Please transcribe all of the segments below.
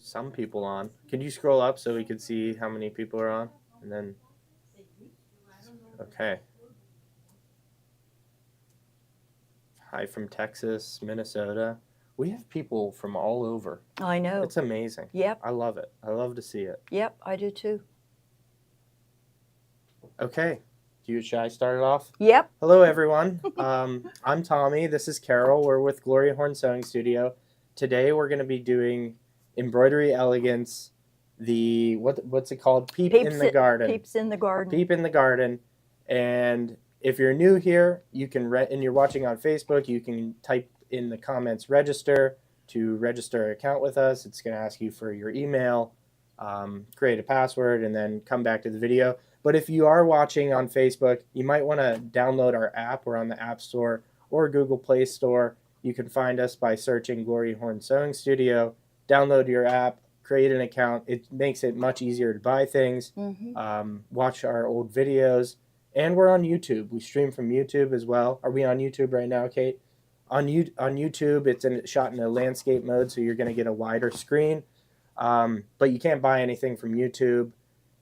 some people on. Can you scroll up so we can see how many people are on? And then, okay. Hi from Texas, Minnesota. We have people from all over. I know. It's amazing. Yep. I love it. I love to see it. Yep, I do too. Okay. Should I start it off? Yep. Hello, everyone. I'm Tommy. This is Carol. We're with Gloria Horn Sewing Studio. Today we're going to be doing Embroidery Elegance, the, what's it called? Peep in the Garden. Peeps in the Garden. Peep in the Garden. And if you're new here, you can, and you're watching on Facebook, you can type in the comments register to register an account with us. It's going to ask you for your email, create a password, and then come back to the video. But if you are watching on Facebook, you might want to download our app. We're on the App Store or Google Play Store. You can find us by searching Gloria Horn Sewing Studio. Download your app, create an account. It makes it much easier to buy things, watch our old videos. And we're on YouTube. We stream from YouTube as well. Are we on YouTube right now, Kate? On YouTube, it's shot in a landscape mode, so you're going to get a wider screen. But you can't buy anything from YouTube,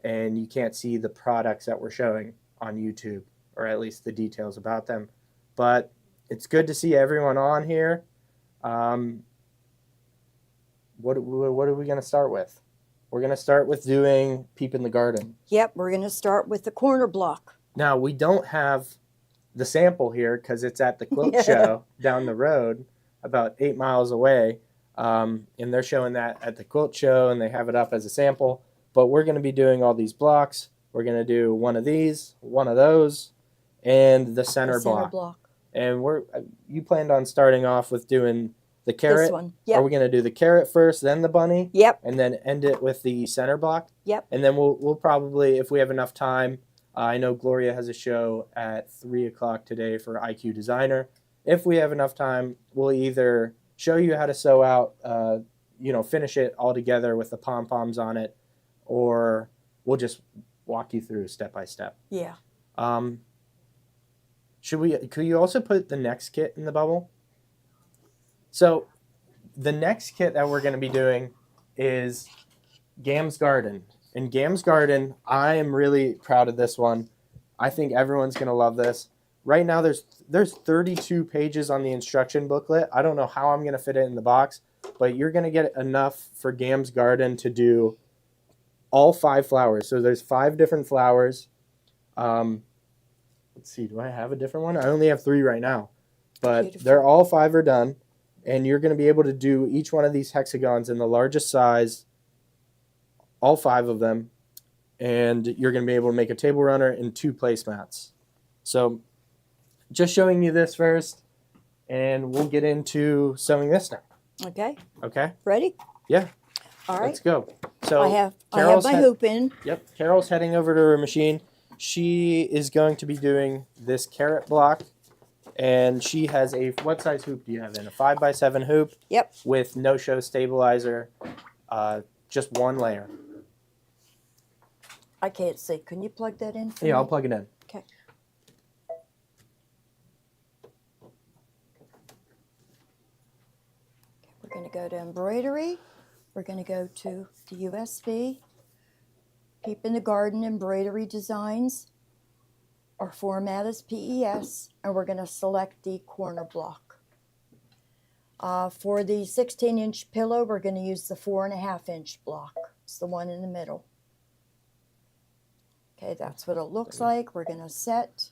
and you can't see the products that we're showing on YouTube, or at least the details about them. But it's good to see everyone on here. What are we going to start with? We're going to start with doing Peep in the Garden. Yep, we're going to start with the corner block. Now, we don't have the sample here because it's at the quilt show down the road, about 8 miles away. And they're showing that at the quilt show, and they have it up as a sample. But we're going to be doing all these blocks. We're going to do one of these, one of those, and the center block. And you planned on starting off with doing the carrot. This one. Yep. Are we going to do the carrot first, then the bunny? Yep. And then end it with the center block? Yep. And then we'll probably, if we have enough time, I know Gloria has a show at 3 o'clock today for IQ Designer. If we have enough time, we'll either show you how to sew out, finish it all together with the pom-poms on it, or we'll just walk you through step by step. Yeah. Could you also put the next kit in the bubble? So the next kit that we're going to be doing is Gam's Garden. In Gam's Garden, I am really proud of this one. I think everyone's going to love this. Right now, there's 32 pages on the instruction booklet. I don't know how I'm going to fit it in the box, but you're going to get enough for Gam's Garden to do all 5 flowers. So there's 5 different flowers. Let's see, do I have a different one? I only have 3 right now, but Beautiful. they're all 5 are done, and you're going to be able to do each one of these hexagons in the largest size, all 5 of them, and you're going to be able to make a table runner and 2 placemats. So just showing you this first, and we'll get into sewing this now. Okay. Okay? Ready? Yeah. All right. Let's go. So I have my hoop in. Yep. Carol's heading over to her machine. She is going to be doing this carrot block, and she has what size hoop do you have in? A 5x7 hoop. Yep. With no-show stabilizer, just 1 layer. I can't see. Can you plug that in for me? Yeah, I'll plug it in. Okay. We're going to go to Embroidery. We're going to go to the USB. Peep in the Garden Embroidery Designs. Our format is PES, and we're going to select the corner block. For the 16-inch pillow, we're going to use the 4.5-inch block. It's the one in the middle. Okay, that's what it looks like. We're going to set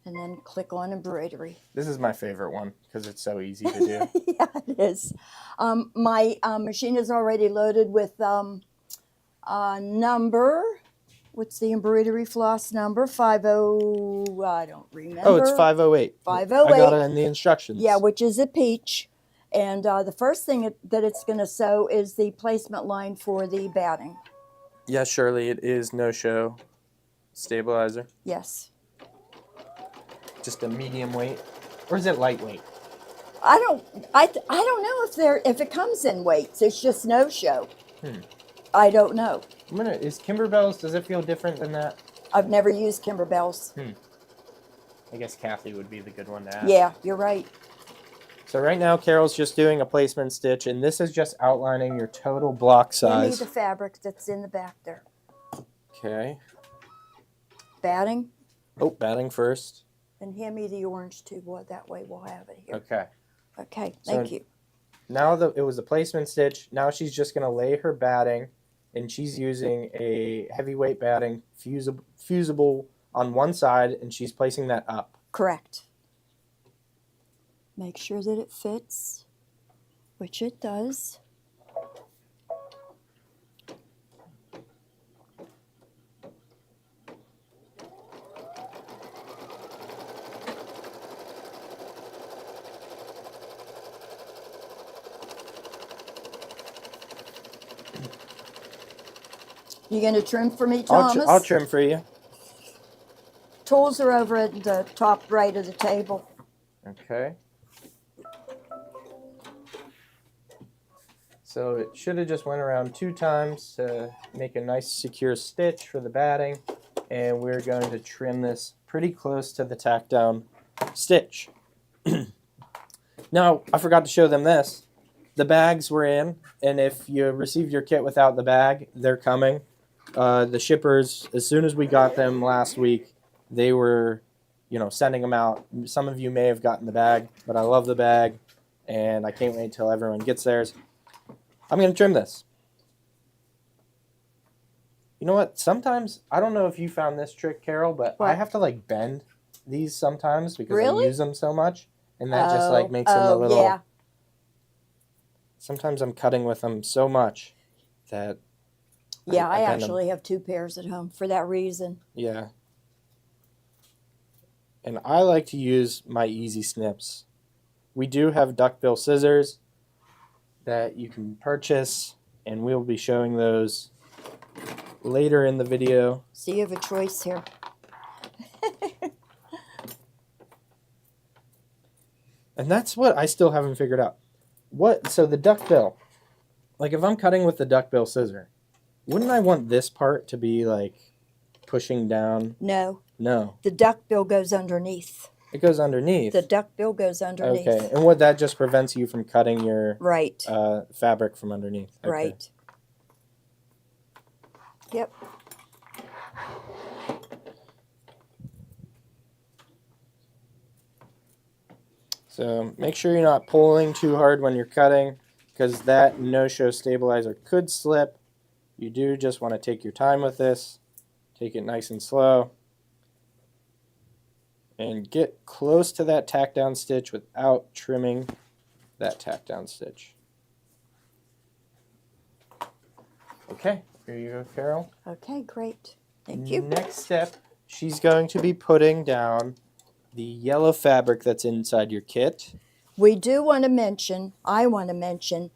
and then click on Embroidery. This is my favorite one because it's so easy to do. Yeah, it is. My machine is already loaded with number. What's the embroidery floss number? 50, I don't remember. Oh, it's 508. 508. I got it in the instructions. Yeah, which is a peach. And the first thing that it's going to sew is the placement line for the batting. Yes, Shirley, it is no-show stabilizer. Yes. Just a medium weight, or is it lightweight? I don't know if it comes in weights. It's just no show. I don't know. Is Kimberbell's, does it feel different than that? I've never used Kimberbell's. I guess Kathy would be the good one to ask. Yeah, you're right. So right now, Carol's just doing a placement stitch, and this is just outlining your total block Give me size. the fabric that's in the back there. Okay. Batting. Oh, batting first. And hand me the orange too. Boy, that way we'll have it here. Okay. Okay, So thank you. now that it was a placement stitch, now she's just going to lay her batting, and she's using a heavyweight batting, fusible on one side, and she's placing that up. Correct. Make sure that it fits, which it does. You going to trim for me, Thomas? I'll trim for you. Tools are over at the top right of the table. Okay. So it should have just went around 2 times to make a nice secure stitch for the batting, and we're going to trim this pretty close to the tack down stitch. Now, I forgot to show them this. The bags were in, and if you received your kit without the bag, they're coming. The shippers, as soon as we got them last week, they were, sending them out. Some of you may have gotten the bag, but I love the bag, and I can't wait till everyone gets theirs. I'm going to trim this. You know what? Sometimes, I don't know if you found this trick, Carol, but What? I have to blend these sometimes because Really? I use them so much, and that just makes them a little. Yeah. Sometimes I'm cutting with them so much that. Yeah, I bend 'em. actually have 2 pairs at home for that reason. Yeah. And I like to use my easy snips. We do have duckbill scissors that you can purchase, and we'll be showing those later in the video. So you have a choice here. And that's what I still haven't figured out. So the duckbill, if I'm cutting with the duckbill scissor, wouldn't I want this part to be pushing down? No, No, the duckbill goes underneath. it goes underneath. The duckbill goes underneath. Okay, and what that just prevents you from cutting your Right. fabric from underneath. Okay. Right. Yep. So make sure you're not pulling too hard when you're cutting, because that no-show stabilizer could slip. You do just want to take your time with this. Take it nice and slow. And get close to that tack down stitch without trimming that tack down stitch. Okay, here you go, Carol. Okay, great. Thank you. Next step, she's going to be putting down the yellow fabric that's inside your kit. We do want to mention, I want to mention,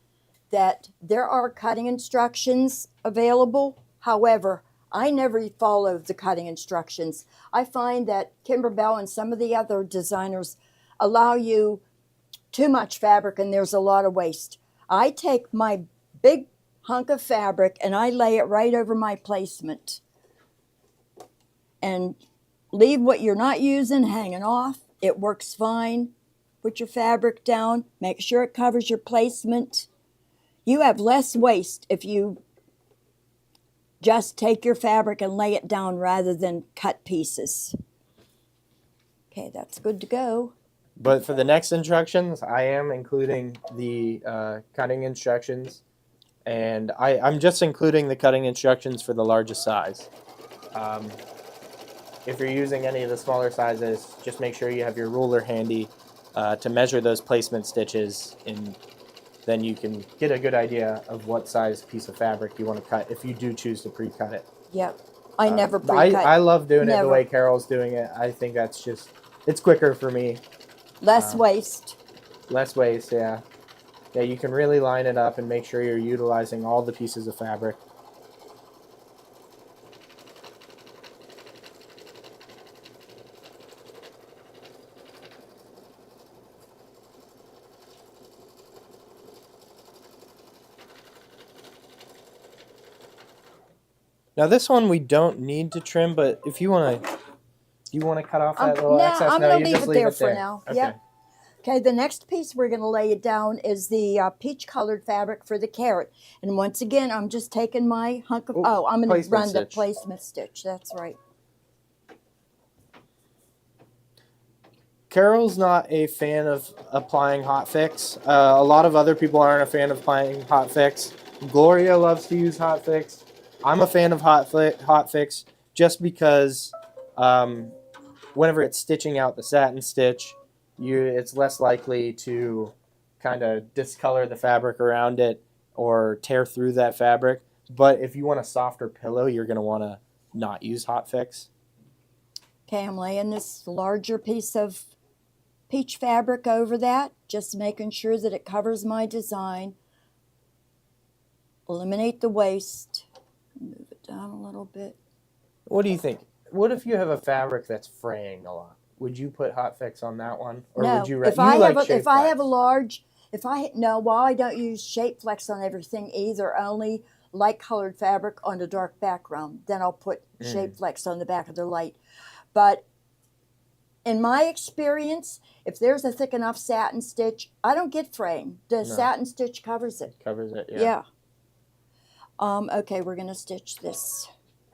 that there are cutting instructions available. However, I never follow the cutting instructions. I find that Kimberbell and some of the other designers allow you too much fabric and there's a lot of waste. I take my big hunk of fabric and I lay it right over my placement and leave what you're not using hanging off. It works fine. Put your fabric down. Make sure it covers your placement. You have less waste if you just take your fabric and lay it down rather than cut pieces. Okay, that's good to go. But for the next instructions, I am including the cutting instructions. And I'm just including the cutting instructions for the largest size. If you're using any of the smaller sizes, just make sure you have your ruler handy to measure those placement stitches, and then you can get a good idea of what size piece of fabric you want to cut if you do choose to pre-cut it. Yep. I never pre-cut. I love doing it Never. the way Carol's doing it. I think that's it's quicker for me. Less waste. Less waste, yeah. Yeah, you can really line it up and make sure you're utilizing all the pieces of fabric. Now this one we don't need to trim, but if you want to cut off that little excess, I'm no, going you to just leave it there it for now. Okay. Yep. Okay, the next piece we're going to lay it down is the peach colored fabric for the carrot. And once again, I'm just taking my hunk of, I'm going to placement run the stitch. placement stitch. That's right. Carol's not a fan of applying hot fix. A lot of other people aren't a fan of applying hot fix. Gloria loves to use hot fix. I'm a fan of hot fix just because whenever it's stitching out the satin stitch, it's less likely to kind of discolor the fabric around it or tear through that fabric. But if you want a softer pillow, you're going to want to not use hot fix. Okay, I'm laying this larger piece of peach fabric over that, just making sure that it covers my design. Eliminate the waste. Move it down a little bit. What do you think? What if you have a fabric that's fraying a lot? Would you put hot fix on that one, or No, would you? If I have a large, while I don't use shape flex on everything either, only light colored fabric on a dark background, then I'll put shape flex on the back of the light. But in my experience, if there's a thick enough satin stitch, I don't get fraying. The satin stitch covers it. Covers it, yeah. Okay, we're going to stitch this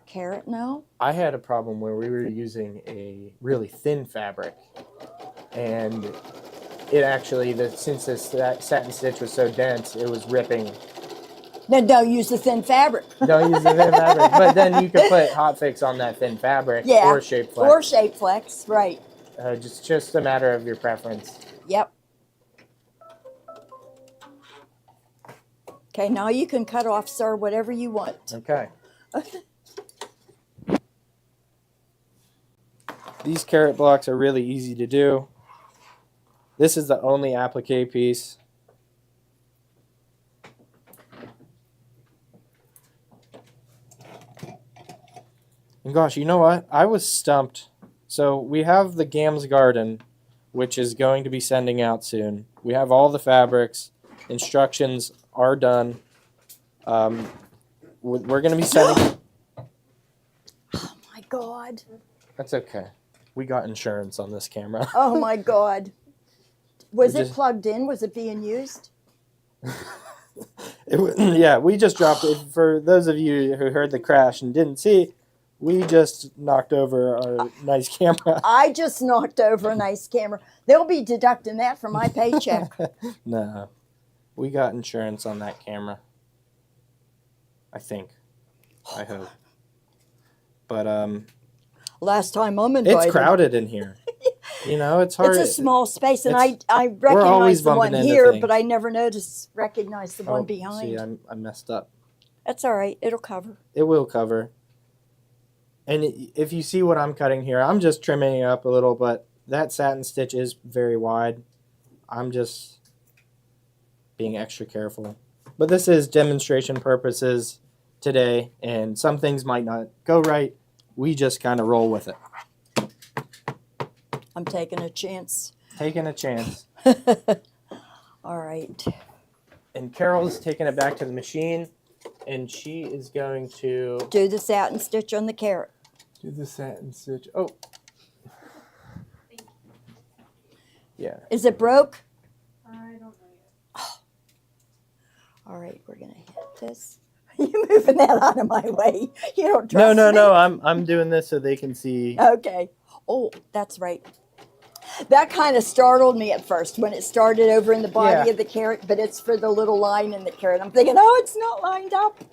carrot now. I had a problem where we were using a really thin fabric, and it actually, since this satin stitch was so dense, it was ripping. Then don't use the thin fabric. Don't use the thin fabric, but then you could put hot fix on that thin fabric, or shape flex. Or shape flex, right. Just a matter of your preference. Yep. Okay, now you can cut off, sir, whatever you want. Okay. These carrot blocks are really easy to do. This is the only applique piece. And gosh, you know what? I was stumped. So we have the Gam's Garden, which is going to be sending out soon. We have all the fabrics. Instructions are done. We're going to be sending... Oh, my God. That's okay. We got insurance on this camera. Oh, my God. Was it plugged in? Was it being used? Yeah, we just dropped it. For those of you who heard the crash and didn't see, we just knocked over our nice camera. I just knocked over a nice camera. They'll be deducting that from my paycheck. No. We got insurance on that camera. I think. I hope. But, last time I'm invited. it's crowded in here. You know, it's hard. It's a small space, and I recognize the one here, but I never recognize the one behind. See, I messed up. That's all right. It'll cover. It will cover. And if you see what I'm cutting here, I'm just trimming it up a little, but that satin stitch is very wide. I'm just being extra careful. But this is demonstration purposes today, and some things might not go right. We just kind of roll with it. I'm taking a chance. Taking a chance. All right. And Carol's taking it back to the machine, and she is going to do the satin stitch on the carrot. Do the satin stitch. Oh. Yeah. Is it broke? I don't know yet. Oh. All right, we're gonna hit this. You moving that out of my way? You don't trust me? No. I'm doing this so they can see. Okay. Oh, that's right. That kind of startled me at first when it started over in the body of the carrot, but it's for the little line in the carrot. I'm thinking, oh, it's not lined up.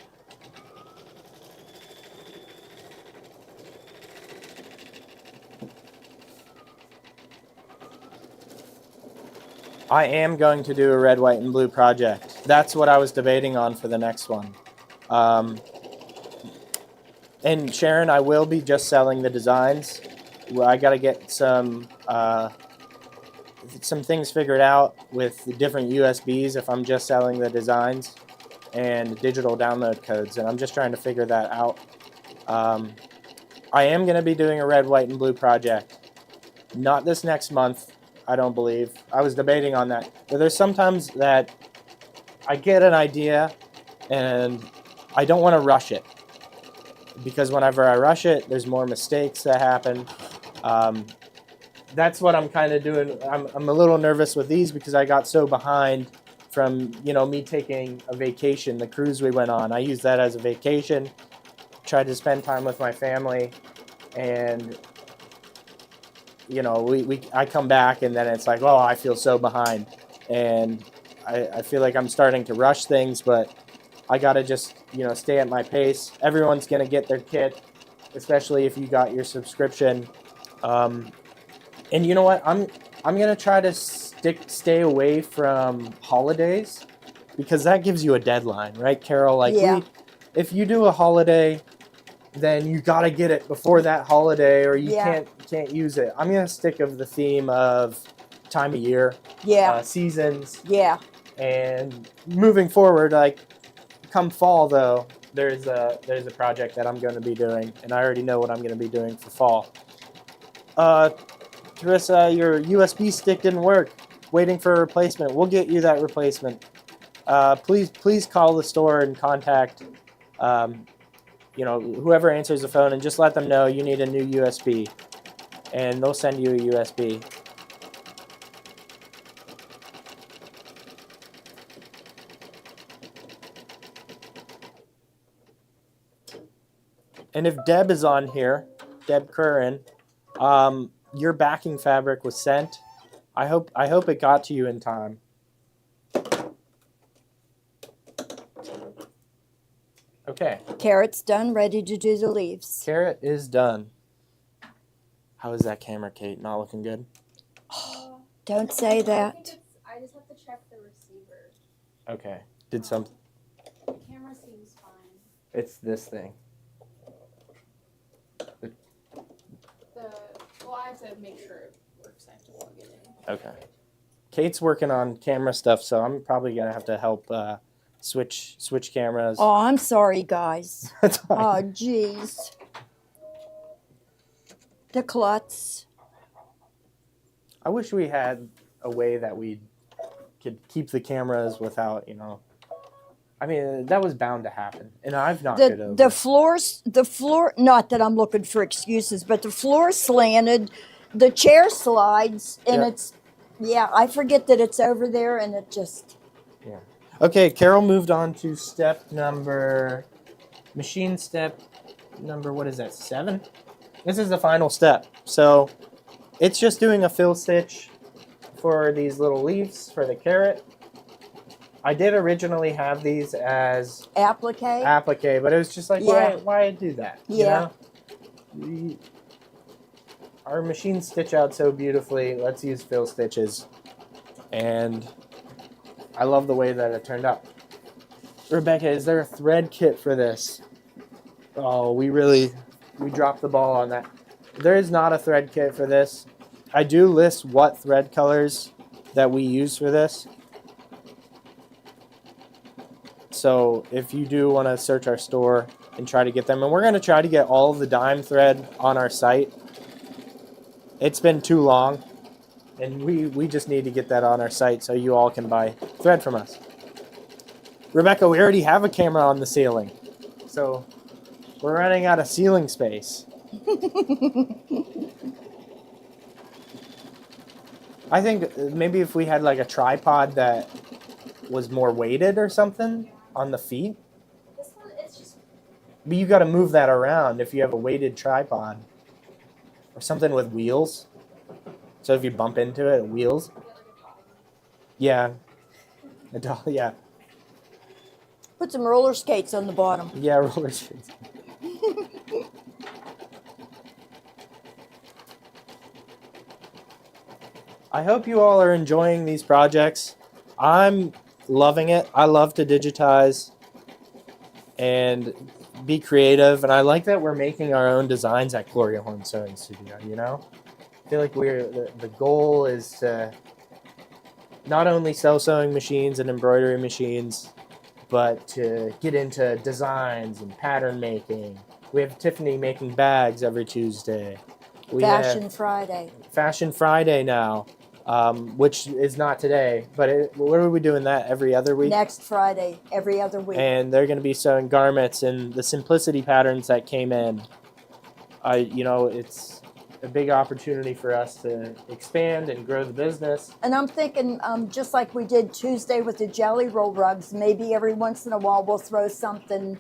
I am going to do a red, white, and blue project. That's what I was debating on for the next one. And Sharon, I will be just selling the designs. Well, I got to get some things figured out with the different USBs if I'm just selling the designs and digital download codes, and I'm just trying to figure that out. I am going to be doing a red, white, and blue project. Not this next month, I don't believe. I was debating on that. But there's sometimes that I get an idea and I don't want to rush it. Because whenever I rush it, there's more mistakes that happen. that's what I'm kind of doing. I'm a little nervous with these because I got so behind from, me taking a vacation, the cruise we went on. I used that as a vacation, tried to spend time with my family, and I come back and then it's like, oh, I feel so behind, and I feel like I'm starting to rush things, but I gotta just stay at my pace. Everyone's gonna get their kit, especially if you got your subscription. And you know what? I'm gonna try to stay away from holidays because that gives you a deadline, right, Carol? Like Yeah. if you do a holiday, then you gotta get it before that holiday, or you Yeah. can't use it. I'm gonna stick of the theme of time of year, Yeah. seasons, Yeah. and moving forward, like come fall though, there's a project that I'm going to be doing, and I already know what I'm going to be doing for fall. Teresa, your USB stick didn't work. Waiting for a replacement. We'll get you that replacement. Please call the store and contact whoever answers the phone, and just let them know you need a new USB, and they'll send you a USB. And if Deb is on here, Deb Curran, your backing fabric was sent. I hope it got to you in time. Okay. Carrot's done, ready to do the leaves. Carrot is done. How is that camera, Kate? Not looking good? Don't say that. I just have to check the receiver. Okay. Did some... The camera seems fine. It's this thing. Well, I have to make sure it works. I have to plug it in. Okay. Kate's working on camera stuff, so I'm probably going to have to help switch cameras. Oh, I'm sorry, guys. That's fine. Oh, jeez. The klutz. I wish we had a way that we could keep the cameras without, I mean, that was bound to happen, and I've knocked it over. The floor, not that I'm looking for excuses, but the floor slanted, the chair slides, and Yep. I forget that it's over there, and it just... Yeah. Okay, Carol moved on to machine step number, what is that, 7? This is the final step. So it's just doing a fill stitch for these little leaves for the carrot. I did originally have these as Applique? but it was just like, why do that? Yeah. Our machines stitch out so beautifully. Let's use fill stitches. And I love the way that it turned out. Rebecca, is there a thread kit for this? Oh, we dropped the ball on that. There is not a thread kit for this. I do list what thread colors that we use for this. So if you do want to search our store and try to get them, and we're going to try to get all of the dime thread on our site. It's been too long, and we just need to get that on our site so you all can buy thread from us. Rebecca, we already have a camera on the ceiling, so we're running out of ceiling space. I think maybe if we had like a tripod that was more weighted or something on the feet. This one, it's just... But you got to move that around if you have a weighted tripod. Or something with wheels. So if you bump into it, wheels. Yeah. Yeah. Put some roller skates on the bottom. Yeah, roller skates. I hope you all are enjoying these projects. I'm loving it. I love to digitize and be creative, and I like that we're making our own designs at Gloria Horn Sewing Studio, I feel like the goal is to not only sell sewing machines and embroidery machines, but to get into designs and pattern making. We have Tiffany making bags every Tuesday. Fashion Friday. Fashion Friday now, which is not today, but what are we doing that every other week? Next Friday, every other week. And they're going to be sewing garments and the simplicity patterns that came in. a big opportunity for us to expand and grow the business. And I'm thinking, just like we did Tuesday with the jelly roll rugs, maybe every once in a while we'll throw something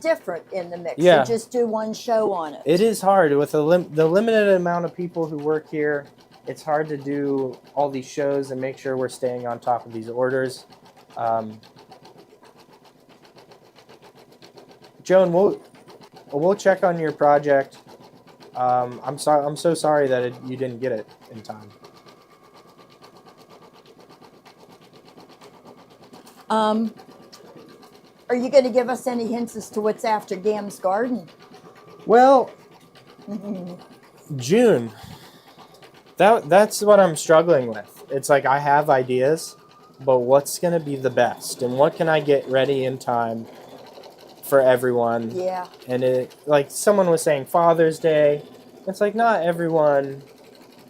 different in the mix. Yeah. And just do one show on it. It is hard with the limited amount of people who work here. It's hard to do all these shows and make sure we're staying on top of these orders. Joan, we'll check on your project. I'm sorry. I'm so sorry that you didn't get it in time. Are you going to give us any hints as to what's after Gam's Garden? Well, June. That's what I'm struggling with. It's like I have ideas, but what's going to be the best, and what can I get ready in time for everyone? Yeah. And it, like someone was saying, Father's Day. It's like not everyone.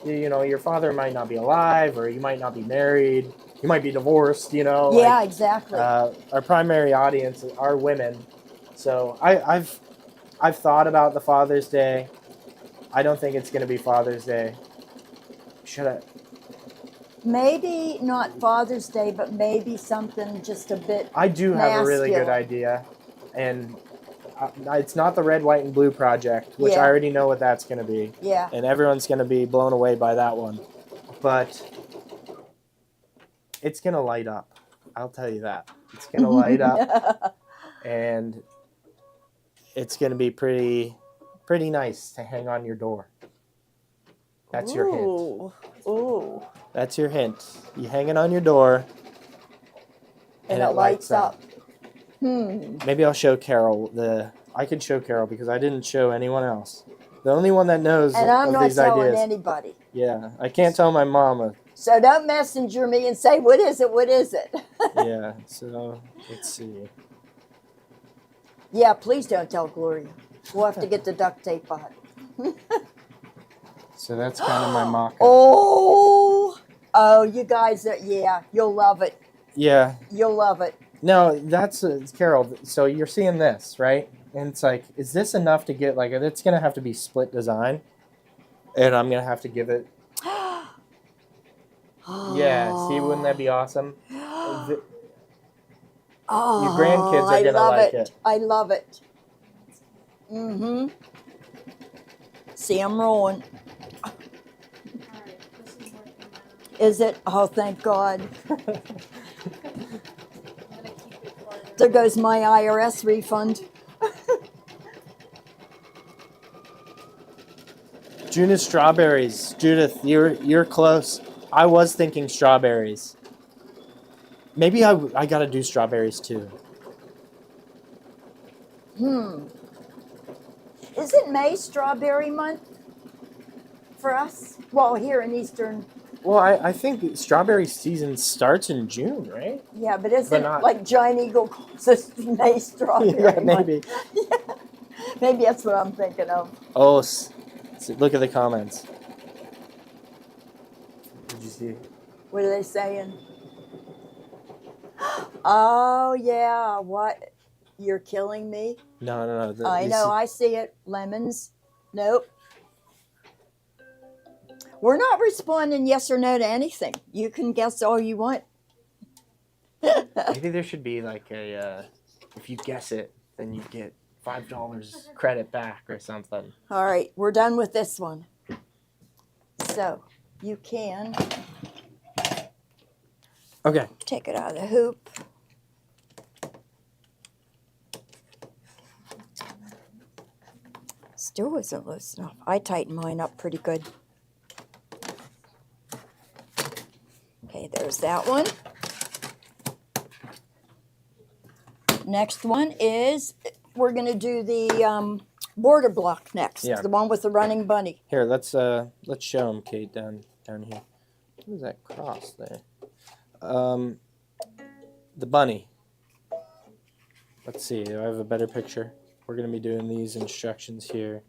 You know, your father might not be alive, or you might not be married. You might be divorced. You know. Yeah, like, exactly. Our primary audience are women, so I've thought about the Father's Day. I don't think it's going to be Father's Day. Should I? Maybe not Father's Day, but maybe something just a bit. I do have a really good masculine. idea, and it's not the red, white, and blue project, which I Yeah. already know what that's going to be, Yeah. and everyone's going to be blown away by that one. But it's going to light up. I'll tell you that. It's going to light up, and it's going to be pretty nice to hang on your door. That's your hint. Ooh. That's your hint. You hang it on your door, And it lights up. Maybe I'll show Carol I could show Carol because I didn't show anyone else. The only one that knows And I'm of not these telling ideas. anybody. Yeah, I can't tell my mama. So don't messenger me and say, what is it? What is it? Yeah, so let's see. Yeah, please don't tell Gloria. We'll have to get the duct tape on. So that's kind of my mock-up. Oh, you guys, you'll love it. Yeah. You'll love it. No, that's Carol. So you're seeing this, right? And it's like, is this enough to get like? It's gonna have to be split design, and I'm gonna have to give it. Yeah. See, wouldn't that be awesome? Your grandkids are gonna like it. I love it. Mm-hmm. See, I'm rolling. Alright, this is working now. Is it? Oh, thank God. I'm gonna keep it farther. There goes my IRS refund. June is strawberries. Judith, you're close. I was thinking strawberries. Maybe I gotta do strawberries too. Isn't May strawberry month for us? Well, here in Eastern. Well, I think strawberry season starts in June, right? Yeah, but isn't not- like Giant Eagle calls us May strawberry Yeah, month? maybe. Maybe that's what I'm thinking of. Oh, look at the comments. Did you see? What are they saying? Oh, yeah. What? You're killing me? No. I know. I see it. Lemons. Nope. We're not responding yes or no to anything. You can guess all you want. Maybe there should be like a, if you guess it, then you get $5 credit back or something. All right. We're done with this one. So you can Okay. take it out of the hoop. Still wasn't loose enough. I tightened mine up pretty good. Okay, there's that one. Next one is, we're going to do the border block next. Yeah. The one with the running bunny. Here, let's show them, Kate, down here. What is that cross there? The bunny. Let's see. Do I have a better picture? We're gonna be doing these instructions here.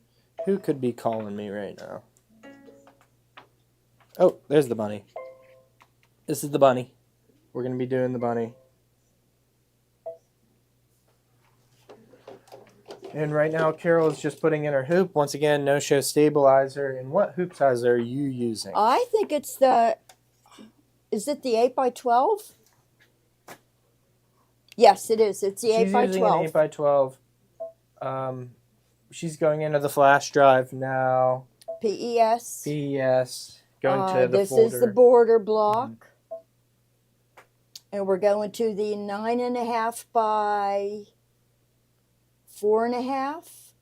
Who could be calling me right now? Oh, there's the bunny. This is the bunny. We're gonna be doing the bunny. And right now, Carol is just putting in her hoop. Once again, no-show stabilizer. And what hoop size are you using? I think it's the, is it the 8x12? Yes, it is. It's the She's 8x12. using an 8x12. She's going into the flash drive now. PES. PES. Going to the this folder. is the border block. And we're going to the 9.5 by 4.5.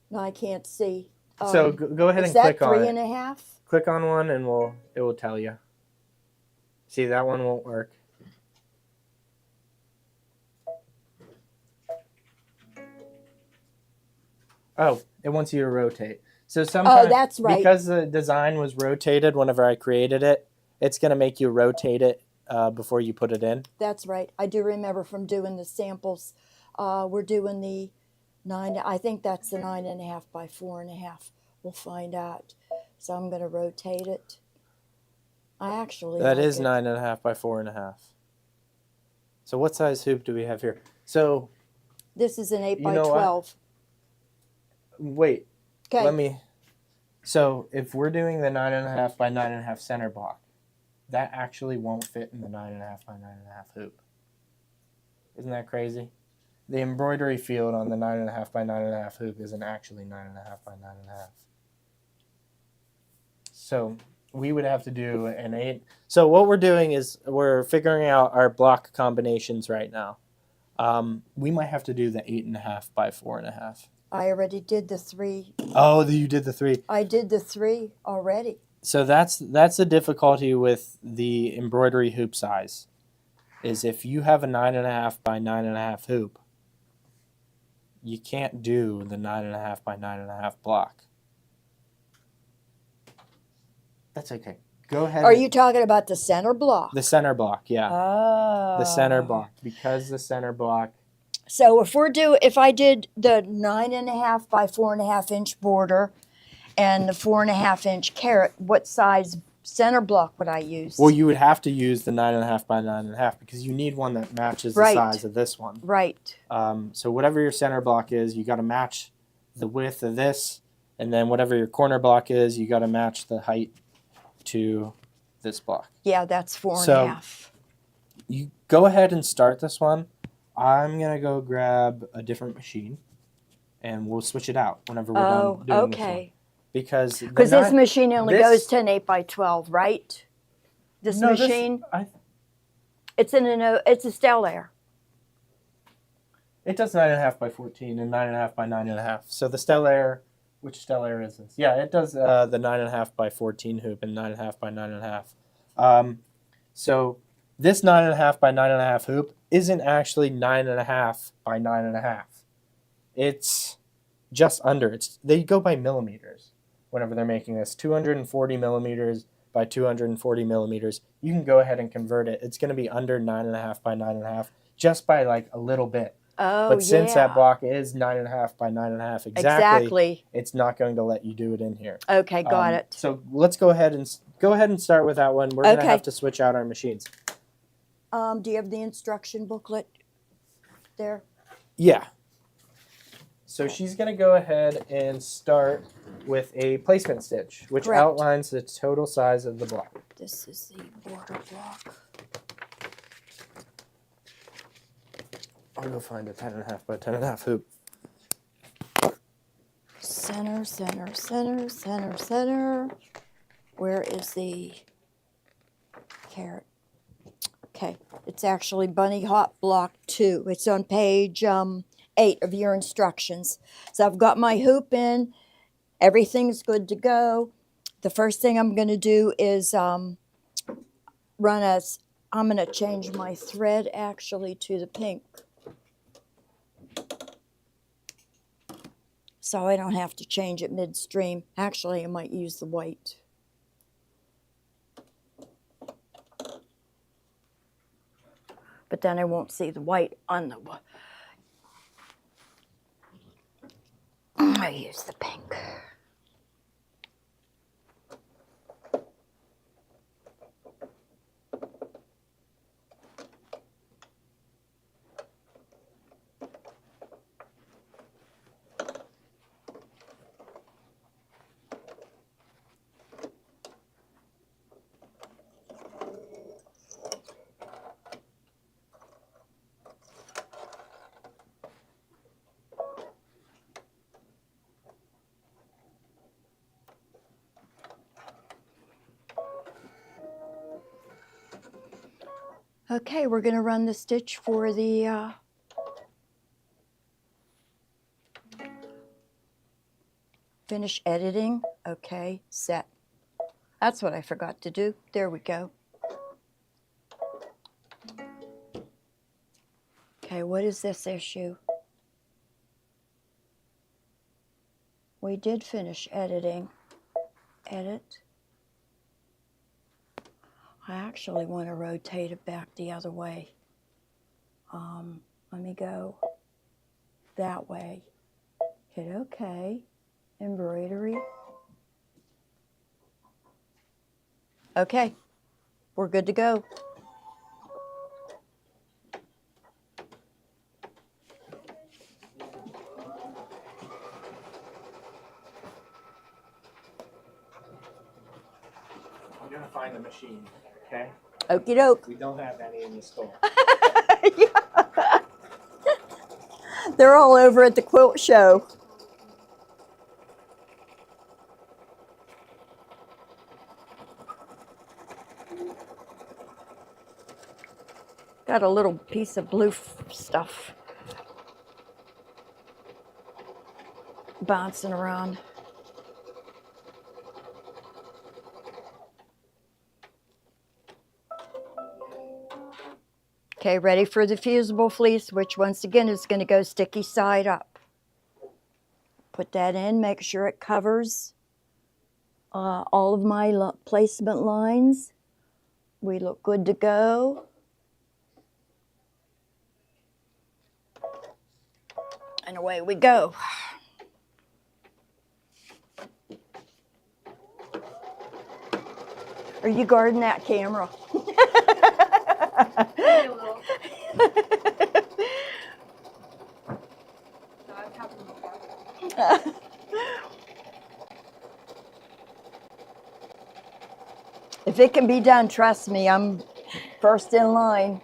No, I can't see. So go ahead and click on it. Is that 3.5? Click on one and it will tell you. See, that one won't work. Oh, it wants you to rotate. So sometimes, that's right. Because the design was rotated whenever I created it, it's going to make you rotate it before you put it in. That's right. I do remember from doing the samples. We're doing the 9. I think that's the 9.5 by 4.5. We'll find out. So I'm going to rotate it. I actually That like is it. 9.5 by 4.5. So what size hoop do we have here? So This is an 8 by know what? 12. Wait. Okay. Let me. So if we're doing the 9.5 by 9.5 center block, that actually won't fit in the 9.5 by 9.5 hoop. Isn't that crazy? The embroidery field on the 9.5 by 9.5 hoop isn't actually 9.5 by 9.5. So we would have to do an 8. So what we're doing is we're figuring out our block combinations right now. We might have to do the 8.5 by 4.5. I already did the 3. Oh, you did the 3. I did the 3 already. So that's the difficulty with the embroidery hoop size, is if you have a 9.5 by 9.5 hoop, you can't do the 9.5 by 9.5 block. That's okay. Go ahead. Are you talking about the center block? The center block, yeah. Oh. The center block, because the center block. So if I did the 9.5 by 4.5 inch border and the 4.5 inch carrot, what size center block would I use? Well, you would have to use the 9.5 by 9.5 because you need one that matches the size of this one. Right. So whatever your center block is, you got to match the width of this, and then whatever your corner block is, you got to match the height to this block. Yeah, that's 4.5. You go ahead and start this one. I'm gonna go grab a different machine, and we'll switch it out whenever we're done doing this one. Because this machine only goes to an 8 by 12, right? This machine. It's a Stellaire. It does 9.5 by 14 and 9.5 by 9.5. So the Stellaire, which Stellaire is this? Yeah, it does the 9.5 by 14 hoop and 9.5 by 9.5. So this 9.5 by 9.5 hoop isn't actually 9.5 by 9.5. It's just under. They go by millimeters whenever they're making this. 240 millimeters by 240 millimeters. You can go ahead and convert it. It's going to be under 9.5 by 9.5 just by like a little bit. Oh, but since that block is 9.5 by 9.5 exactly, it's not going to let you do it in here. Okay, got it. So let's go ahead and start with that one. We're going to have to switch out our machines. Do you have the instruction booklet there? Yeah. So she's going to go ahead and start with a placement stitch, which outlines the total size of the block. This is the border block. I'll go find a 10.5 by 10.5 hoop. Center, center, center, center, center. Where is the carrot? Okay, it's actually Bunny Hop Block 2. It's on page 8 of your instructions. So I've got my hoop in. Everything's good to go. The first thing I'm going to do is I'm going to change my thread actually to the pink. So I don't have to change it midstream. Actually, I might use the white. But then I won't see the white on the... I use the pink. Okay, we're going to run the stitch for the finish editing. Okay, set. That's what I forgot to do. There we go. Okay, what is this issue? We did finish editing. Edit. I actually want to rotate it back the other way. Let me go that way. Hit OK. Embroidery. Okay, we're good to go. I'm gonna find the machine, okay? Okie doke. We don't have any in the store. Yeah. They're all over at the quilt show. Got a little piece of blue stuff bouncing around. Okay, ready for the fusible fleece, which once again is going to go sticky side up. Put that in, make sure it covers all of my placement lines. We look good to go. And away we go. Are you guarding that camera? Maybe a little. No, I've happened before. If it can be done, trust me, I'm first in line.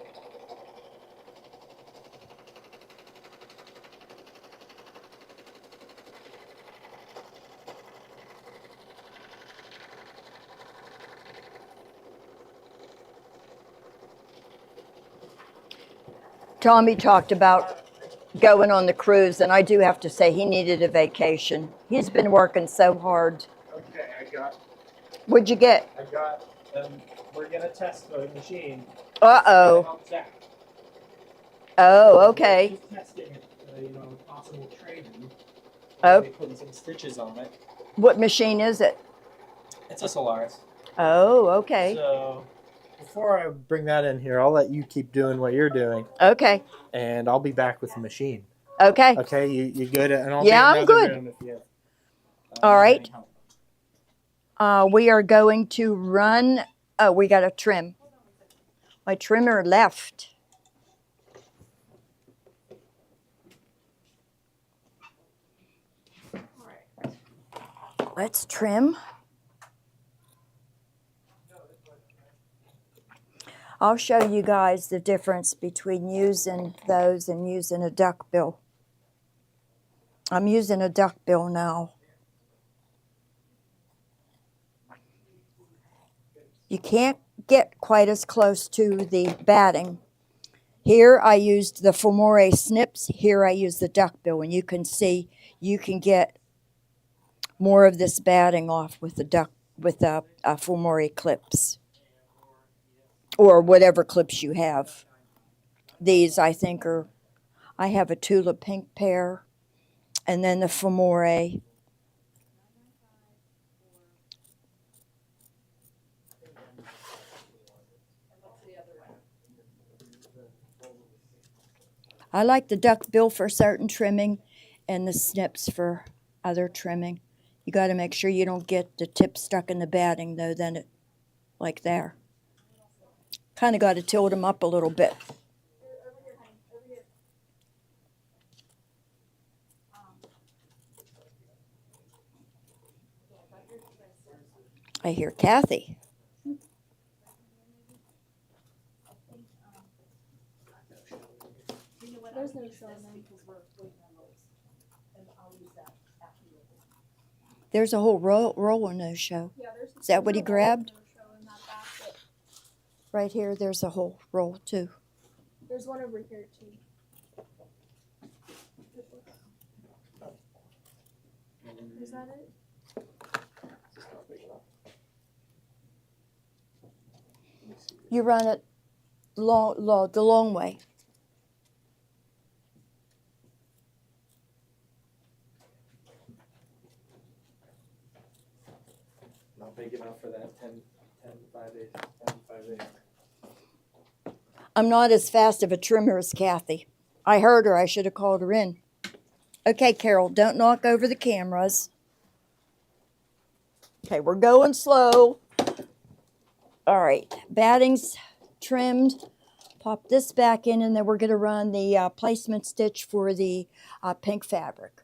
Tommy talked about going on the cruise, and I do have to say he needed a vacation. He's been working so hard. Okay, What'd you get? We're gonna test the machine. Uh-oh. Oh, okay. Just testing it, possible training. Oh. Putting some stitches on it. What machine is it? It's a Solaris. Oh, okay. So before I bring that in here, I'll let you keep doing what you're doing, Okay. and I'll be back with the machine. Okay. Okay, you good? And I'll Yeah, be in I'm another good. room if you. All right. We are going to run. Oh, we got to trim. My trimmer left. Let's trim. I'll show you guys the difference between using those and using a duckbill. I'm using a duckbill now. You can't get quite as close to the batting. Here I used the Fomore snips. Here I use the duckbill, and you can see you can get more of this batting off with the Fomore clips, or whatever clips you have. These I think are. I have a Tula pink pair, and then the Fomore. I like the duckbill for certain trimming and the snips for other trimming. You got to make sure you don't get the tip stuck in the batting, though, then it, like there. Kind of got to tilt them up a little bit. I hear Kathy. There's no showing them because we're waiting on those. And I'll use that after you. There's a whole roll of no show. Yeah, there's. Is that what he grabbed? No show in that basket. Right here, there's a whole roll too. There's one over here too. Is that it? You run it the long way. Not big enough for that 10, 5/8. I'm not as fast of a trimmer as Kathy. I heard her. I should have called her in. Okay, Carol, don't knock over the cameras. Okay, we're going slow. All right, batting's trimmed. Pop this back in, and then we're going to run the placement stitch for the pink fabric.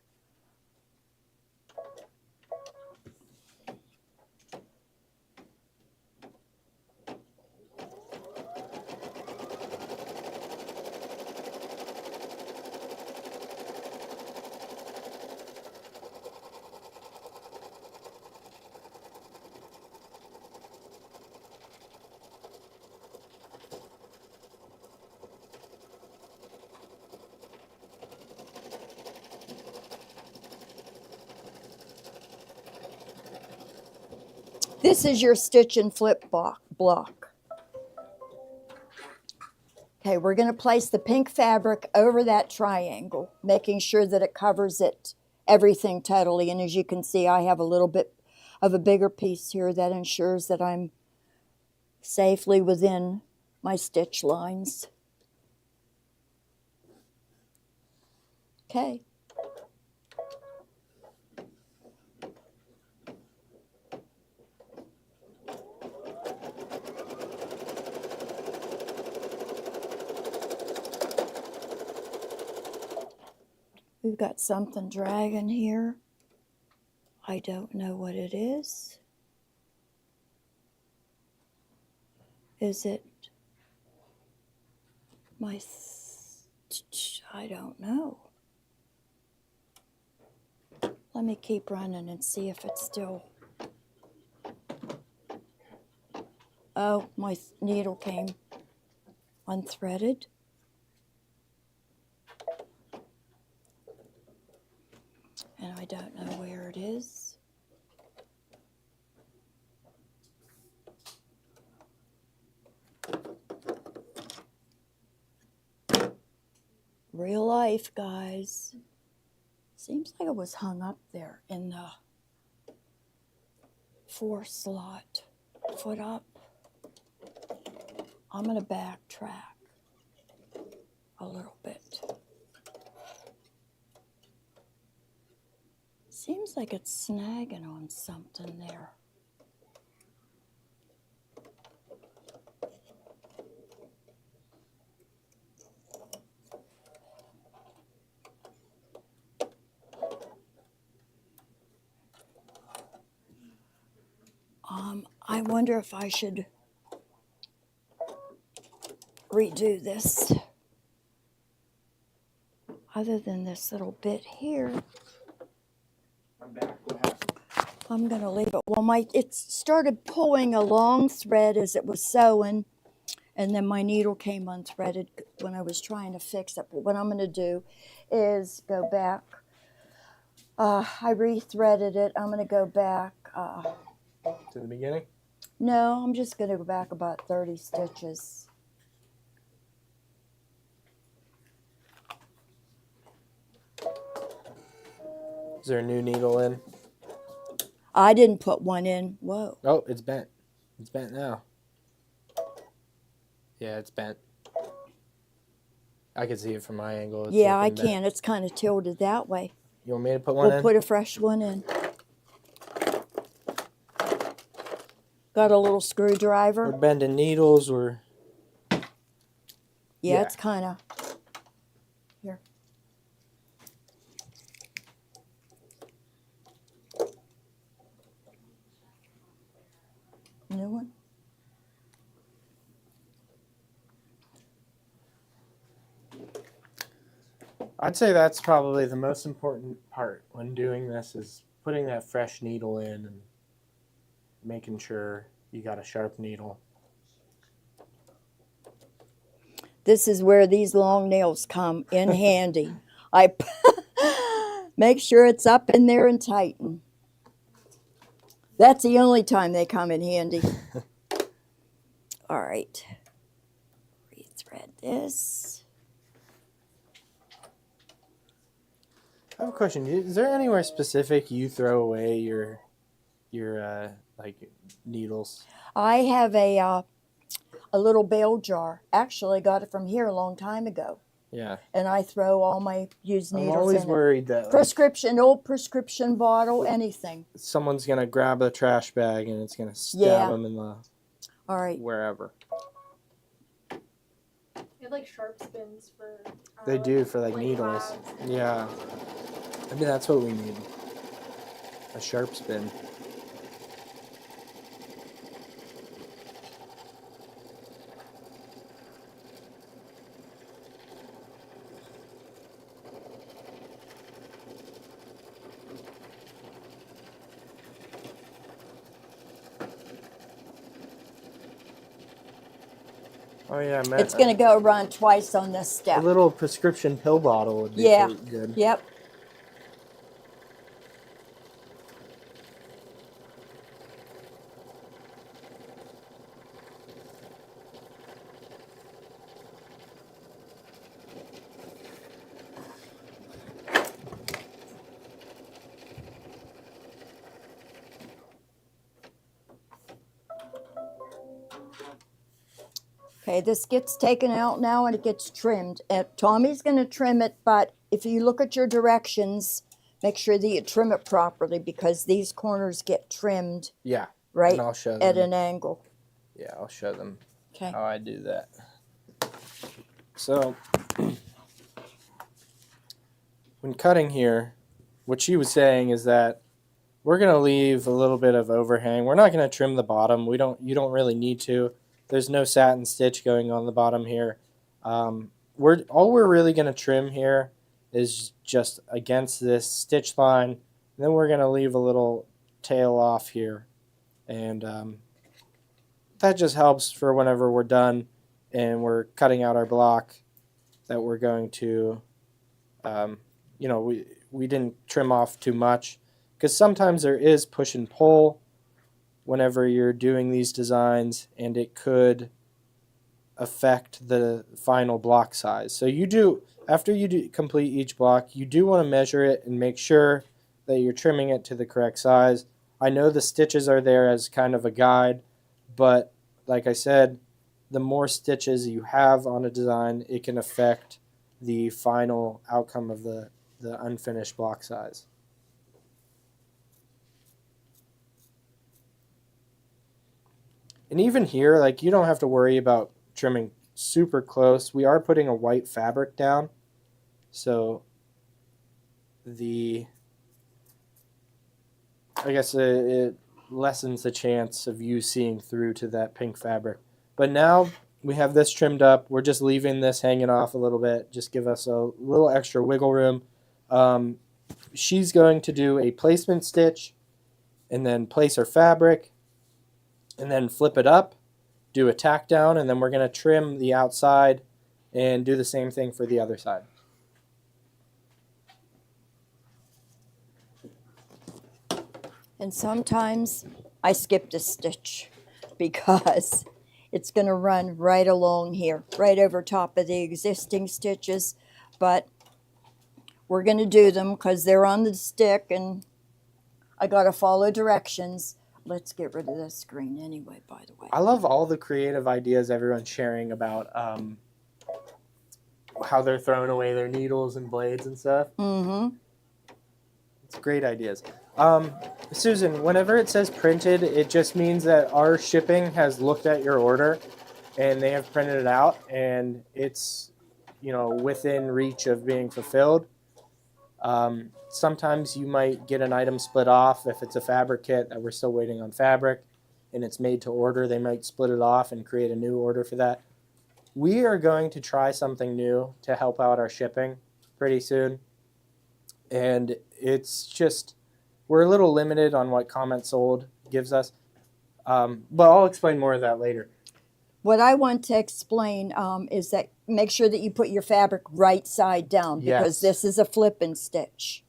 This is your stitch and flip block. Okay, we're going to place the pink fabric over that triangle, making sure that it covers it, everything totally. And as you can see, I have a little bit of a bigger piece here that ensures that I'm safely within my stitch lines. Okay. We've got something dragging here. I don't know what it is. Is it my, I don't know. Let me keep running and see if it's still, oh, my needle came unthreaded. And I don't know where it is. Real life, guys. Seems like it was hung up there in the 4 slot. Foot up. I'm going to backtrack a little bit. Seems like it's snagging on something there. I wonder if I should redo this. Other than this little bit here. I'm back. What happened? I'm going to leave it. Well, it started pulling a long thread as it was sewing, and then my needle came unthreaded when I was trying to fix it. But what I'm going to do is go back. I rethreaded it. I'm going to go back. To the beginning? No, I'm just going to go back about 30 stitches. Is there a new needle in? I didn't put one in. Whoa. Oh, it's bent. It's bent now. Yeah, it's bent. I can see it from my angle. It's Yeah, I looking bent. can. It's kind of tilted that way. You want me to put one We'll in? put a fresh one in. Got a little screwdriver. We're bending needles. Yeah, it's kind of. Here. New one? I'd say that's probably the most important part when doing this is putting that fresh needle in and making sure you got a sharp needle. This is where these long nails come in handy. I make sure it's up in there and tighten. That's the only time they come in handy. All right. Rethread this. I have a question. Is there anywhere specific you throw away your like needles? I have a little bale jar. Actually, got it from here a long time ago. Yeah. And I throw all my used I'm needles always in worried that like, prescription, old prescription bottle, anything. someone's gonna grab a trash bag and it's gonna stab Yeah. them in the All right. wherever. They have like sharp spins for. They do for like needles. clouds. Yeah. Maybe that's what we need. A sharp spin. Oh yeah, man. It's going to go run twice on this A step. little prescription pill bottle would be Yeah. pretty good. Yep. Okay, this gets taken out now and it gets trimmed. And Tommy's going to trim it, but if you look at your directions, make sure that you trim it properly because these corners get trimmed Yeah. right And I'll show them. at an angle. Yeah, I'll show them Okay. how I do that. So, when cutting here, what she was saying is that we're going to leave a little bit of overhang. We're not going to trim the bottom. You don't really need to. There's no satin stitch going on the bottom here. All we're really going to trim here is just against this stitch line. And then we're going to leave a little tail off here. And that just helps for whenever we're done and we're cutting out our block that we're going to, we didn't trim off too much because sometimes there is push and pull whenever you're doing these designs and it could affect the final block size. So after you complete each block, you do want to measure it and make sure that you're trimming it to the correct size. I know the stitches are there as kind of a guide, but like I said, the more stitches you have on a design, it can affect the final outcome of the unfinished block size. And even here, like you don't have to worry about trimming super close. We are putting a white fabric down, so I guess it lessens the chance of you seeing through to that pink fabric. But now we have this trimmed up. We're just leaving this hanging off a little bit. Just give us a little extra wiggle room. She's going to do a placement stitch and then place her fabric and then flip it up, do a tack down, and then we're going to trim the outside and do the same thing for the other side. And sometimes I skipped a stitch because it's going to run right along here, right over top of the existing stitches. But we're going to do them because they're on the stick and I got to follow directions. Let's get rid of this screen anyway, by the way. I love all the creative ideas everyone's sharing about how they're throwing away their needles and blades and stuff. Mm-hmm. It's great ideas. Susan, whenever it says printed, it just means that our shipping has looked at your order and they have printed it out and it's, within reach of being fulfilled. Sometimes you might get an item split off if it's a fabric kit that we're still waiting on fabric and it's made to order. They might split it off and create a new order for that. We are going to try something new to help out our shipping pretty soon. And it's just, we're a little limited on what Comment Sold gives us. But I'll explain more of that later. What I want to explain is that make sure that you put your fabric right side down because Yes. this is a flip and stitch.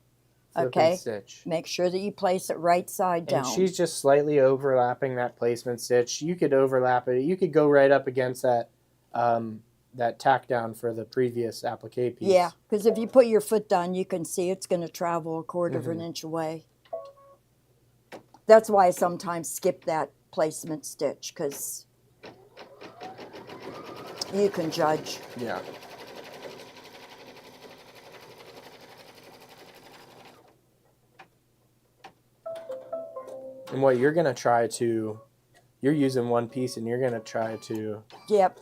Flip and Okay? stitch. Make sure that you place it right side down. And she's just slightly overlapping that placement stitch. You could overlap it. You could go right up against that that tack down for the previous applique piece. Yeah, because if you put your foot down, you can see it's going to travel a quarter of Mm-hmm. an inch away. That's why I sometimes skip that placement stitch, because you can judge. Yeah. And what you're going to try to, you're using one piece and you're going to try to, Yep.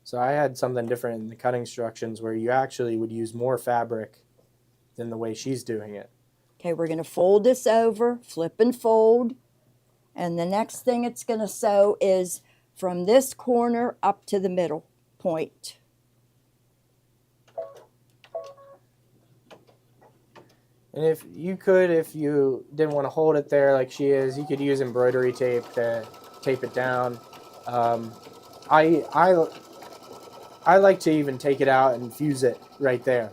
so I had something different in the cutting instructions where you actually would use more fabric than the way she's doing it. Okay, we're going to fold this over, flip and fold. And the next thing it's going to sew is from this corner up to the middle point. And if you didn't want to hold it there like she is, you could use embroidery tape to tape it down. I like to even take it out and fuse it right there,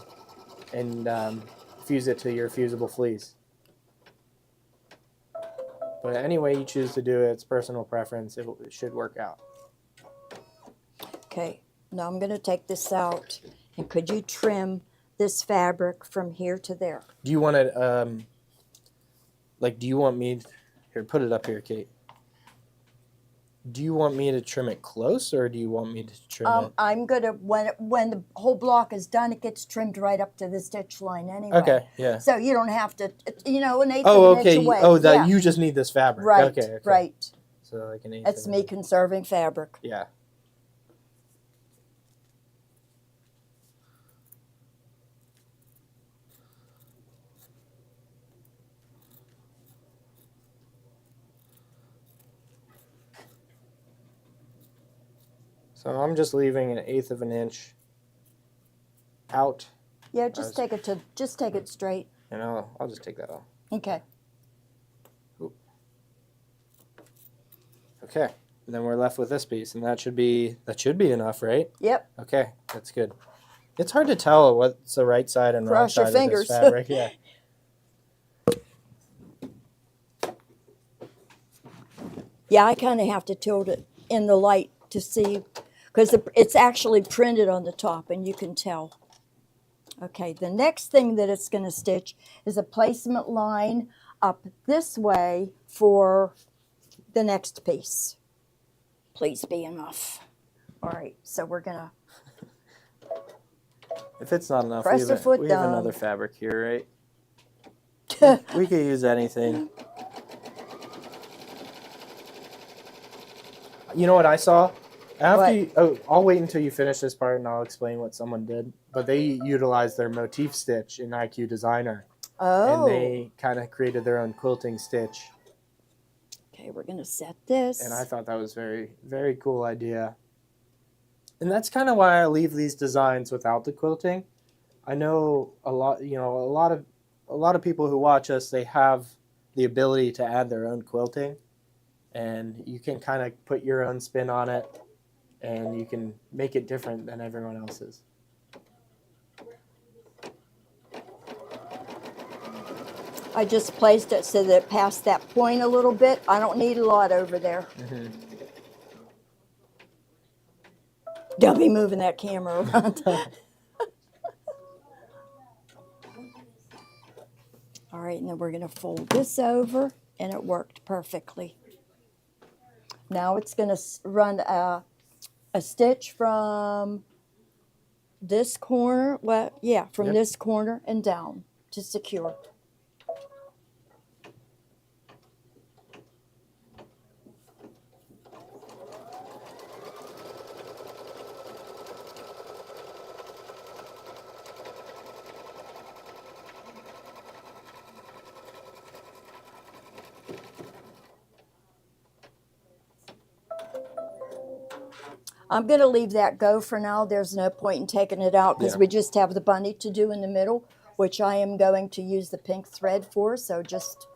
and fuse it to your fusible fleece. But any way you choose to do it, it's personal preference. It should work out. Okay, now I'm going to take this out. And could you trim this fabric from here to there? Do you want it, do you want me, here, put it up here, Kate. Do you want me to trim it close, or do you want me to trim it? I'm going to, when the whole block is done, it gets trimmed right up to the stitch line anyway. Okay, yeah. So you don't have to, an eighth Oh, of an okay. inch away. Oh, Yeah. you just need this fabric. Right, Okay. right. So like an eighth. That's of me an- conserving fabric. Yeah. So I'm just leaving an eighth of an inch out, Yeah, just take it straight. and I'll just take that off. Okay. Okay. And then we're left with this piece, and that should be enough, right? Yep. Okay, that's good. It's hard to tell what's the right side and wrong Cross your side of fingers. this fabric. Yeah. Yeah, I kind of have to tilt it in the light to see, because it's actually printed on the top, and you can tell. Okay, the next thing that it's going to stitch is a placement line up this way for the next piece. Please be enough. All right, so we're going to If it's not enough, Press your foot we have down. another fabric here, right? We could use anything. You know what I saw? I'll wait until you finish this part and I'll explain what someone did. But they utilized their motif stitch in IQ Designer. Oh. And they kind of created their own quilting stitch. Okay, we're going to set this. And I thought that was very, very cool idea. And that's kind of why I leave these designs without the quilting. I know a lot of people who watch us, they have the ability to add their own quilting, and you can kind of put your own spin on it, and you can make it different than everyone else's. I just placed it so that it passed that point a little bit. I don't need a lot over there. Mm-hmm. Don't be moving that camera around. All right, and then we're going to fold this over, and it worked perfectly. Now it's going to run a stitch from this corner, from this corner and down to secure. I'm going to leave that go for now. There's no point in taking it out because we just have the bunny to do in the middle, which I am going to use the pink thread for. So just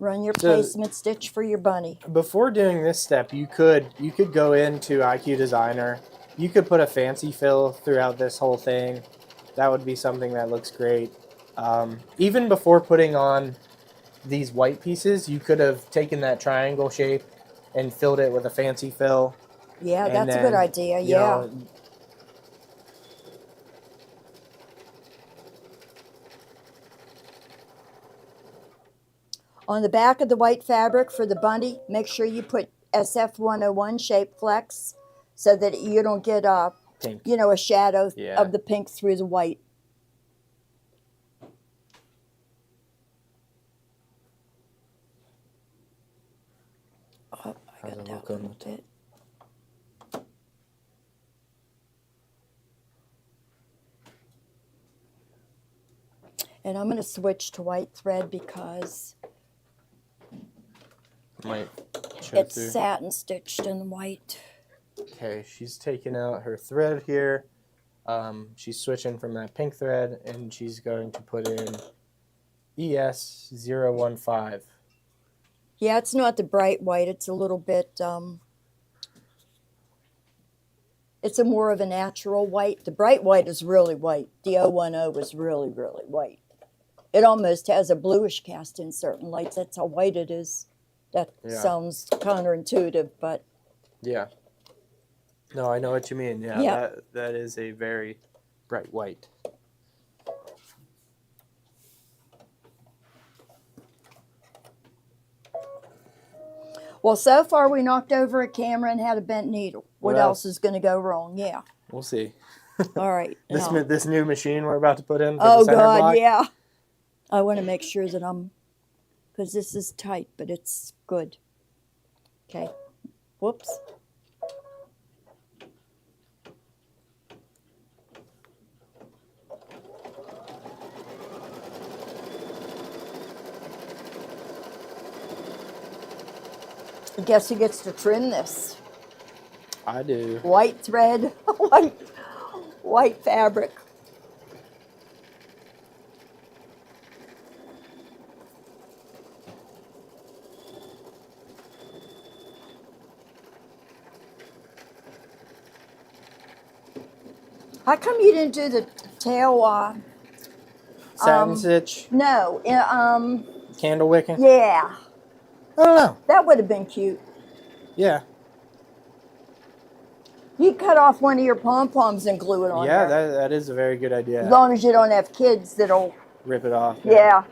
Run your So- placement stitch for your bunny. Before doing this step, you could go into IQ Designer. You could put a fancy fill throughout this whole thing. That would be something that looks great. Even before putting on these white pieces, you could have taken that triangle shape and filled it with a fancy fill. Yeah, And that's a good then, idea. you Yeah. know, On the back of the white fabric for the bunny, make sure you put SF101 shape flex so that you don't get pink. a shadow Yeah. of the pink through the white. Oh, I How's got it that look on little the bit. And I'm going to switch to white thread because Might show it's through. satin stitched in white. Okay, she's taking out her thread here. She's switching from that pink thread, and she's going to put in ES015. Yeah, it's not the bright white. It's a little bit, it's a more of a natural white. The bright white is really white. The 010 was really, really white. It almost has a bluish cast in certain lights. That's how white it is. That Yeah. sounds counterintuitive, but Yeah. No, I know what you mean. Yeah, Yeah. that is a very bright white. well, so far we knocked over a camera and had a bent needle. What What else else? is going to go wrong? Yeah. We'll see. All right. This now- this new machine we're about to put in for Oh the center God, block. yeah. I want to make sure that because this is tight, but it's good. Okay. Whoops. Guess who gets to trim this? I do. White thread, white fabric. How come you didn't do the tail? Satin stitch, No. candle wicking. Yeah, I don't know. that would have been cute. Yeah. You cut off one of your pom poms and glue it on Yeah, there. that is a very good idea. As long as you don't have kids that'll. Rip it off. Yeah.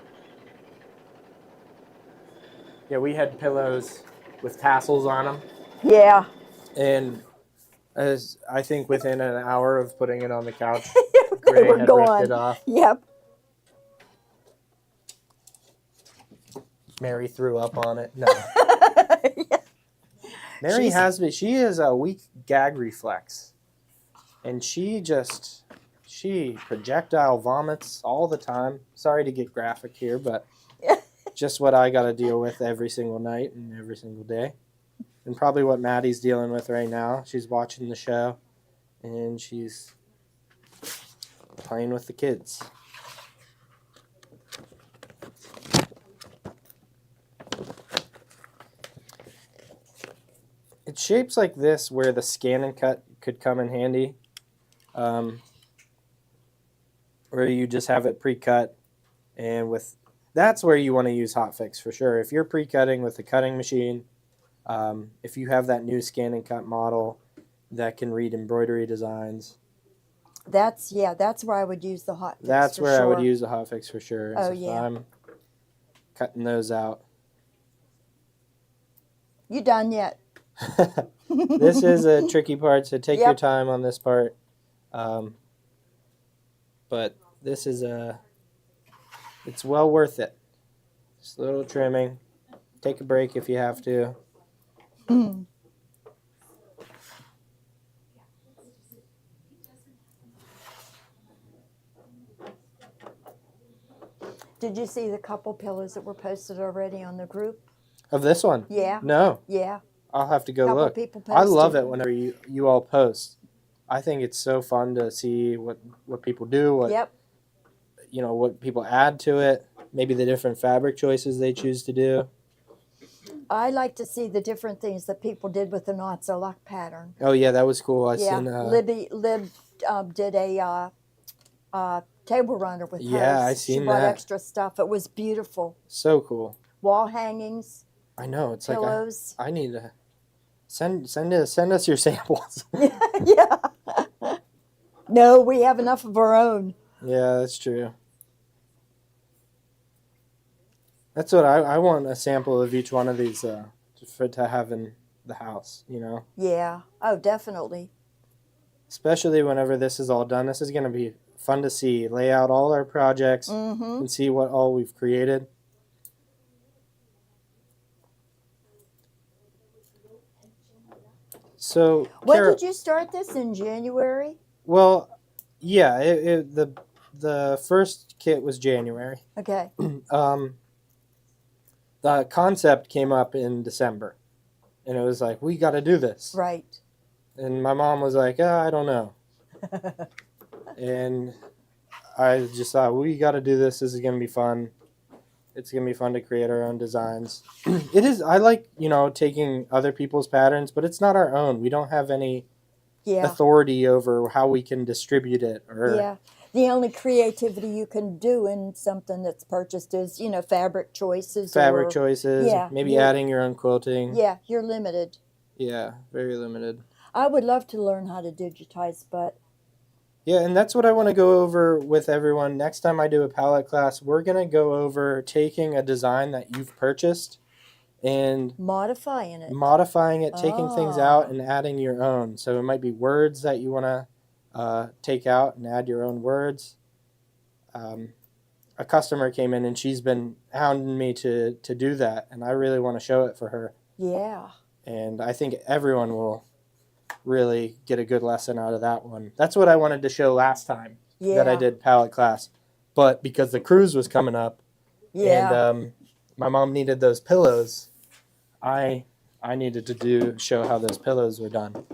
Yeah, we had pillows with tassels on them, Yeah. and as I think within an hour of putting it on the couch, They Gray were had gone. ripped it off. Yep. Mary threw up on it. No. Yeah. Mary she has a weak gag reflex, and she projectile vomits all the time. Sorry to get graphic here, but just what I got to deal with every single night and every single day, and probably what Maddie's dealing with right now. She's watching the show, and she's playing with the kids. It's shapes like this where the scan and cut could come in handy, where you just have it pre-cut, and that's where you want to use hotfix for sure. If you're pre-cutting with a cutting machine, if you have that new scan and cut model that can read embroidery designs, That's where I would use the hot. fix that's for where I would sure. use the hotfix for sure. Oh, if yeah. I'm cutting those out. You done yet? This is a tricky part, so take your Yep. time on this part. But this is it's well worth it. Just a little trimming. Take a break if you have to. Did you see the couple pillows that were posted already on the group? Of this one? Yeah. No, Yeah. I'll have to go Couple look. people I love posted. it whenever you all post. I think it's so fun to see what people do, Yep. what people add to it, maybe the different fabric choices they choose to do. I like to see the different things that people did with the knots of luck pattern. Oh yeah, that was cool. I Yeah, seen. Lib did a table runner with Yeah, I hers. She seen brought that. extra stuff. It was beautiful. So cool. Wall hangings, I know. It's pillows. like I need to send us your samples. Yeah. No, we have enough of our own. Yeah, that's true. That's what I want, a sample of each one of these to have in the house. You know, Yeah. Oh, definitely. especially whenever this is all done. This is gonna be fun to see. Lay out all our projects Mm-hmm. and see what all we've created. So, When Kara, did you start this? In January? well, yeah, the first kit was January. Okay. The concept came up in December, and it was like, we got to do this. Right. And my mom was like, I don't know. And I just thought, we got to do this. This is going to be fun. It's going to be fun to create our own designs. It is. I like, taking other people's patterns, but it's not our own. We don't have any Yeah. authority over how we can distribute it. Yeah. The only creativity you can do in something that's purchased is, fabric choices. Fabric choices. Yeah, Maybe you're- adding your own quilting. Yeah, you're limited. Yeah, very limited. I would love to learn how to digitize, but Yeah, and that's what I want to go over with everyone. Next time I do a palette class, we're going to go over taking a design that you've purchased and modifying it. modifying it, taking things Ah. out and adding your own. So it might be words that you want to take out and add your own words. A customer came in and she's been hounding me to do that, and I really want to show it for her. Yeah. And I think everyone will really get a good lesson out of that one. That's what I wanted to show last time Yeah. that I did palette class. But because the cruise was coming up Yeah. and my mom needed those pillows, I needed to show how those pillows were done.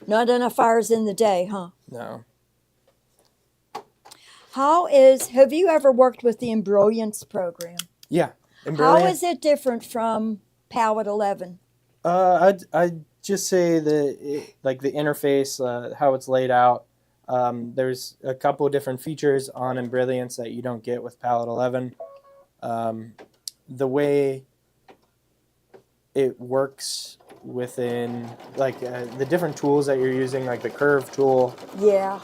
Not enough hours in the day, huh? No. Have you ever worked with the Embroidery program? Yeah. How Embroidery. is it different from Palette 11? I'd just say like the interface, how it's laid out. There's a couple different features on Embroidery that you don't get with Palette 11. The way it works within, like the different tools that you're using, like the curve tool, Yeah.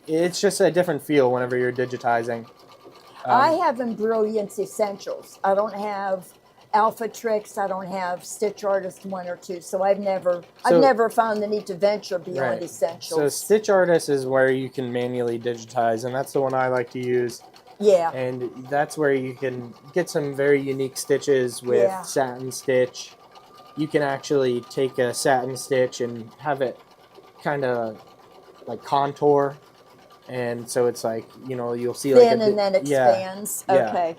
it's just a different feel whenever you're digitizing. I have Embroidery Essentials. I don't have Alpha Tricks. I don't have Stitch Artist 1 or 2. So I've never found the need to venture beyond Right. Essentials. So Stitch Artist is where you can manually digitize, and that's the one I like to use. Yeah. And that's where you can get some very unique stitches with Yeah. satin stitch. You can actually take a satin stitch and have it kind of like contour. And so it's like, you'll see like Thin and then expands. Yeah. Okay.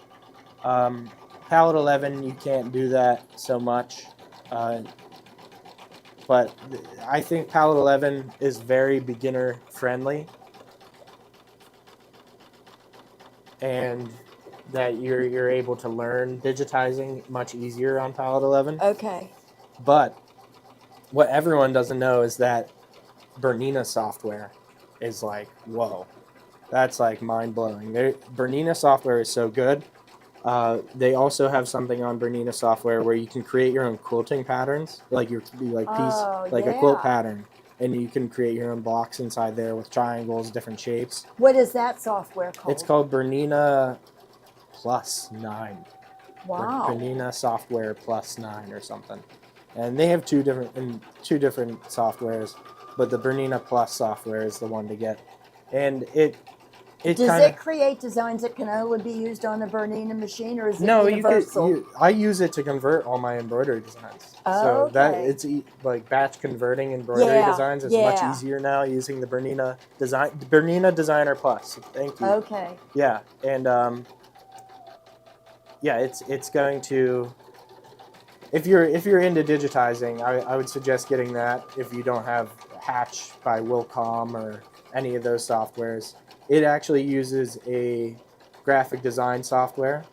Palette 11, you can't do that so much. But I think Palette 11 is very beginner friendly. And that you're able to learn digitizing much easier on Palette 11. Okay. But what everyone doesn't know is that Bernina software is like, whoa, that's like mind-blowing. Bernina software is so good. They also have something on Bernina software where you can create your own quilting patterns, like a quilt yeah. pattern, and you can create your own blocks inside there with triangles, different shapes. What is that software called? It's called Bernina Plus 9. Wow. Bernina Software Plus 9 or something. And they have two different softwares, but the Bernina Plus software is the one to get. And it Does it create designs that can only be used on the Bernina machine, or is it universal? I use it to convert all my embroidery designs. Oh, So that okay. it's like batch converting embroidery Yeah, designs is yeah. much easier now using the Bernina Designer Plus. Thank you. Okay. Yeah, and it's going to. If you're into digitizing, I would suggest getting that if you don't have Hatch by Wilcom or any of those softwares. It actually uses a graphic design software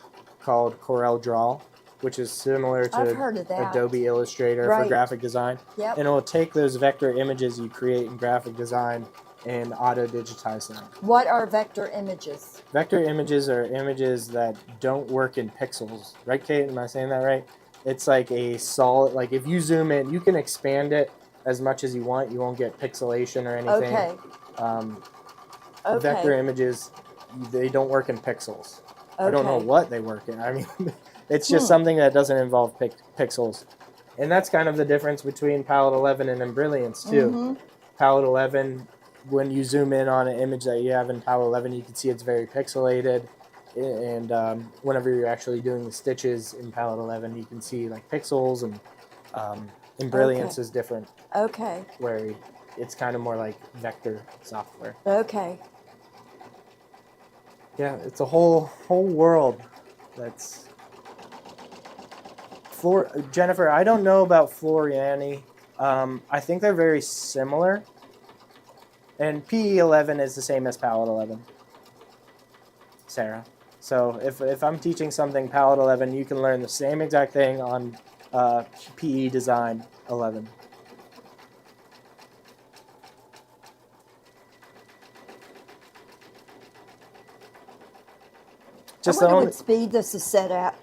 called Corel Draw, which is similar I've to heard of that. Adobe Illustrator for Right. graphic design. Yep. And it will take those vector images you create in graphic design and auto-digitize them. What are vector images? Vector images are images that don't work in pixels. Right, Kate? Am I saying that right? It's like a solid, like if you zoom in, you can expand it as much as you want. You won't get pixelation or anything. Okay. Okay. Vector images, they don't work in pixels. I don't know Okay. what they work in. I mean, it's just something that doesn't involve pixels. And that's kind of the difference between Palette 11 and Embrilliance too. Mm-hmm. Palette 11, when you zoom in on an image that you have in Palette 11, you can see it's very pixelated. And whenever you're actually doing the stitches in Palette 11, you can see like pixels, and Embrilliance Okay. is different, Okay. where it's kind of more like vector software. Okay. Yeah, it's a whole world that's... Jennifer, I don't know about Floriani. I think they're very similar. And PE11 is the same as Palette 11. Sarah. So if I'm teaching something Palette 11, you can learn the same exact thing on PE Design 11. Just I wonder what speed this is set at.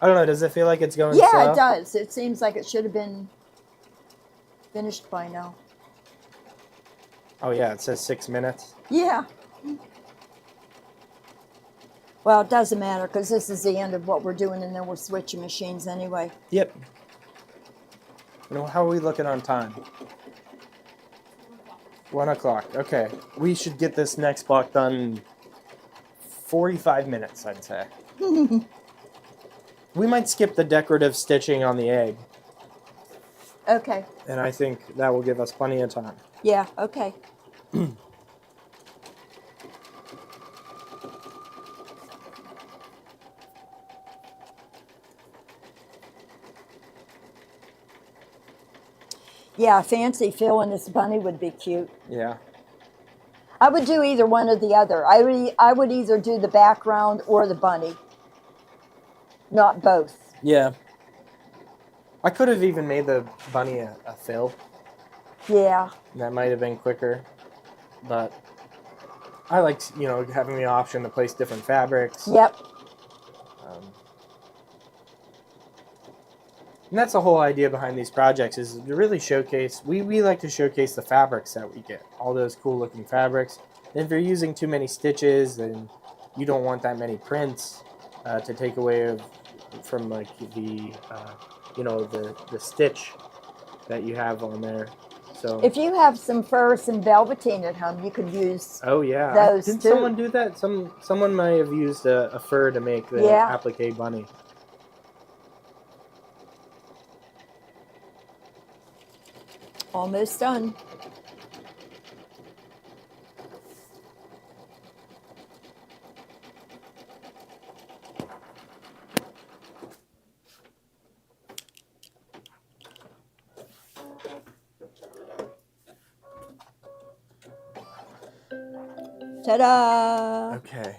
I don't know. Does it feel like it's going Yeah, slow? it does. It seems like it should have been finished by now. Oh yeah, it says 6 minutes. Yeah. Well, it doesn't matter because this is the end of what we're doing, and then we're switching machines anyway. Yep. How are we looking on time? 1 o'clock. Okay. We should get this next block done in 45 minutes, I'd say. We might skip the decorative stitching on the egg, Okay. and I think that will give us plenty of time. Yeah, okay. Yeah, fancy Phil and his bunny would be cute. Yeah. I would do either one or the other. I would either do the background or the bunny. Not both. Yeah. I could have even made the bunny a fill. Yeah. That might have been quicker. But I liked, having the option to place different fabrics. Yep. And that's the whole idea behind these projects, is to really showcase, we like to showcase the fabrics that we get. All those cool looking fabrics. And if you're using too many stitches, then you don't want that many prints to take away from like the stitch that you have on there. So If you have some fur, some velveteen at home, you could use. oh yeah, those didn't too. someone do that? Someone might have used a fur to make the Yeah. applique bunny. Almost done. Ta-da! Okay.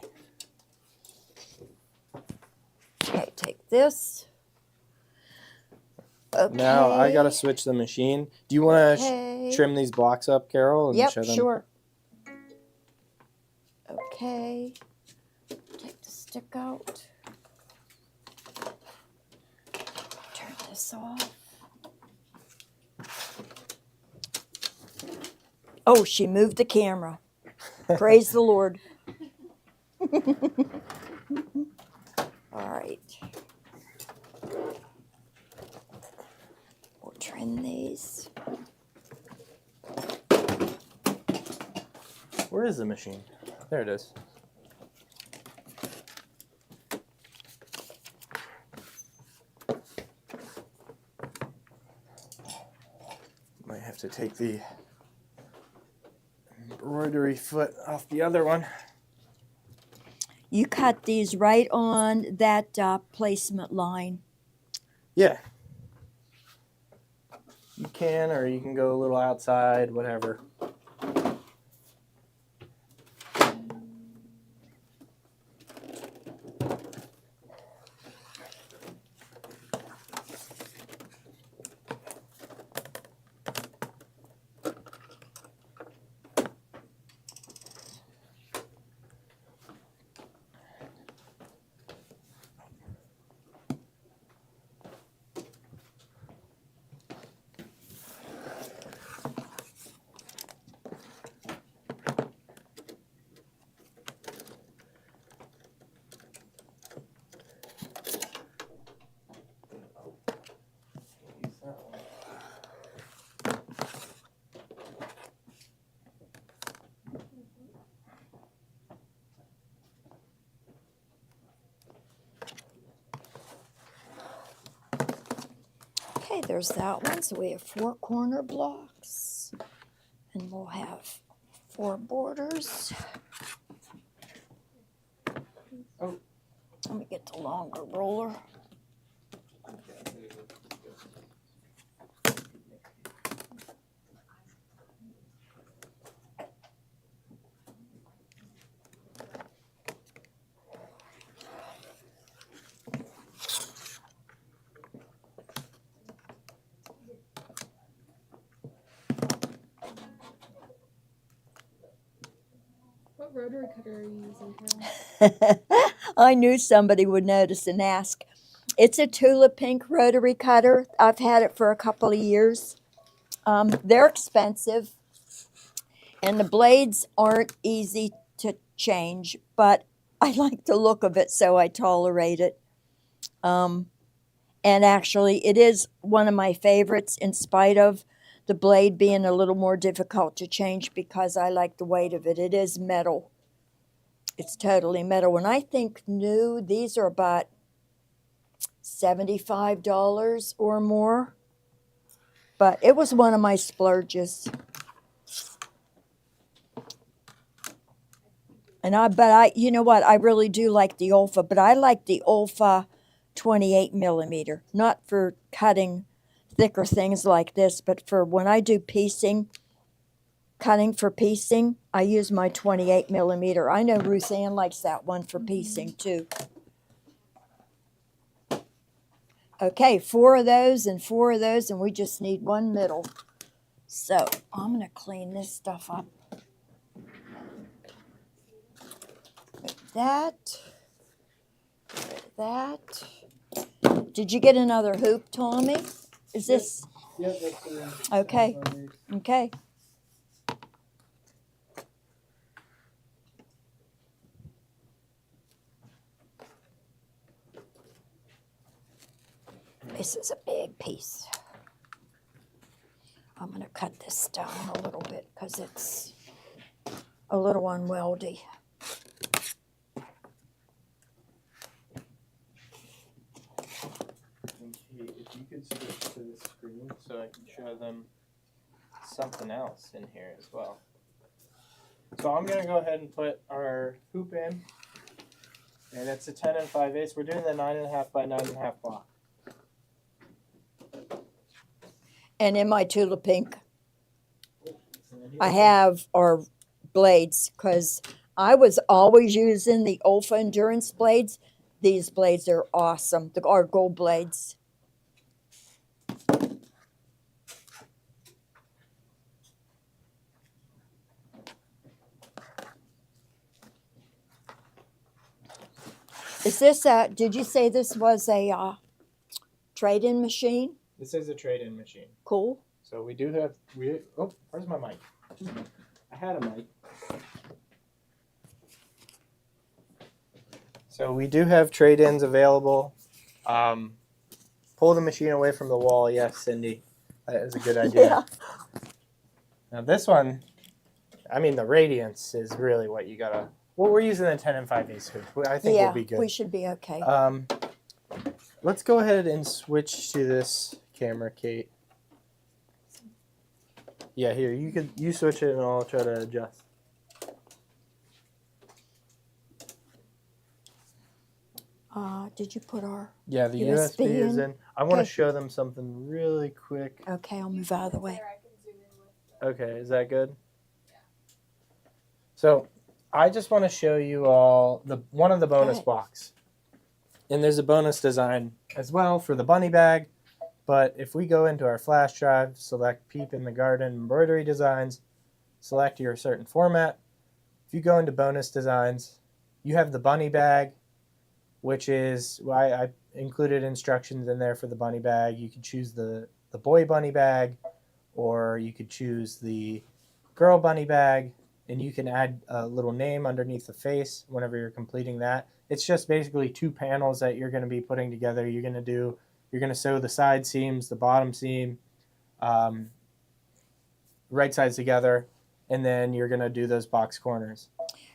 Okay, take this. Okay. Now I gotta switch the machine. Do you want to Okay. trim these blocks up, Carol, and Yep, show them? sure. Okay. Take the stick out. Turn this off. Oh, she moved the camera. Praise the Lord. All right. We'll trim these. Where is the machine? There it is. Might have to take the embroidery foot off the other one. You cut these right on that placement line. Yeah. You can, or you can go a little outside, whatever. Okay, there's that one. So we have 4 corner blocks. And we'll have 4 borders. Oh. Let me get the longer roller. What rotary cutter are you using, Carol? I knew somebody would notice and ask. It's a tulip pink rotary cutter. I've had it for a couple of years. They're expensive, and the blades aren't easy to change, but I like the look of it, so I tolerate it. And actually, it is one of my favorites, in spite of the blade being a little more difficult to change, because I like the weight of it. It is metal. It's totally metal. When I think new, these are about $75 or more. But it was one of my splurges. You know what? I really do like the Olfa, but I like the Olfa 28 millimeter, not for cutting thicker things like this, but for when I do piecing, cutting for piecing, I use my 28 millimeter. I know Ruth Ann likes that one for piecing too. Okay, 4 of those and 4 of those, and we just need 1 middle. So I'm going to clean this stuff up. That. That. Did you get another hoop, Tommy? Is this? Yeah, that's Okay. Okay. This is a big piece. I'm going to cut this down a little bit because it's a little unwieldy. If you could switch to the screen so I can show them something else in here as well. So I'm going to go ahead and put our hoop in, and it's a 10 5/8. We're doing the 9.5 by 9.5 block. And in my tulip pink, I have our blades, because I was always using the Olfa Endurance blades. These blades are awesome, our gold blades. Is this did you say this was a trade-in machine? This is a trade-in machine. Cool. So we do have, oh, where's my mic? I had a mic. So we do have trade-ins available. Pull the machine away from the wall. Yes, Cindy. That is a good idea. Yeah. Now this one, I mean, the radiance is really what you gotta, well, we're using the 10 5/8 hoop. I think we'll be good. We should be okay. Let's go ahead and switch to this camera, Kate. Yeah, here, you switch it and I'll try to adjust. Did you put our... Yeah, the USB USB is in? in. I want to Okay. show them something really quick. Okay, I'll move out of the way. There, I can zoom in with. Okay, is that good? So, I just want to show you all one of the bonus ahead. blocks. And there's a bonus design as well for the bunny bag. But if we go into our flash drive, select Peep in the Garden Embroidery Designs, select your certain format. If you go into bonus designs, you have the bunny bag, which is, I included instructions in there for the bunny bag. You could choose the boy bunny bag, or you could choose the girl bunny bag, and you can add a little name underneath the face whenever you're completing that. It's just basically 2 panels that you're going to be putting together. You're going to sew the side seams, the bottom seam, right sides together, and then you're going to do those box corners.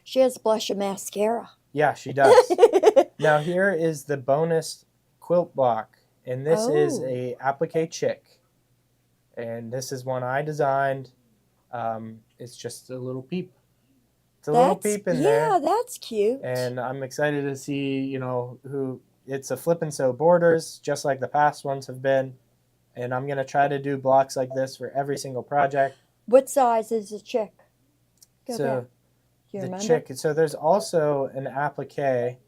She has blush and mascara. Yeah, she does. Now here is the bonus quilt block. And this is Oh. a applique chick. And this is one I designed. It's just a little peep. It's a little peep in there. Yeah, that's cute. And I'm excited to see, who it's a flip and sew borders, just like the past ones have been. And I'm gonna try to do blocks like this for every single project. What size is the chick? Go So back. Do you the remember? chick. So there's also an applique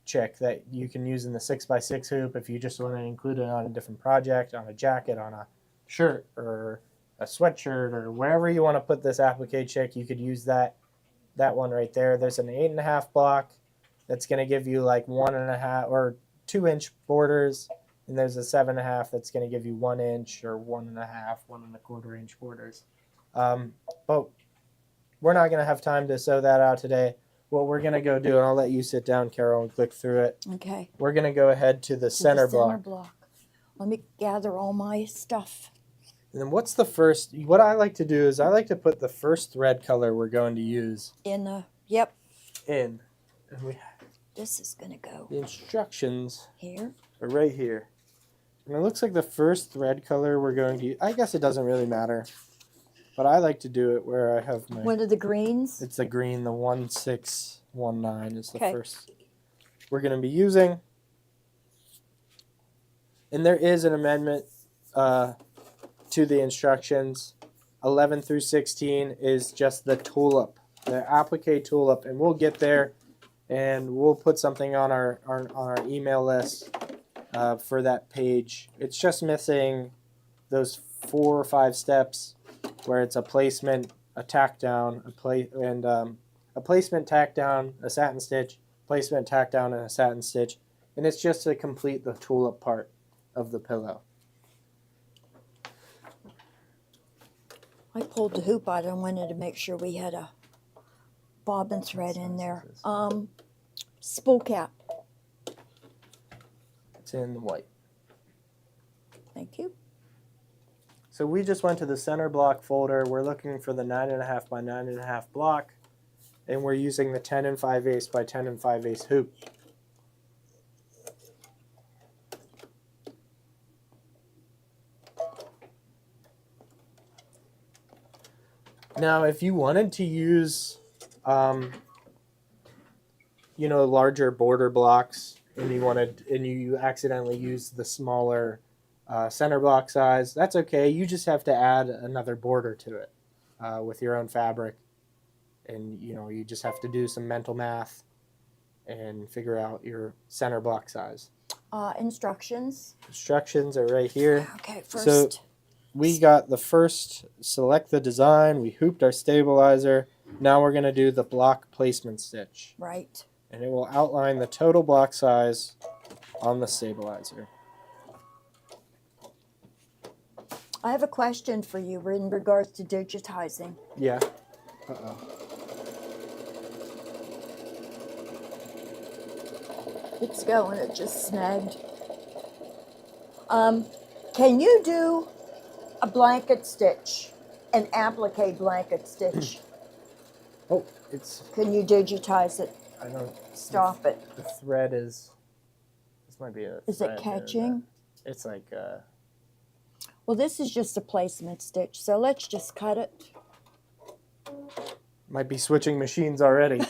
chick that you can use in the 6x6 hoop if you just want to include it on a different project, on a jacket, on a shirt, or a sweatshirt, or wherever you want to put this applique chick. You could use that one right there. There's an 8.5 block that's going to give you like 1.5 or 2-inch borders, and there's a 7.5 that's going to give you 1 inch or 1.5, 1.25 inch borders. But we're not going to have time to sew that out today. What we're going to go do, and I'll let you sit down, Carol, and click through it. Okay. We're going to go ahead to the center block. Let me gather all my stuff. And then what's the first? What I like to do is I like to put the first thread color we're going to use In the, yep, in. And this is going to go the instructions here. are right here. And it looks like the first thread color we're going to use, I guess it doesn't really matter. But I like to do it where I have my... One of the greens. It's the green, the 1619 is the Okay. first we're going to be using. And there is an amendment to the instructions. 11 through 16 is just the tulip, the applique tulip, and we'll get there, and we'll put something on our email list for that page. It's just missing those 4 or 5 steps where it's a placement, a tack down, a placement, tack down, a satin stitch, placement, tack down, and a satin stitch, and it's just to complete the tulip part of the pillow. I pulled the hoop out and wanted to make sure we had a bobbin thread in there. Spool cap. It's in white. Thank you. So we just went to the center block folder. We're looking for the 9.5 by 9.5 block, and we're using the 10 5/8 by 10 5/8 hoop. Now, if you wanted to use, larger border blocks, and you accidentally used the smaller center block size, that's okay. You just have to add another border to it with your own fabric, and you just have to do some mental math and figure out your center block size. Instructions. Instructions are right here. Okay, first. So we got the first, select the design, we hooped our stabilizer. Now we're going to do the block placement stitch. Right. And it will outline the total block size on the stabilizer. I have a question for you in regards to digitizing. Yeah. Uh-oh. It's going, it just snagged. Can you do a blanket stitch, an applique blanket stitch? Oh, it's... Can you digitize it? I don't... Stop it. The thread is... This might be a Is thread it there, catching? but It's like... Well, this is just a placement stitch, so let's just cut it. Might be switching machines already.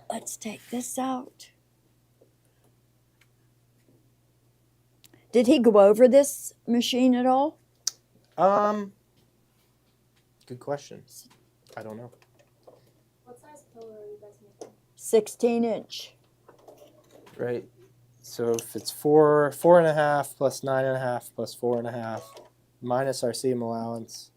Let's take this out. Did he go over this machine at all? Good question. I don't know. What size pillow are you guys making? 16-inch. Right. So if it's 4.5 plus 9.5 plus 4.5 minus our seam allowance.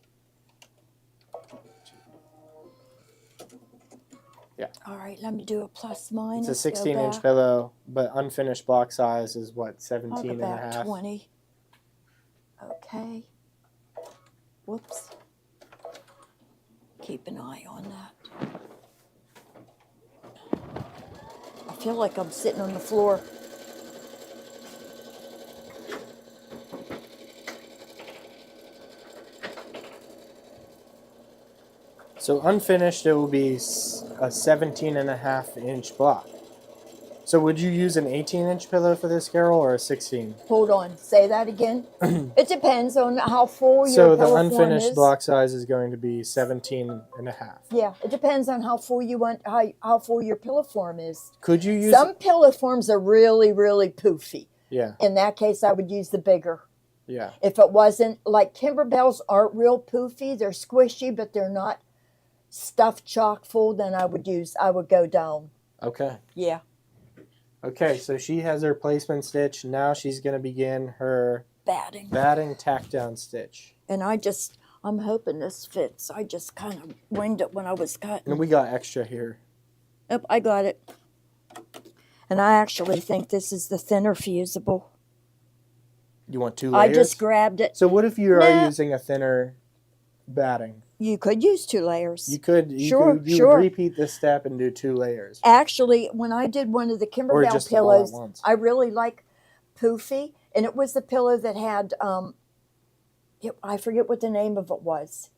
Yeah. All right, let me do a plus It's minus. a 16-inch pillow, but unfinished block size is what, I'll 17 go and a back half? 20. Okay. Whoops. Keep an eye on that. I feel like I'm sitting on the floor. So unfinished, it will be a 17.5 inch block. So would you use an 18-inch pillow for this, Carol, or a 16? Hold on. Say that again. It depends on how full So your the pillow form unfinished is. block size is going to be 17 and a half. Yeah, it depends on how full you want, how full your pillow form is. Could you use... Some pillow forms are really, really poofy. Yeah, In that case, I would use the bigger. yeah. If it wasn't, like Kimberbells aren't real poofy, they're squishy, but they're not stuffed chock full, then I would go down. Okay. Yeah. Okay, so she has her placement stitch. Now she's going to begin her Batting tack down stitch. And I'm hoping this fits. I just kind of winged it when I was cutting. And we got extra here. Yep, I got it. And I actually think this is the thinner fusible. You want 2 layers? I just grabbed it. So what if you are Nah. using a thinner batting? You could use 2 layers. You could Sure. would repeat this step and do 2 layers. Actually, when I did one of the Or Kimberbell just all at pillows, once. I really like poofy, and it was the pillow that had I forget what the name of it was,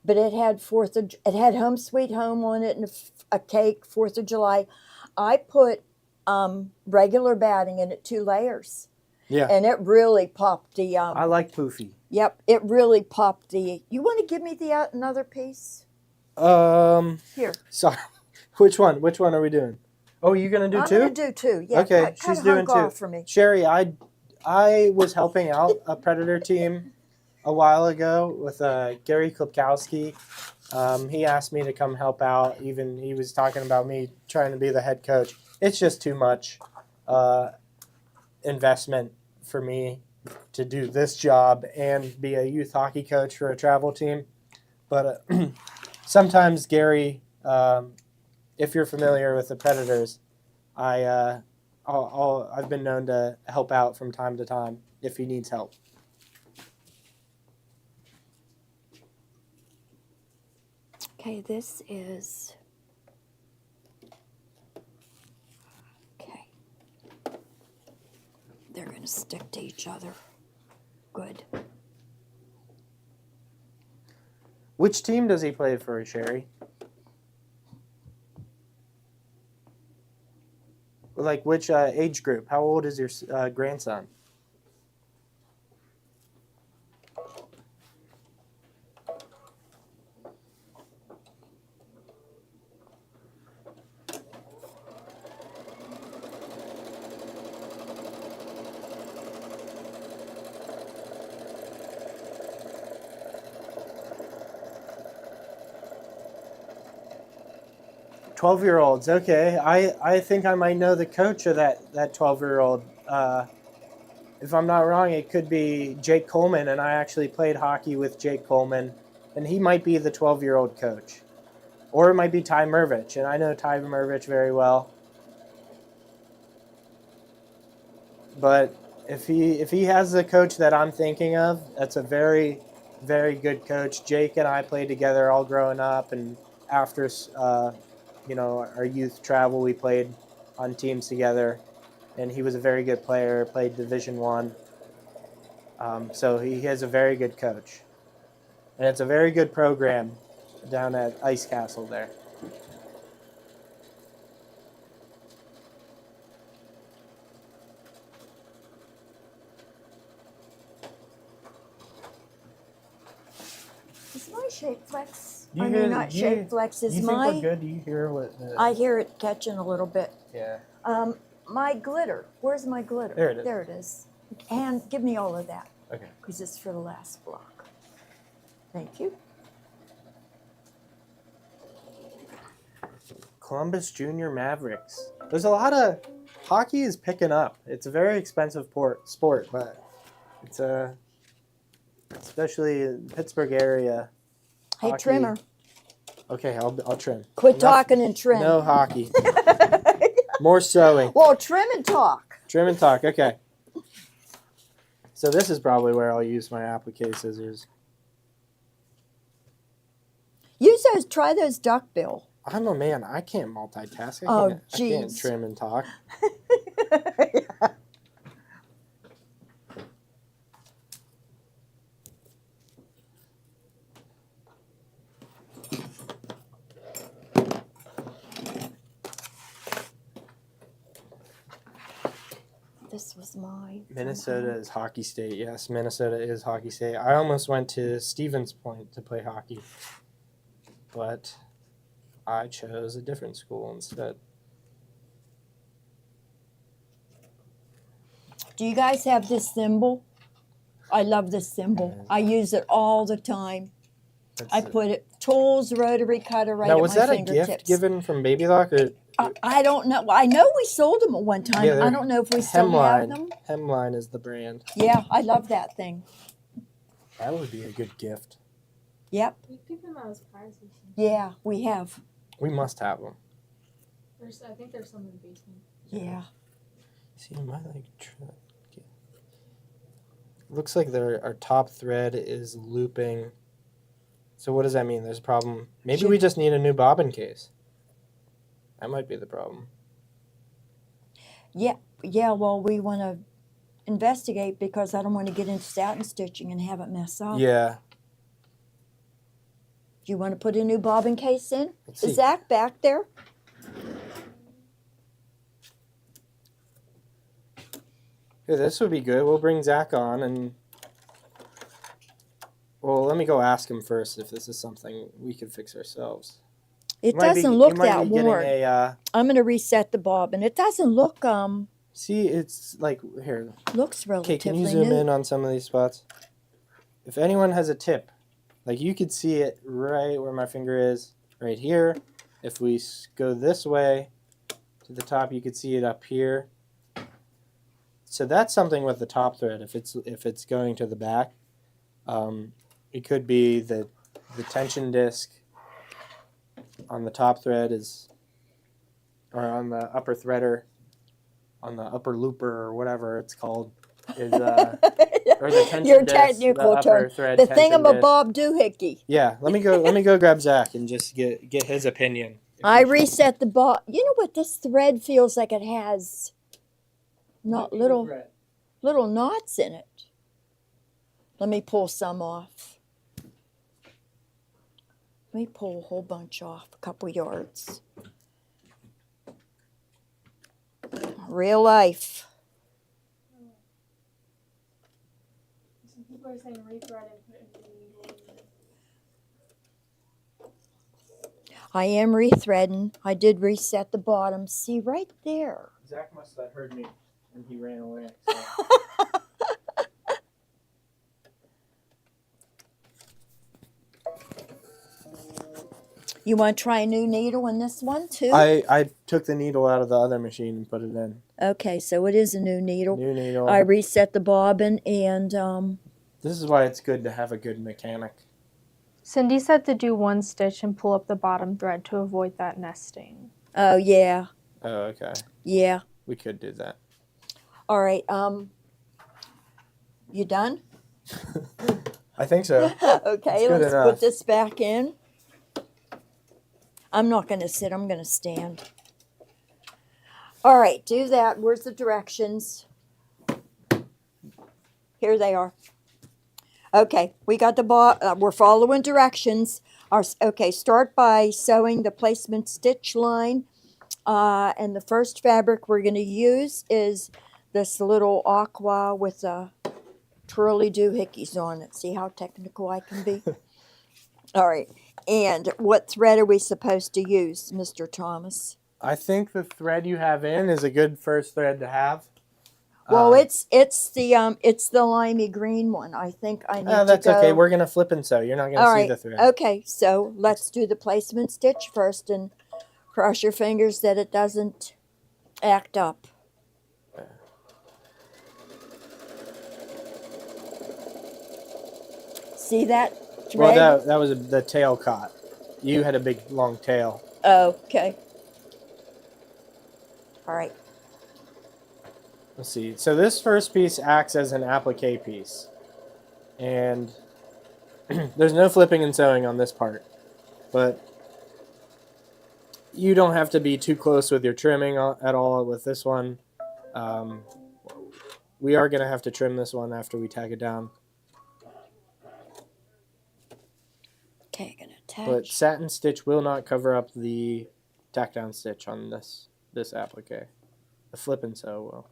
but it had it had Home Sweet Home on it and a cake, 4th of July. I put regular batting in it 2 layers. Yeah. And it really popped the I like poofy. Yep, it really popped the. You want to give me the another piece? Here. Sorry. Which one? Which one are we doing? Oh, you're gonna do I'm 2? gonna do 2. Yeah. Okay, it she's kinda doing hung 2. off for me. Sherry, I was helping out a Predator team a while ago with Gary Klipkowski. He asked me to come help out. Even he was talking about me trying to be the head coach. It's just too much investment for me to do this job and be a youth hockey coach for a travel team. But sometimes Gary, if you're familiar with the Predators, I've been known to help out from time to time if he needs help. Okay, this is. Okay. They're going to stick to each other. Good. Which team does he play for, Sherry? Like which age group? How old is your grandson? "12-year-olds, okay. I think I might know the coach of that 12-year-old. If I'm not wrong, it could be Jake Coleman, and I actually played hockey with Jake Coleman, and he might be the 12-year-old coach. Or it might be Ty Mervich, and I know Ty Mervich very well. But if he has the coach that I'm thinking of, that's a very, very good coach. Jake and I played together all growing up, and after our youth travel, we played on teams together, and he was a very good player, played Division I. So he has a very good coach. And it's a very good program down at Ice Castle there. Is my shape flex? You I hear- mean, not you- shape flex. Is you think my. we're good? Do you hear what? I hear it catching a little bit. Yeah. My glitter. Where's my glitter? There it is. There it is. And give me all of that Okay. because it's for the last block. Thank you. Columbus Junior Mavericks. There's a lot of hockey is picking up. It's a very expensive sport, but it's especially in the Pittsburgh area. Hey, Hockey. trimmer. Okay, I'll trim. Quit Enough- talking and trim. No hockey. More sewing. Well, trim and talk. Trim and talk. Okay. So this is probably where I'll use my applique scissors. Try those duckbill. I'm a man. I can't multitask. Oh, I can't jeez. trim and talk. this was my. Minnesota is hockey state. Yes, Minnesota is hockey state. I almost went to Stevens Point to play hockey, but I chose a different school instead. Do you guys have this symbol? I love this symbol. I use it all the time. I put it tools, rotary cutter right now, at was my that a fingertips. gift given from Baby Lock or I don't know. I know we sold them at one time. Yeah, I don't know if we still have them. Hemline is the brand. Yeah, I love that thing. That would be a good gift. Yep. We pick them out as prizes. Yeah, we have. We must have them. I think there's some in the basement. Yeah. See, my looks like our top thread is looping. So what does that mean? There's a problem. Maybe we just need a new bobbin case. That might be the problem. Yeah. Well, we want to investigate because I don't want to get into satin stitching and have it mess up. Yeah. Do you want to put a new bobbin case in? Let's see. Is Zach back there? Yeah, this would be good. We'll bring Zach on and. Well, let me go ask him first if this is something we could fix ourselves. It doesn't look that getting worn. I'm going to reset the bobbin. It doesn't look See, it's like here. Looks relatively Okay, can you zoom new. in on some of these spots? If anyone has a tip, like you could see it right where my finger is, right here. If we go this way to the top, you could see it up here. So that's something with the top thread. If it's going to the back, it could be the tension disc on the top thread is, or on the upper threader, on the upper looper or whatever it's called, is or the tension Your disc, technical the term. upper thread The tension disc. thingamabob doohickey. Yeah, let me go grab Zach and just get his opinion. I reset the bob. You know what? This thread feels like it has not little knots in it. Let me pull some off. Let me pull a whole bunch off, a couple yards. Real life. Some people are saying rethread and put in the needle. I am rethreading. I did reset the bottom. See right there. Zach must have heard me and he ran away. So. You want to try a new needle in this one too? I took the needle out of the other machine and put it in. Okay, so it is a new needle. New needle. I reset the bobbin and This is why it's good to have a good mechanic. Cindy said to do one stitch and pull up the bottom thread to avoid that nesting. oh yeah. Oh, okay. Yeah. We could do that. All right. You done? I think so. Okay, good let's enough. put this back in. I'm not going to sit. I'm going to stand. All right, do that. Where's the directions? Here they are. Okay, we got the we're following directions. Okay, start by sewing the placement stitch line. And the first fabric we're going to use is this little aqua with the twirly doohickeys on it. See how technical I can be? All right. And what thread are we supposed to use, Mr. Thomas? I think the thread you have in is a good first thread to have. Well, it's the limey green one. I think I need to go. That's okay. We're gonna flip and sew. You're not gonna All see right. the thread. Okay, so let's do the placement stitch first and cross your fingers that it doesn't act up. See that thread? Well, that was the tail caught. You had a big long tail. Oh, okay. All right. Let's see. So this first piece acts as an applique piece. And there's no flipping and sewing on this part. But you don't have to be too close with your trimming at all with this one. We are going to have to trim this one after we tack it down. Okay, gonna attach. But satin stitch will not cover up the tack down stitch on this applique. The flip and sew will.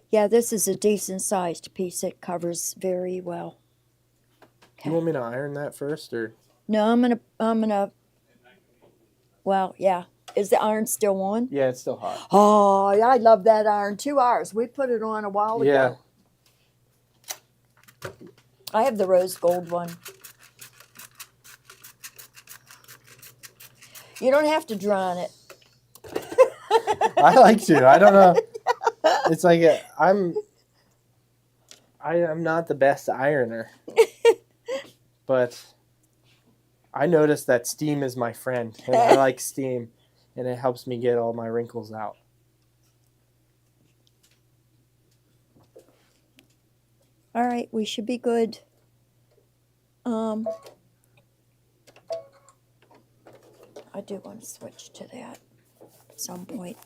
Yeah, this is a decent sized piece. It covers very well. You want me to iron that first, or? No, I'm gonna, well, yeah. Is the iron still on? Yeah, it's still hot. Oh, yeah, I love that iron. 2 hours. We put it on a while Yeah. ago. I have the rose gold one. You don't have to drown it. I like to. I don't know. It's like I'm not the best ironer, but I noticed that steam is my friend, and I like steam, and it helps me get all my wrinkles out. All right, we should be good. I do want to switch to that at some point.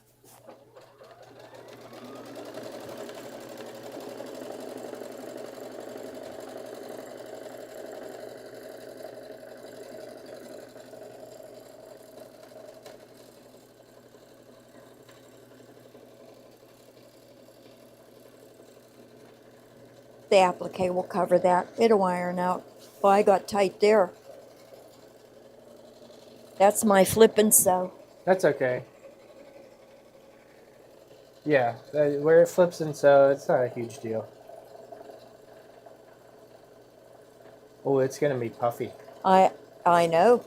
The applique will cover that. It'll iron out. Well, I got tight there. That's my flip and sew. That's okay. Yeah, where it flips and sew, it's not a huge deal. Oh, it's gonna be puffy. I know.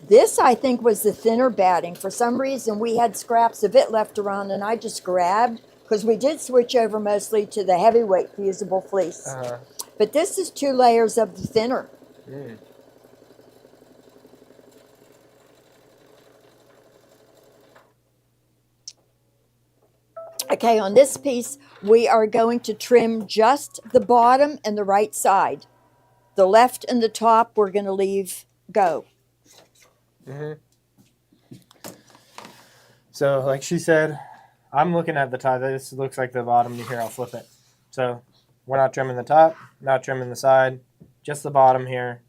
This, I think, was the thinner batting. For some reason, we had scraps of it left around, and I just grabbed, because we did switch over mostly to the heavyweight fusible fleece. Uh-huh. But this is 2 layers of the thinner. Mm. Okay, on this piece, we are going to trim just the bottom and the right side. The left and the top, we're going to leave go. Mm-hmm. So, like she said, I'm looking at the top. This looks like the bottom. Here, I'll flip it. So, we're not trimming the top, not trimming the side, just the bottom here.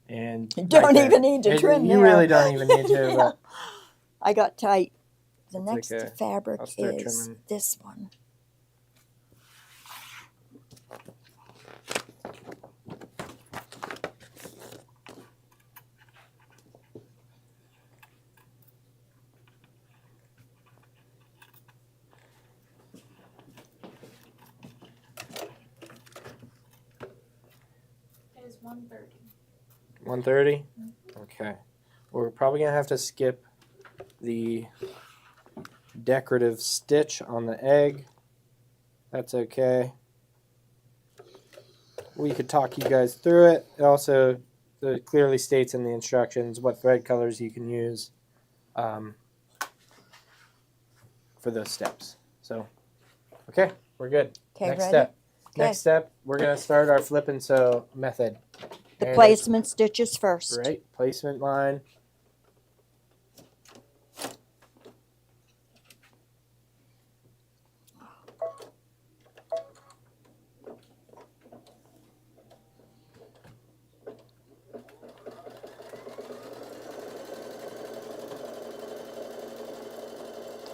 And You don't right even need to trim You there. really don't even need to. Yeah. But I got tight. The That's next okay. fabric I'll start is trimming. this one. It is 1:30. 130? Okay. We're probably going to have to skip the decorative stitch on the egg. That's okay. We could talk you guys through it. It also clearly states in the instructions what thread colors you can use for those steps. So, okay, we're good. Okay, Next ready? step. Okay. Next step, we're going to start our flip and sew method. The And placement stitches first. Right, placement line.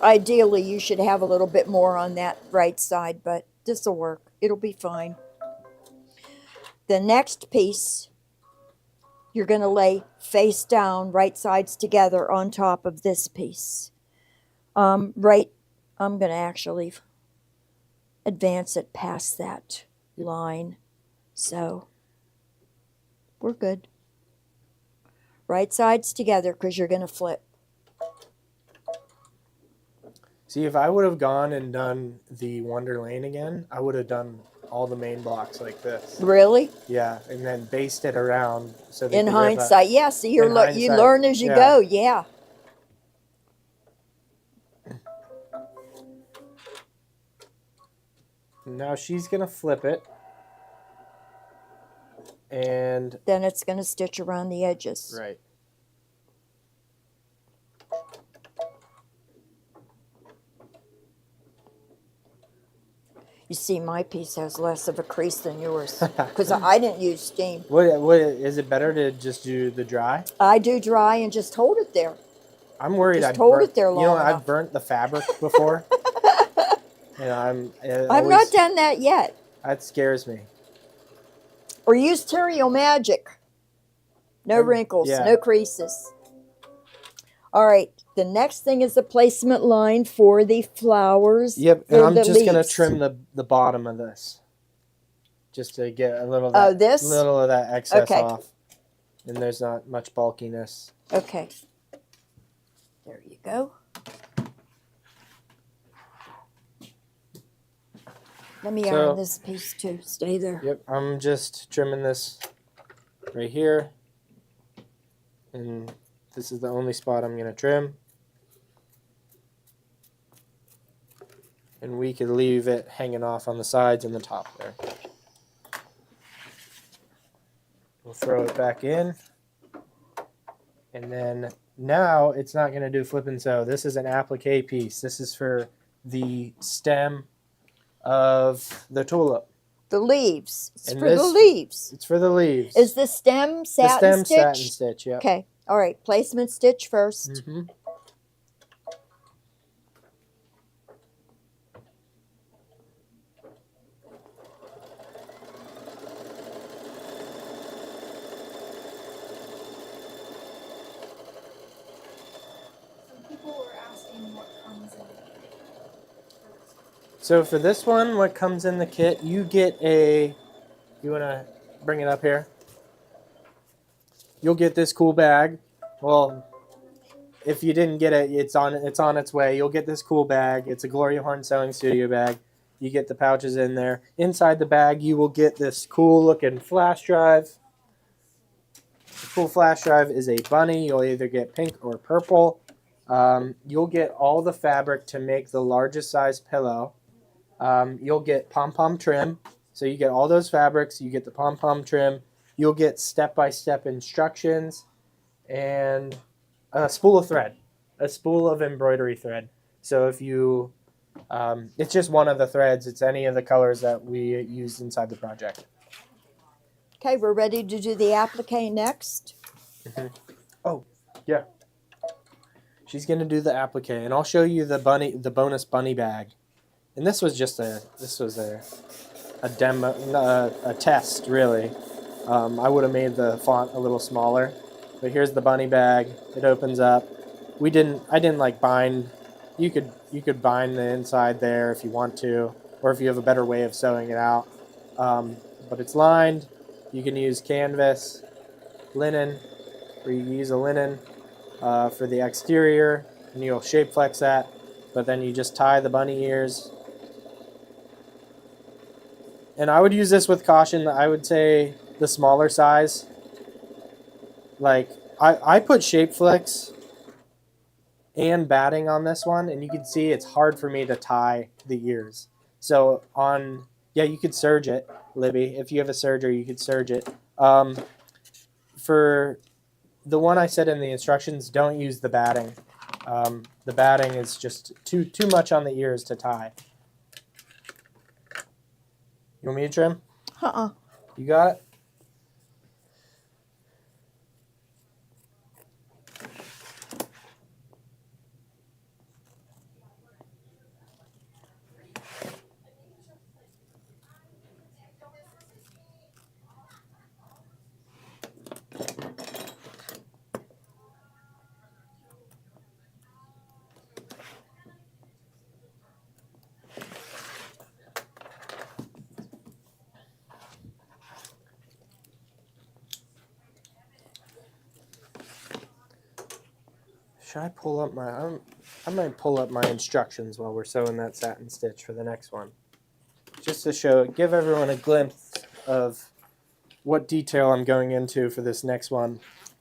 Ideally, you should have a little bit more on that right side, but this will work. It'll be fine. The next piece, you're going to lay face down, right sides together on top of this piece. I'm going to actually advance it past that line. So, we're good. Right sides together because you're going to flip. See, if I would have gone and done the Wonder Lane again, I would have done all the main blocks like this. Really? Yeah, and then based it around so they In could rip up. hindsight, yeah. See, you hindsight, learn as you yeah. go. Yeah. Now she's gonna flip it, and Then it's going to stitch around the edges. right. You see, my piece has less of a crease than yours because I didn't use steam. What is it better to just do the dry? I do dry and just hold it there. I'm worried. Just I've hold burnt, it there You know, long enough. I've burnt the fabric before, I've not done that yet. That scares me. Or use Terrio Magic. No wrinkles, yeah. no creases. All right, the next thing is the placement line for the flowers. Yep, and or I'm the just gonna leaves. trim the bottom of this, just to get a little of Oh, that, this? little of that excess Okay. off, and there's not much bulkiness. Okay. There you go. Let me So- iron this piece too. Stay there. Yep, I'm just trimming this right here, and this is the only spot I'm gonna trim. And we could leave it hanging off on the sides and the top there. We'll throw it back in. And then now it's not going to do flip and sew. This is an applique piece. This is for the stem of the tulip. The leaves. It's And for the this- leaves. It's for the leaves. Is the stem the satin stem stitch? satin stitch, yeah. Okay. All right. Placement stitch first. Mm-hmm. Some people were asking what comes in. So for this one, what comes in the kit, you get a, you want to bring it up here? You'll get this cool bag. Well, if you didn't get it, it's on its way. You'll get this cool bag. It's a Gloria Horn Sewing Studio bag. You get the pouches in there. Inside the bag, you will get this cool looking flash drive. The cool flash drive is a bunny. You'll either get pink or purple. You'll get all the fabric to make the largest size pillow. You'll get pom-pom trim. So you get all those fabrics. You get the pom-pom trim. You'll get step-by-step instructions and a spool of thread, a spool of embroidery thread. So if you, it's just one of the threads. It's any of the colors that we used inside the project. Okay, we're ready to do the applique next. Oh, yeah. She's gonna do the applique, and I'll show you the bonus bunny bag. And this was just a demo, a test really. I would have made the font a little smaller, but here's the bunny bag. It opens up. I didn't like bind. You could bind the inside there if you want to, or if you have a better way of sewing it out. But it's lined. You can use canvas, linen, or you can use a linen for the exterior, and you'll shape flex that. But then you just tie the bunny ears. And I would use this with caution. I would say the smaller size. Like, I put shape flex and batting on this one, and you can see it's hard for me to tie the ears. So you could serge it, Libby. If you have a serger, you could serge it. For the one I said in the instructions, don't use the batting. The batting is just too much on the ears to tie. You want me to trim? You got it? Should I pull up I might pull up my instructions while we're sewing that satin stitch for the next one. Just to give everyone a glimpse of what detail I'm going into for this next one.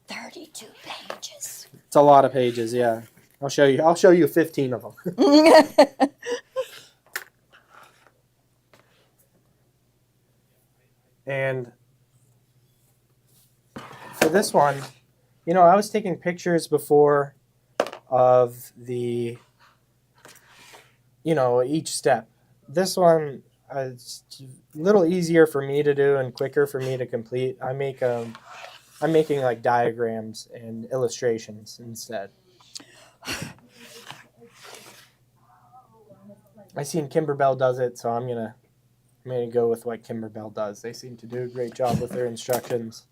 32 pages. It's a lot of pages, yeah. I'll show you 15 of them. And for this one, I was taking pictures before of the, each step. This one is a little easier for me to do and quicker for me to complete. I'm making like diagrams and illustrations instead. I seen Kimberbell does it, so I'm gonna go with what Kimberbell does. They seem to do a great job with their instructions.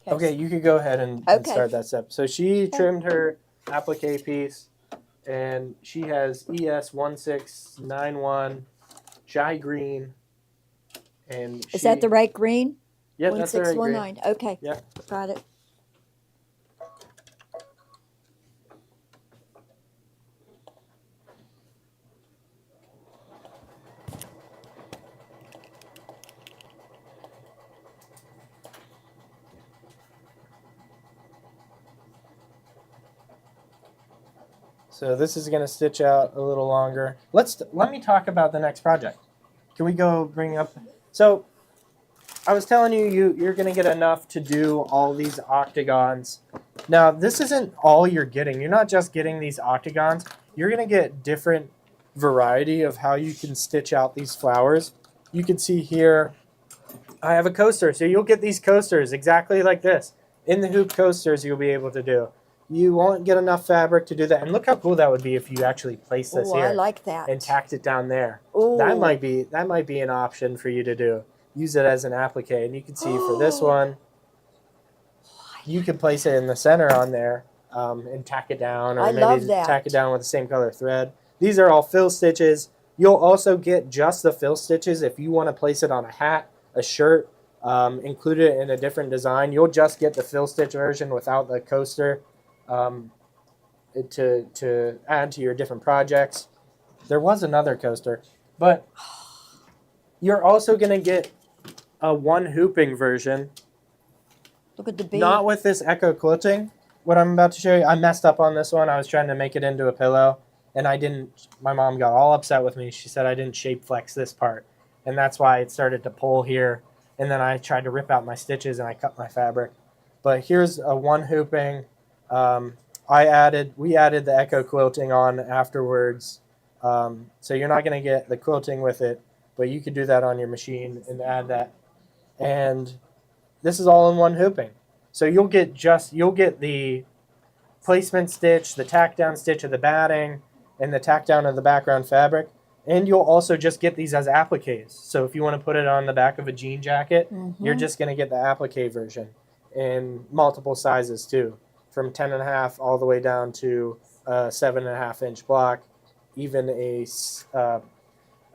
Okay, you could go ahead and Okay. start that step. So she trimmed her applique piece, and she has ES1691 Shy Green, and Is that the right green? Yeah, that's the right green. 1619. Okay. Yeah. Got it. So this is going to stitch out a little longer. Let me talk about the next project. Can we go bring up? So I was telling you, you're going to get enough to do all these octagons. Now, this isn't all you're getting. You're not just getting these octagons. You're going to get different variety of how you can stitch out these flowers. You can see here, I have a coaster. So you'll get these coasters exactly like this. In the hoop coasters, you'll be able to do. You won't get enough fabric to do that. And look how cool that would be if you actually placed this Oh, here I like that. and tacked it down there. Ooh. That might be an option for you to do. Use it as an applique. And you can see for this one, you can place it in the center on there and tack it down, or I maybe love that. tack it down with the same color thread. These are all fill stitches. You'll also get just the fill stitches if you want to place it on a hat, a shirt, include it in a different design. You'll just get the fill stitch version without the coaster to add to your different projects. There was another coaster, but you're also going to get a one hooping version. Look at the bee. Not with this echo quilting. What I'm about to show you, I messed up on this one. I was trying to make it into a pillow, and I didn't. My mom got all upset with me. She said I didn't shape flex this part, and that's why it started to pull here. And then I tried to rip out my stitches, and I cut my fabric. But here's a one hooping. We added the echo quilting on afterwards, so you're not going to get the quilting with it, but you could do that on your machine and add that. And this is all in one hooping, so you'll get the placement stitch, the tack down stitch of the batting, and the tack down of the background fabric, and you'll also just get these as appliques. So if you want to put it on the back of a jean jacket, you're just going to get the applique version in multiple sizes too. From 10.5 all the way down to a 7.5 inch block, even a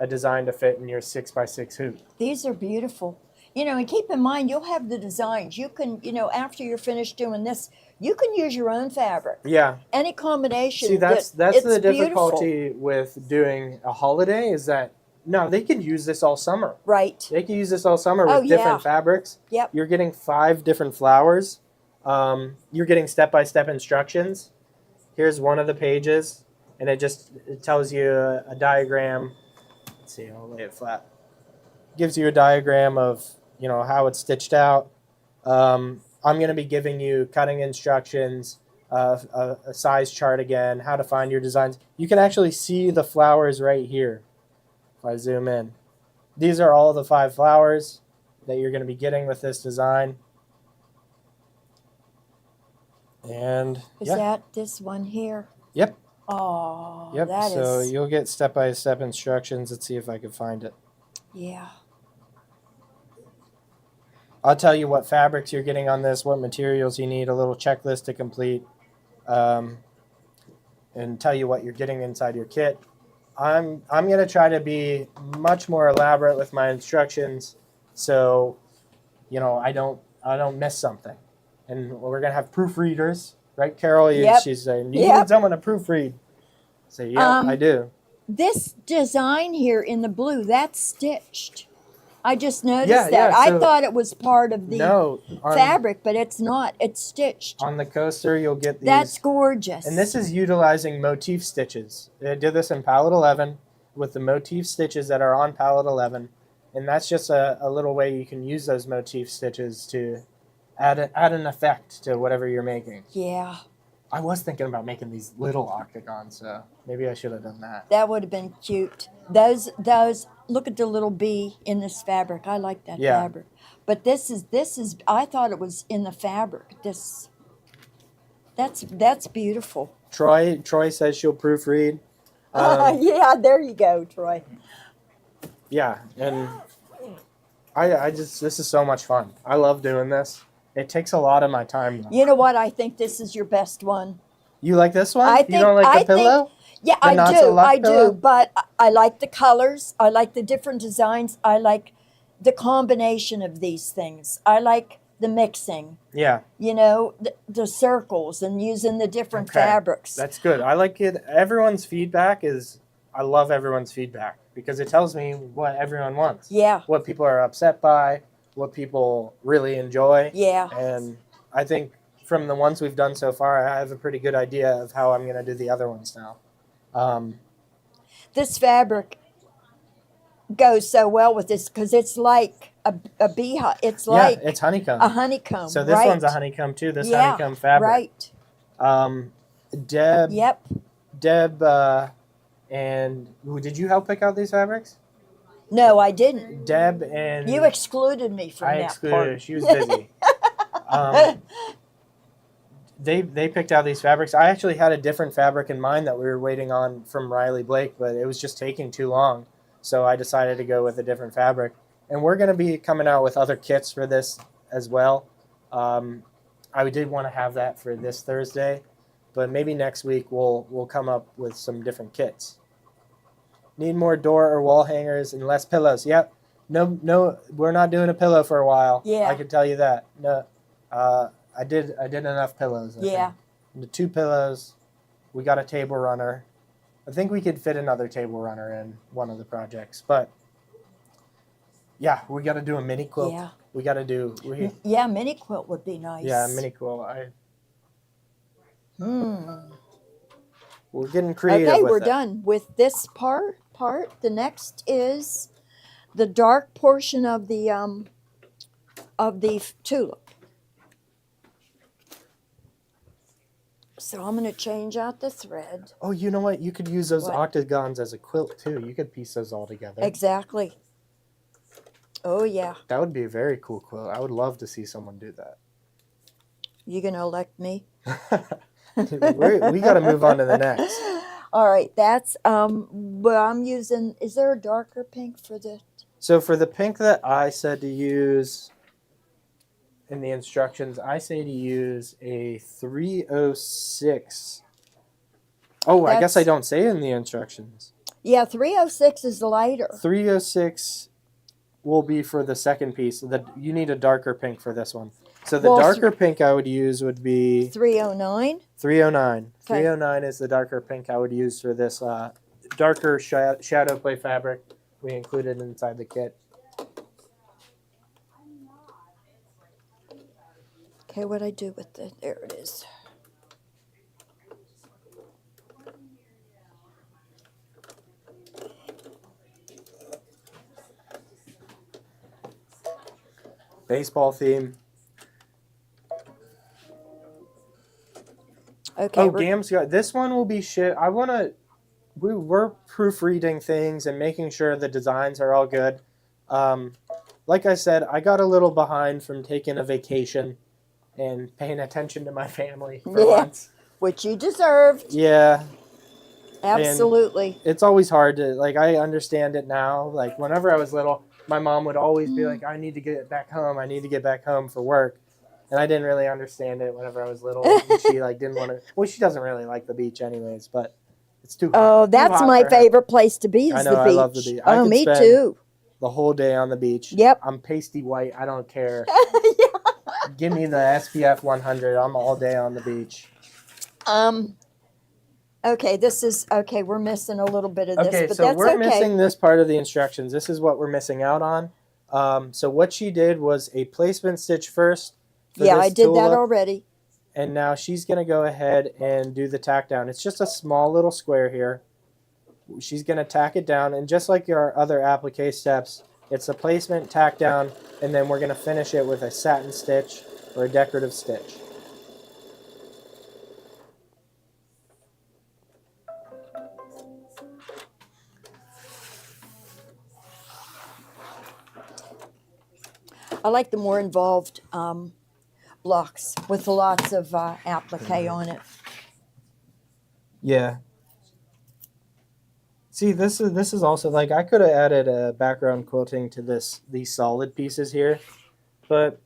design to fit in your 6x6 hoop. These are beautiful. You know, and keep in mind, you'll have the designs. You can, after you're finished doing this, you can use your own fabric. Yeah. Any combination. See, that's it's the difficulty beautiful. with doing a holiday is that, no, they can use this all summer. Right. They can use this all summer with different fabrics. Yep. You're getting 5 different flowers. You're getting step-by-step instructions. Here's one of the pages, and it tells you a diagram. Let's see, I'll lay it flat. Gives you a diagram of how it's stitched out. I'm going to be giving you cutting instructions, a size chart again, how to find your designs. You can actually see the flowers right here. If I zoom in, these are all the 5 flowers that you're going to be getting with this design. And Is that this one here? Yep. Oh, Yep. that So is. you'll get step-by-step instructions. Let's see if I can find it. Yeah. I'll tell you what fabrics you're getting on this, what materials you need, a little checklist to complete, and tell you what you're getting inside your kit. I'm going to try to be much more elaborate with my instructions, so I don't miss something. And we're going to have proofreaders, right, Carol? Yep. She's saying, you need someone to proofread. Say, yeah, I do. This design here in the blue, that's stitched. I just noticed that. Yeah, I so thought it was part of the fabric, but it's not. It's stitched. On the coaster, you'll get these. That's gorgeous. And this is utilizing motif stitches. They did this in palette 11 with the motif stitches that are on palette 11. And that's just a little way you can use those motif stitches to add an effect to whatever you're making. Yeah. I was thinking about making these little octagons, so maybe I should have done that. That would have been cute. Those. Look at the little bee in this fabric. I like that fabric. But this is. I thought it was in the fabric. That's beautiful. Troy says she'll proofread. Yeah, there you go, Troy. Yeah, and I just, this is so much fun. I love doing this. It takes a lot of my time though. You know what? I think this is your best one. You like this one? I You think- don't like I the pillow? Yeah, The I not so do. luck I pillow? do. But I like the colors. I like the different designs. I like the combination of these things. I like the mixing. Yeah, You know, the circles and using the different Okay. fabrics. that's good. I like it. Everyone's feedback is, I love everyone's feedback because it tells me what everyone wants. Yeah, What people are upset by, what people really enjoy. yeah. And I think from the ones we've done so far, I have a pretty good idea of how I'm going to do the other ones now. This fabric goes so well with this because it's like a beehive. It's like yeah, it's honeycomb. a honeycomb. So this right. one's a honeycomb too. This Yeah, honeycomb fabric. Right. Deb, Yep. and did you help pick out these fabrics? No, I didn't. Deb and You excluded me from I that excluded part. her. She was busy. They picked out these fabrics. I actually had a different fabric in mind that we were waiting on from Riley Blake, but it was just taking too long. So I decided to go with a different fabric. And we're going to be coming out with other kits for this as well. I did want to have that for this Thursday, but maybe next week we'll come up with some different kits. Need more door or wall hangers and less pillows. Yep. No, we're not doing a pillow for a while. Yeah. I can tell you that. No, I did enough pillows. I Yeah. think. The 2 pillows. We got a table runner. I think we could fit another table runner in one of the projects, but yeah, we got to do a mini quilt. Yeah. We got to do. Yeah, mini quilt would be nice. Yeah, mini quilt. Hmm. We're getting creative. Okay, with we're it. done with this part. The next is the dark portion of the tulip. So I'm going to change out the thread. Oh, you know what? You could use those What? octagons as a quilt too. You could piece those all together. Exactly. Oh yeah. That would be a very cool quilt. I would love to see someone do that. You going to elect me? We got to move on to the next. All right, that's well, I'm using. Is there a darker pink for the? So for the pink that I said to use in the instructions, I say to use a 306. Oh, I guess I That's- don't say it in the instructions. Yeah, 306 is the lighter. 306 will be for the second piece. You need a darker pink for this one. So the Well, darker pink I would use would be 309. 309. Okay. 309 is the darker pink I would use for this darker shadow play fabric we included inside the kit. Okay, what I do with it? There it is. Baseball theme. Okay. Oh, Gam's got this one will be shit. We're proofreading things and making sure the designs are all good. Like I said, I got a little behind from taking a vacation and paying attention to my family for Yeah. once. Which you deserved. Yeah, Absolutely. it's always hard to, I understand it now. Like whenever I was little, my mom would always be like, I need to get back home. I need to get back home for work. And I didn't really understand it whenever I was little. And she didn't want to. Well, she doesn't really like the beach, anyways. But it's too hot. Oh, Too that's hot my for her. favorite place to be is I know, the I beach. love the beach. I Oh, could me spend- too. The whole day on the beach. Yep. I'm pasty white. I don't care. Yeah. Give me the SPF 100. I'm all day on the beach. Okay, this is okay. We're missing a little bit of this, Okay, but so that's we're okay. missing this part of the instructions. This is what we're missing out on. So what she did was a placement stitch first. For Yeah, this I did that tulip. already. And now she's going to go ahead and do the tack down. It's just a small little square here. She's going to tack it down. And just like our other applique steps, it's a placement, tack down, and then we're going to finish it with a satin stitch or a decorative stitch. I like the more involved blocks with lots of applique on it. Yeah. See, this is also like I could have added a background quilting to these solid pieces here, but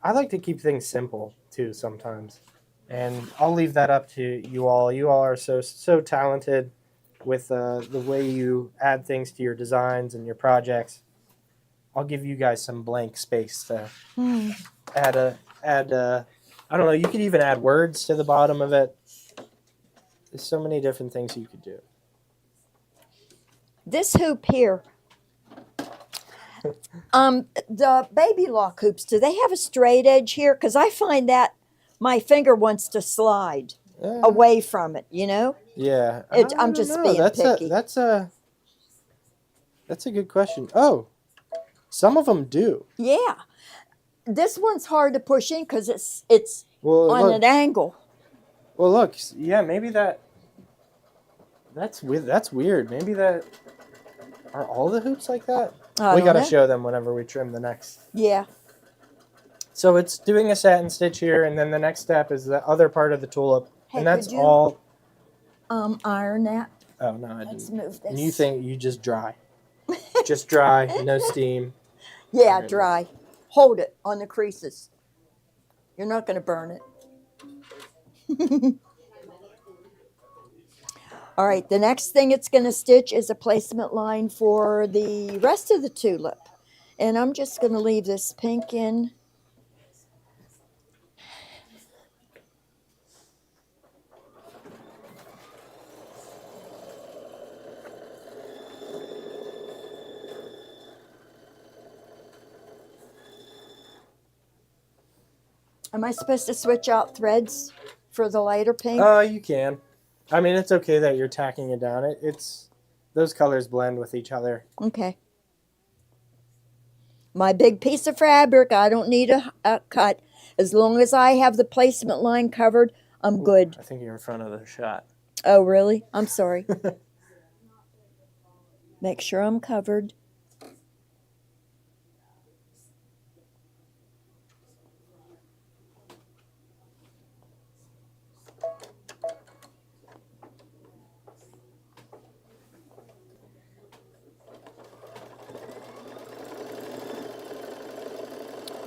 I like to keep things simple too sometimes. And I'll leave that up to you all. You all are so talented with the way you add things to your designs and your projects. I'll give you guys some blank space to add. I don't know. You could even add words to the bottom of it. There's so many different things you could do. This hoop here, the baby lock hoops, do they have a straight edge here? Because I find that my finger wants to slide away from it, you know? Yeah, I'm don't just know. being picky. That's a good question. Oh, some of them do. Yeah. This one's hard to push in because it's Well, on look. an angle. Well, look. Yeah, maybe that's weird. That's weird. Maybe that are all the hoops like that. I We don't got to know. show them whenever we trim the next. Yeah. So it's doing a satin stitch here, and then the next step is the other part of the tulip, Hey, and that's could you all. iron that? Oh no, I Let's didn't. move this. And you think you just dry, just dry, no steam. Yeah, Alright. dry. Hold it on the creases. You're not going to burn it. All right, the next thing it's going to stitch is a placement line for the rest of the tulip. And I'm just going to leave this pink in. Am I supposed to switch out threads for the lighter pink? You can. I mean, it's okay that you're tacking it down. It's those colors blend with each other. Okay. My big piece of fabric, I don't need a cut. As long as I have the placement line covered, I'm good. I think you're in front of the shot. Oh, really? I'm sorry. Make sure I'm covered.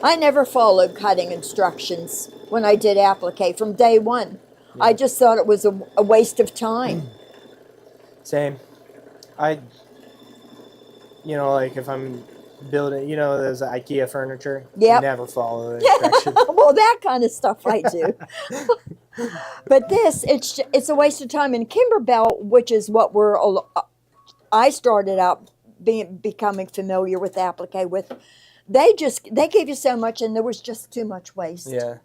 I never followed cutting instructions when I did applique from day one. Yeah. I just thought it was a waste of time. Same. Like if I'm building, those IKEA furniture. Yep. Never follow the instructions. Well, that kind of stuff I do. But this, it's a waste of time. And Kimberbell, which is what I started out becoming familiar with applique with, they gave you so much, and there was just too much waste. Yeah.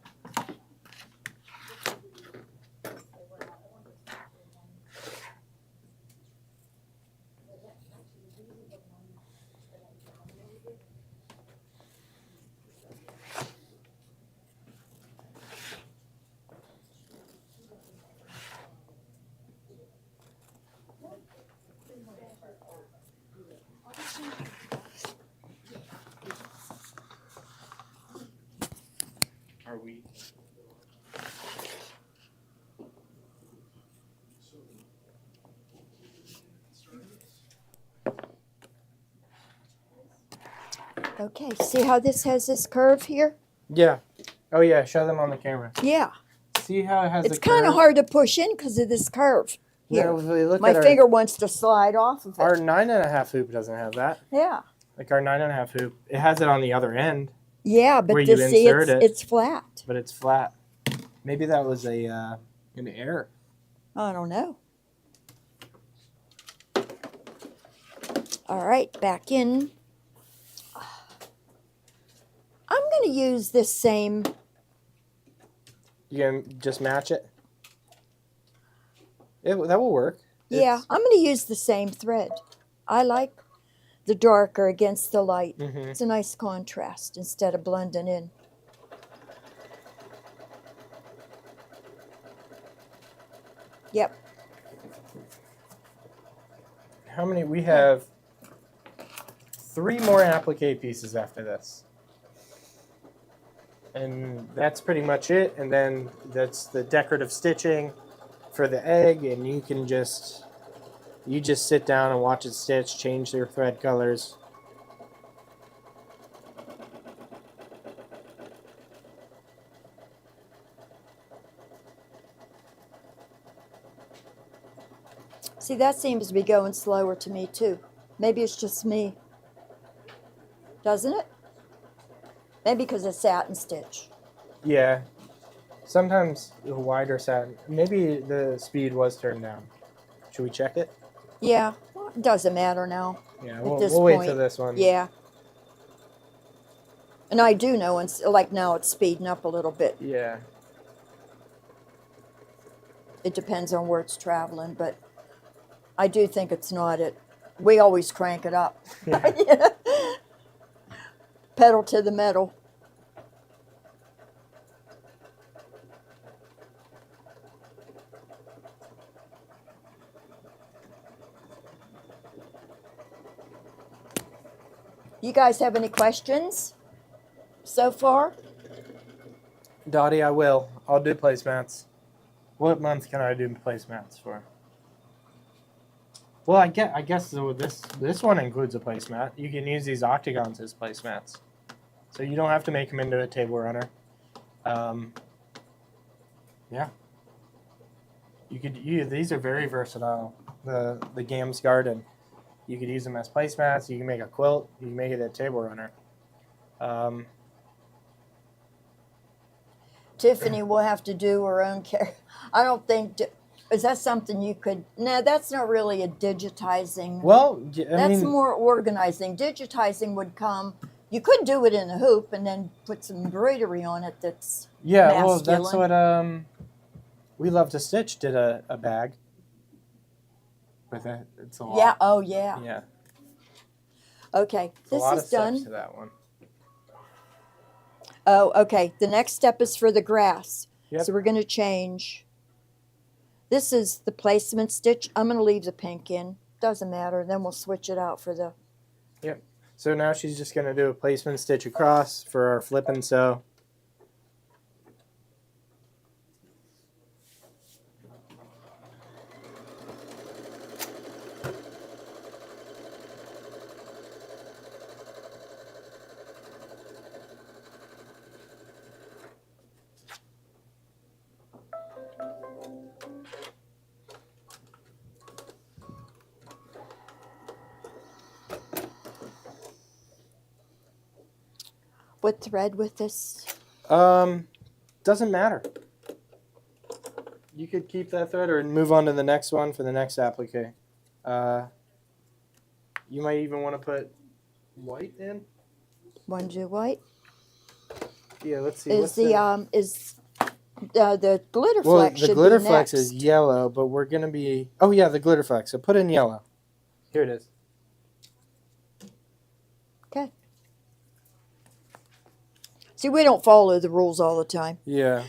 Are we? Okay, see how this has this curve here? Yeah. Oh yeah. Show them on the camera. Yeah. See how it has. It's kind of hard to push in because of this curve here. Yeah, if we look My at finger wants to slide off of it. Our 9.5 hoop doesn't have that. Yeah. Like our 9.5 hoop, it has it on the other end, Yeah, but Where you see, insert it. it's flat. but it's flat. Maybe that was an error. I don't know. All right, back in. I'm going to use this same. You can just match it. That will work. Yeah, It's- I'm going to use the same thread. I like the darker against the light. Mhm. It's a nice contrast instead of blending in. Yep. How many? We have 3 more applique pieces after this. And that's pretty much it. And then that's the decorative stitching. for the egg, and you just sit down and watch it stitch, change their thread colors. See, that seems to be going slower to me too. Maybe it's just me. Doesn't it? Maybe because it's satin stitch. Yeah. Sometimes the wider satin. Maybe the speed was turned down. Should we check it? Yeah, well, it doesn't matter now. Yeah, At we'll this wait point, till this one. Yeah. And I do know, like now it's speeding up a little bit. Yeah. It depends on where it's traveling, but I do think it's not it. We always crank it up. Yeah. Pedal to the metal. You guys have any questions so far? Dottie, I will. I'll do placemats. What month can I do placemats for? Well, I guess so this one includes a placemat. You can use these octagons as placemats, so you don't have to make them into a table runner. Yeah. These are very versatile. The Gams Garden. You could use them as placemats. You can make a quilt. You can make it a table runner. Tiffany will have to do her own care. I don't think. Is that something you could? No, that's not really a digitizing. Well, That's more organizing. Digitizing would come. You could do it in a hoop and then put some embroidery on it. That's yeah. Well, that's masculine. what We Love to Stitch did a bag with it. It's a lot. Yeah. Oh yeah. Yeah. Okay. It's a lot This of is done. steps to that one. Oh, okay. The next step is for the grass. Yep. So we're going to change. This is the placement stitch. I'm going to leave the pink in. Doesn't matter. Then we'll switch it out for the. Yep. So now she's just going to do a placement stitch across for our flip and sew. What thread with this? Doesn't matter. You could keep that thread or move on to the next one for the next applique. You might even want to put white in. One do white. Yeah, let's see. Is the glitter well, flex the should glitter be flex next. is yellow, but we're gonna be. Oh yeah, the glitter flex. So put in yellow. Here it is. Okay. See, we don't follow the rules all the time. Yeah.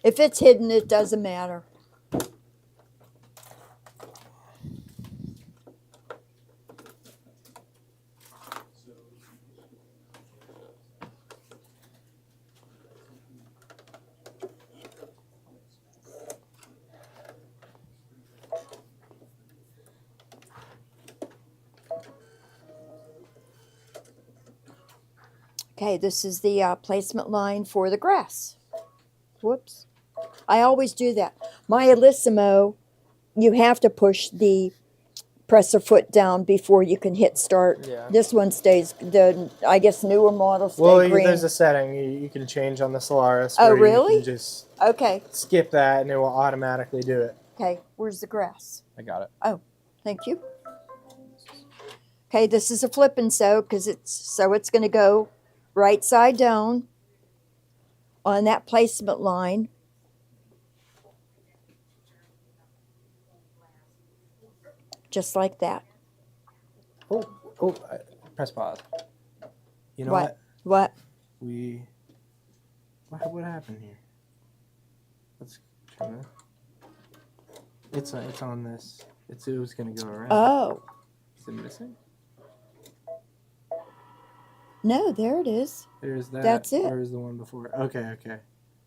If it's hidden, it doesn't matter. Okay, this is the placement line for the grass. Whoops. I always do that. My Elissimo, you have to push the presser foot down before you can hit start. Yeah. This one stays, I guess newer models stay Well, green. there's a setting you can change on the Solaris. Oh, where really? You can just Okay. skip that and it will automatically do it. Okay, where's the grass? I got it. Oh, thank you. Okay, this is a flip and sew because it's going to go right side down on that placement line. Just like that. Press pause. You know What? what? What? What happened here? Let's turn it. It's on this. It was gonna go around. Oh, Is it missing? no, there it is. There's that. That's it. Where's the one before? Okay.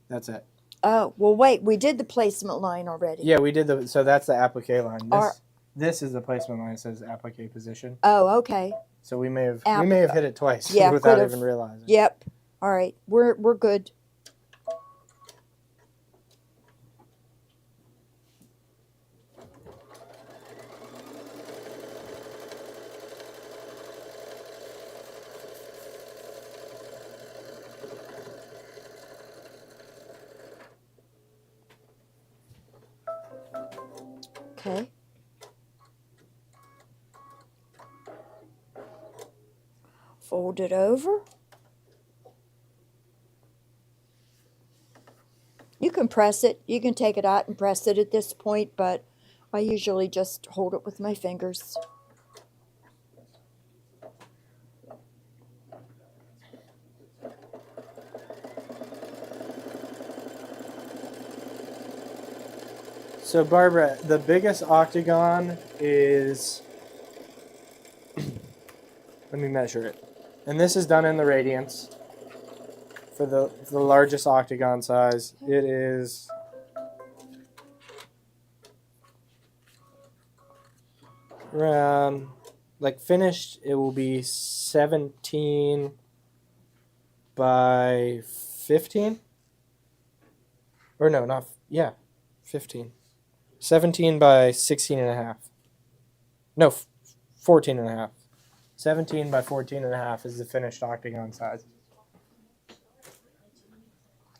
That's it. Oh, well, wait. We did the placement line already. Yeah, we did the. So that's the applique line. Our- This is the placement line. It says applique position. Oh, okay. So we may have hit it twice Yeah, without could've. even realizing. Yep. All right. We're good. Okay. Fold it over. You can press it. You can take it out and press it at this point, but I usually just hold it with my fingers. So Barbara, the biggest octagon is. Let me measure it, and this is done in the radians. For the largest octagon size, it is. Around, like finished, it will be 17 by 15. Or no, not, yeah, 15. 17 by 16 and a half. No, 14 and a half. 17 by 14 and a half is the finished octagon size.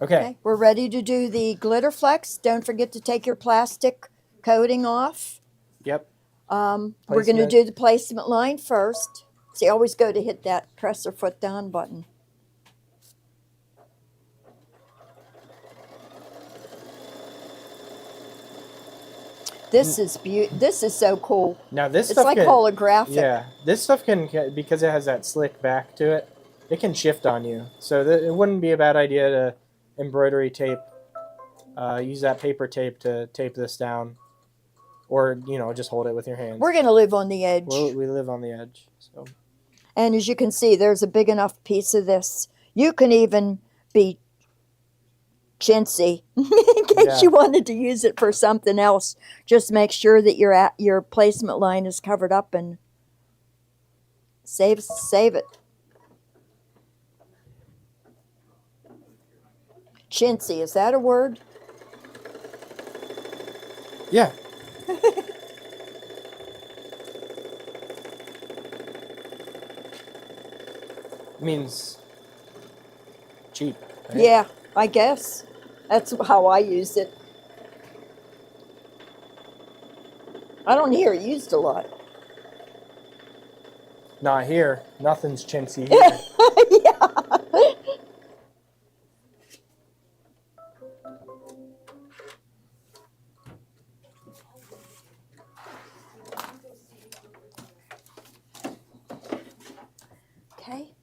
Okay. We're ready to do the glitter flex. Don't forget to take your plastic coating off. Yep. We're going to Placement. do the placement line first. So you always go to hit that press or foot down button. This is This is so cool. Now this It's stuff like can, holographic. Yeah, this stuff can, because it has that slick back to it, it can shift on you. So it wouldn't be a bad idea to embroidery tape, use that paper tape to tape this down, or just hold it with your hands. We're going to live on the edge. We live on the edge. So And as you can see, there's a big enough piece of this. You can even be chintzy in case Yeah. you wanted to use it for something else. Just make sure that your placement line is covered up and save it. Chintzy, is that a word? yeah. Means cheap. Right? Yeah, I guess. That's how I use it. I don't hear it used a lot. Not here. Nothing's chintzy here. Yeah. Okay.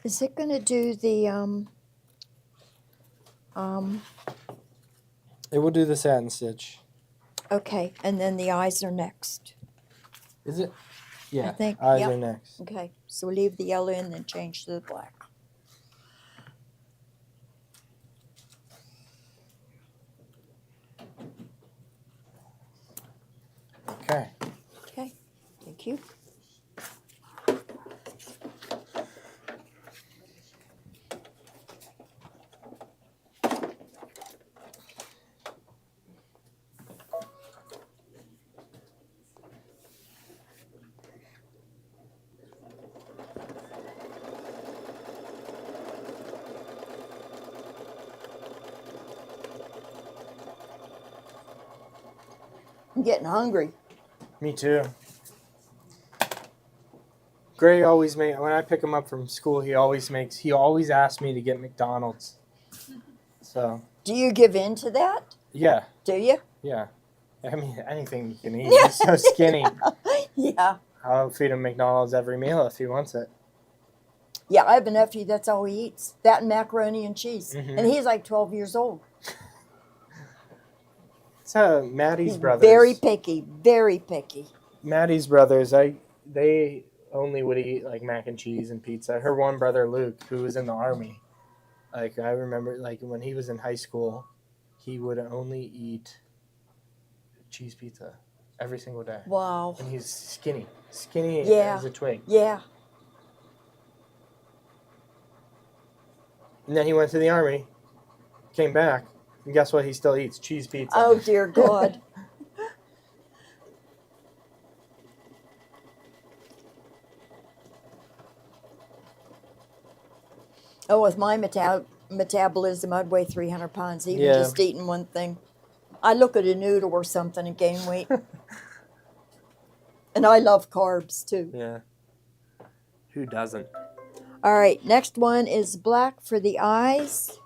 Is it going to do the It will do the satin stitch. okay, and then the eyes are next. Is it? Yeah. think, Eyes yep. are next. Okay, so we'll leave the yellow and then change to the black. Okay. Okay, thank you. I'm getting hungry. Me too. Gray always when I pick him up from school, he always asks me to get McDonald's. So Do you give in to that? yeah, Do you? yeah. I mean anything you can eat. He's so skinny. Yeah. I'll feed him McDonald's every meal if he wants it. Yeah, I have a nephew, that's all he eats. That and macaroni and cheese. Mhm. And he's like 12 years old. It's Maddie's He's brothers. very picky, very picky. Maddie's brothers, they only would eat like mac and cheese and pizza. Her one brother Luke, who was in the army, like I remember, like when he was in high school, he would only eat cheese pizza every single day. Wow. And he's skinny Yeah. as a twig. Yeah. And then he went to the army, came back, and guess what? He still eats cheese pizza. Oh, dear God. Oh, with my metabolism, I'd weigh 300 pounds, even Yeah. just eating one thing. I look at a noodle or something and gain weight. And I love carbs, too. Yeah. Who doesn't? All right, next one is black for the eyes.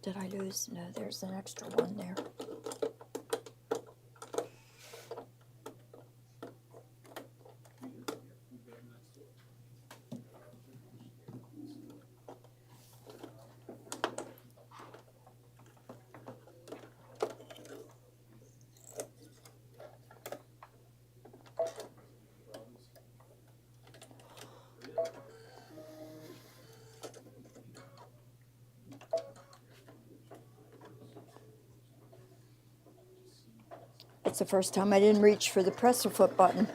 Did I lose? No, there's an extra one there. It's the first time I didn't reach for the presser foot button.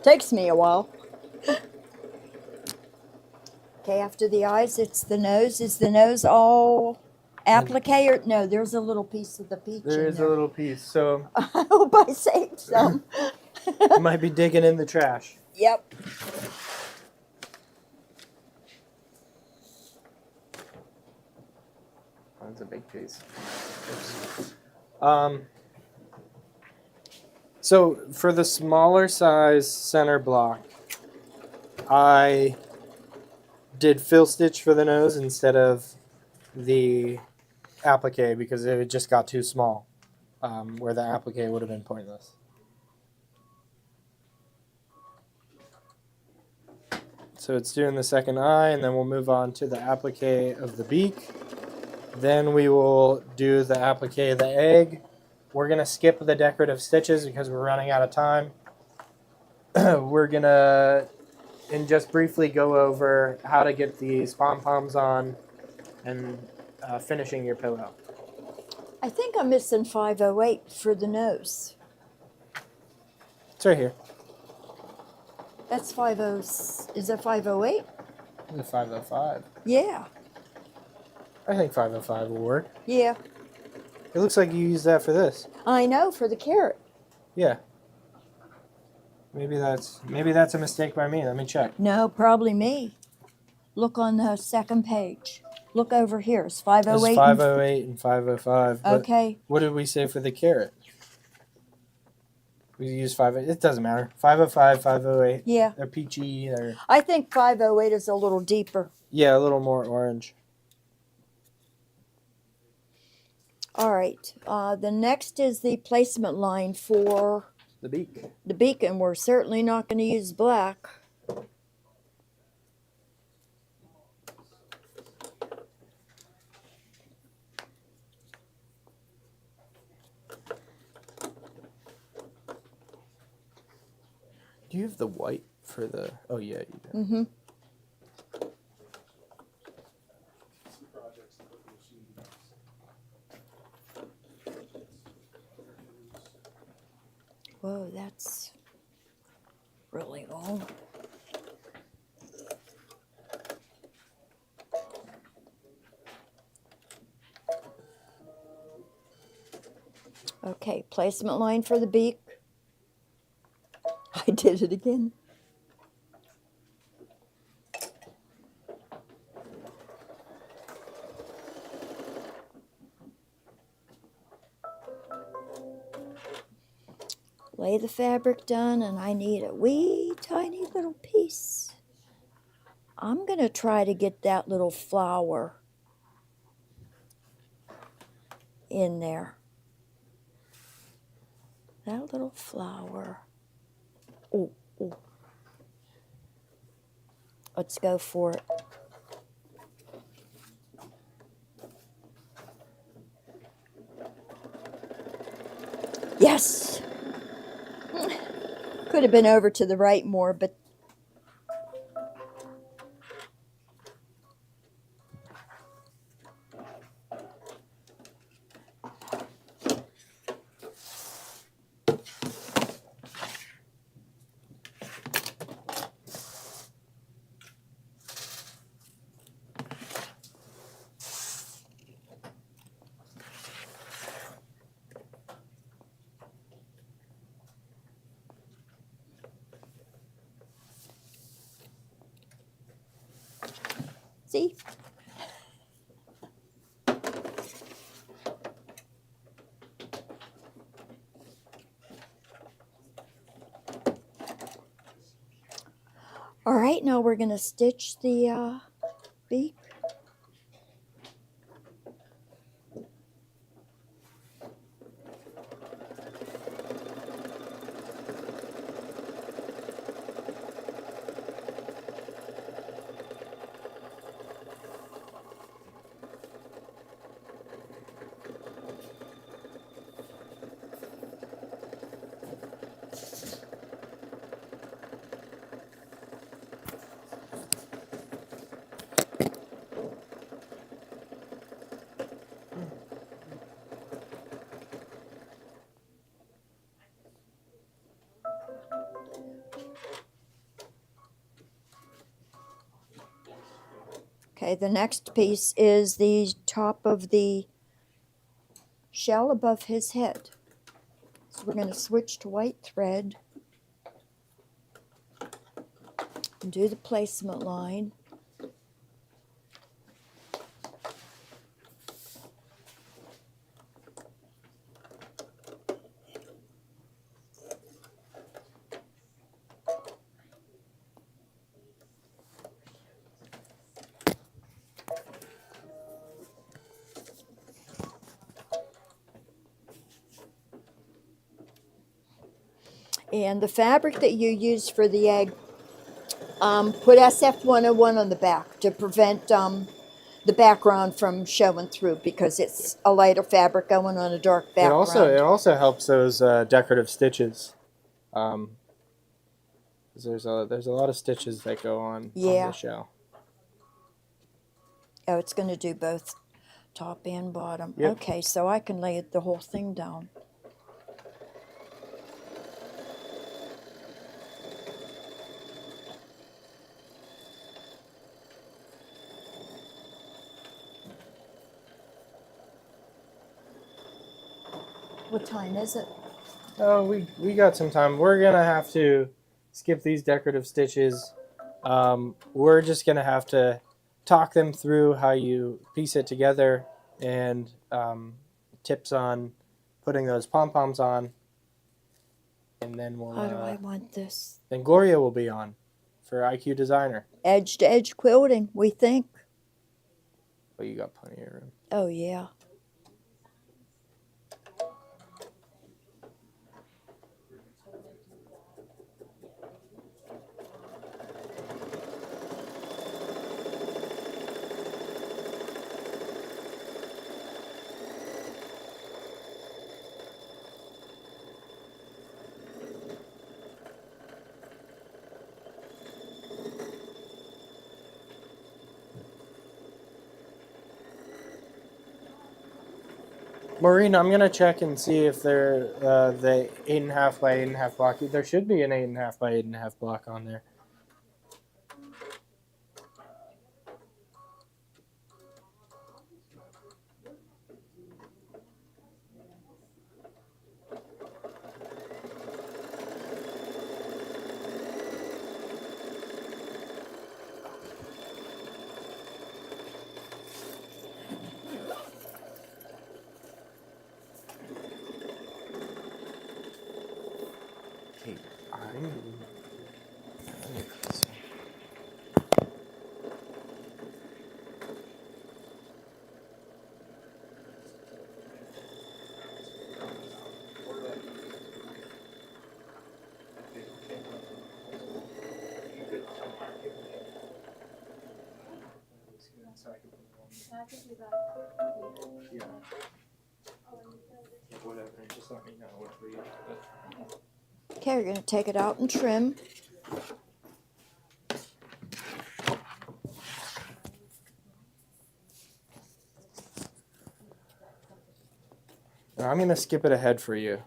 Takes me a while. Okay, after the eyes, it's the nose. Is the nose all applique or no? There's a little piece of the peach There in is there. a little piece, so I hope I saved some. you might be digging in the trash. Yep. That's a big piece. So for the smaller size center block, I did fill stitch for the nose instead of the applique because it just got too small, where the applique would have been pointless. So it's doing the second eye, and then we'll move on to the applique of the beak. Then we will do the applique of the egg. We're going to skip the decorative stitches because we're running out of time. We're going to just briefly go over how to get these pom-poms on and finishing your pillow. I think I'm missing 508 for the nose. It's right here. That's 50. Is it 508? It's a 505. Yeah. I think 505 will work. Yeah. It looks like you used that for this. I know, for the carrot. Yeah. Maybe that's a mistake by me. Let me check. No, probably me. Look on the second page. Look over here. It's It's 508. 508 and 505. But Okay. what did we say for the carrot? We use 508. It doesn't matter. 505, 508. Yeah. They're peachy. They're I think 508 is a little deeper. a little more orange. All right. The next is the placement line for The beak. the beacon. We're certainly not going to use black. Do you have the white for the? Oh yeah, you do. Mm-hmm. Whoa, that's really long. Okay, placement line for the beak. I did it again. lay the fabric down, and I need a wee tiny little piece. I'm going to try to get that little flower in there. That little flower. Oh, oh. Let's go for it. Yes! Could have been over to the right more, but see? All right, now we're going to stitch the beak. Okay, the next piece is the top of the shell above his head. So we're going to switch to white thread and do the placement line. And the fabric that you use for the egg, put SF101 on the back to prevent the background from showing through, because it's a lighter fabric going on a dark It background. also helps those decorative stitches. 'Cause there's a lot of stitches that go on Yeah. the shell. Oh, it's going to do both top and bottom. Yep. Okay, so I can lay the whole thing down. What time is it? Oh, we got some time. We're gonna have to skip these decorative stitches. We're just gonna have to talk them through how you piece it together, and tips on putting those pom-poms on, and then we'll How do I want this? then Gloria will be on for IQ Designer. Edge to edge quilting, we think. But you got plenty of room. Oh, yeah. Maureen, I'm gonna check and see if they're the 8.5 by 8.5 block. There should be an 8.5 by 8.5 block on there. Kate, I'm... I can do that. Yeah. Whatever, just let me know what we... Okay, we're going to take it out and trim. Now, I'm going to skip it ahead for you.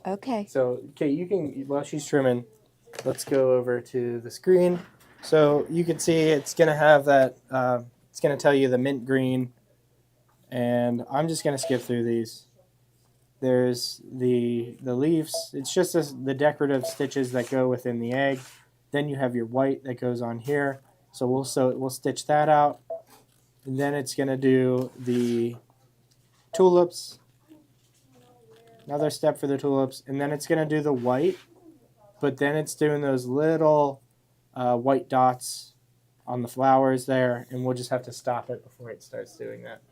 Okay. So, Kate, you can, while she's trimming, let's go over to the screen. So you can see it's going to have that, it's going to tell you the mint green. And I'm just going to skip through these. There's the leaves. It's just the decorative stitches that go within the egg. Then you have your white that goes on here. So we'll stitch that out. And then it's going to do the tulips. Another step for the tulips. And then it's going to do the white. But then it's doing those little white dots on the flowers there. And we'll just have to stop it before it starts doing that.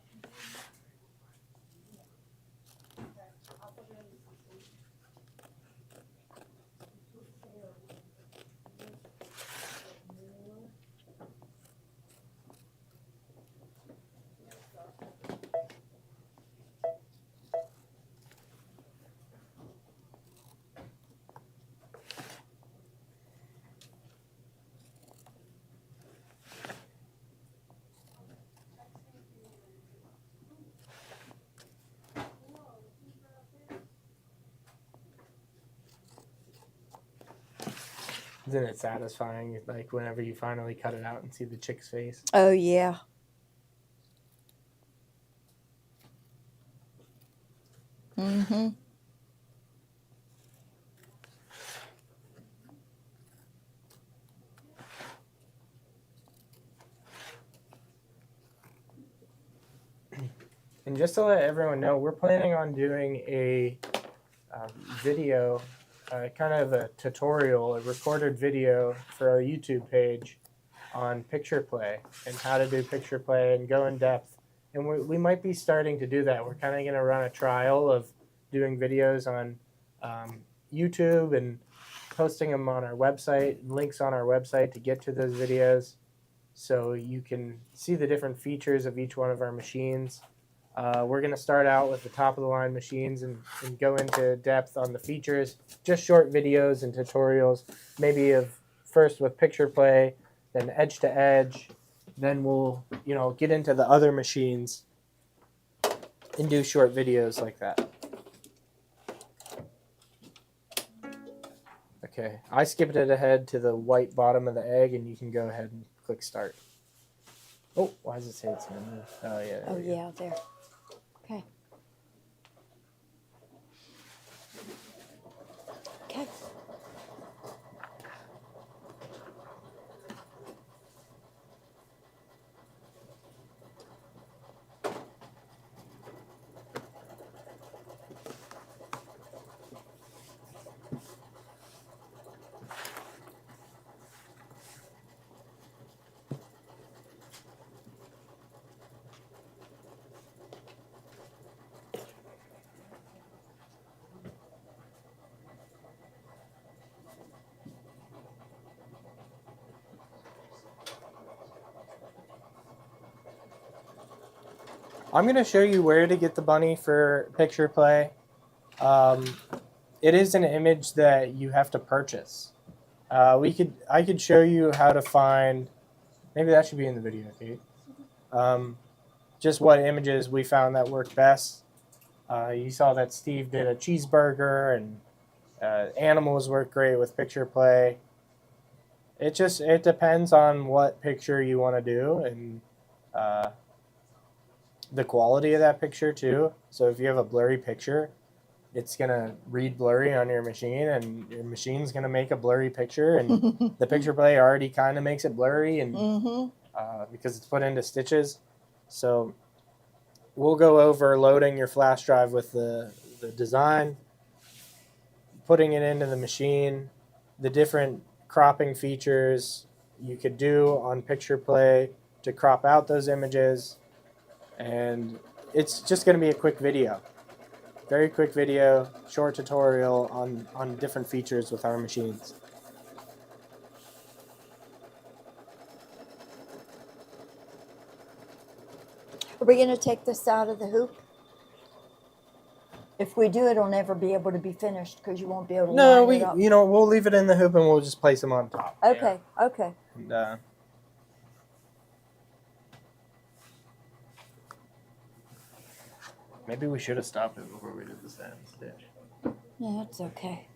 Isn't it satisfying, like, whenever you finally cut it out and see the chick's face? Oh, yeah. Mm-hmm. And just to let everyone know, we're planning on doing a video, kind of a tutorial, a recorded video for our YouTube page on picture play and how to do picture play and go in depth. And we might be starting to do that. We're kind of going to run a trial of doing videos on YouTube and posting them on our website, links on our website to get to those videos so you can see the different features of each one of our machines. We're going to start out with the top of the line machines and go into depth on the features, just short videos and tutorials, maybe of first with picture play, then edge to edge, then we'll get into the other machines and do short videos like that. Okay, I skipped it ahead to the white bottom of the egg, and you can go ahead and click start. Oh, why does it say it's going to move? Oh, yeah. Oh, yeah, there. Okay. Okay. I'm going to show you where to get the bunny for picture play. It is an image that you have to purchase. I could show you how to find, maybe that should be in the video, Kate. Just what images we found that work best. You saw that Steve did a cheeseburger, and animals work great with picture play. It depends on what picture you want to do and the quality of that picture too. So if you have a blurry picture, it's gonna read blurry on your machine, and your machine's gonna make a blurry picture, and the picture play already kind of makes it blurry, and because it's put into stitches. So we'll go over loading your flash drive with the design. putting it into the machine, the different cropping features you could do on Picture Play to crop out those images. And it's just going to be a quick video. Very quick video, short tutorial on different features with our machines. Are we going to take this out of the hoop? If we do, it'll never be able to be finished because you won't be able to No, line it up. we'll leave it in the hoop and we'll just place them on top. Okay, okay. And, maybe we should have stopped it before we did the stem stitch. Yeah, that's okay.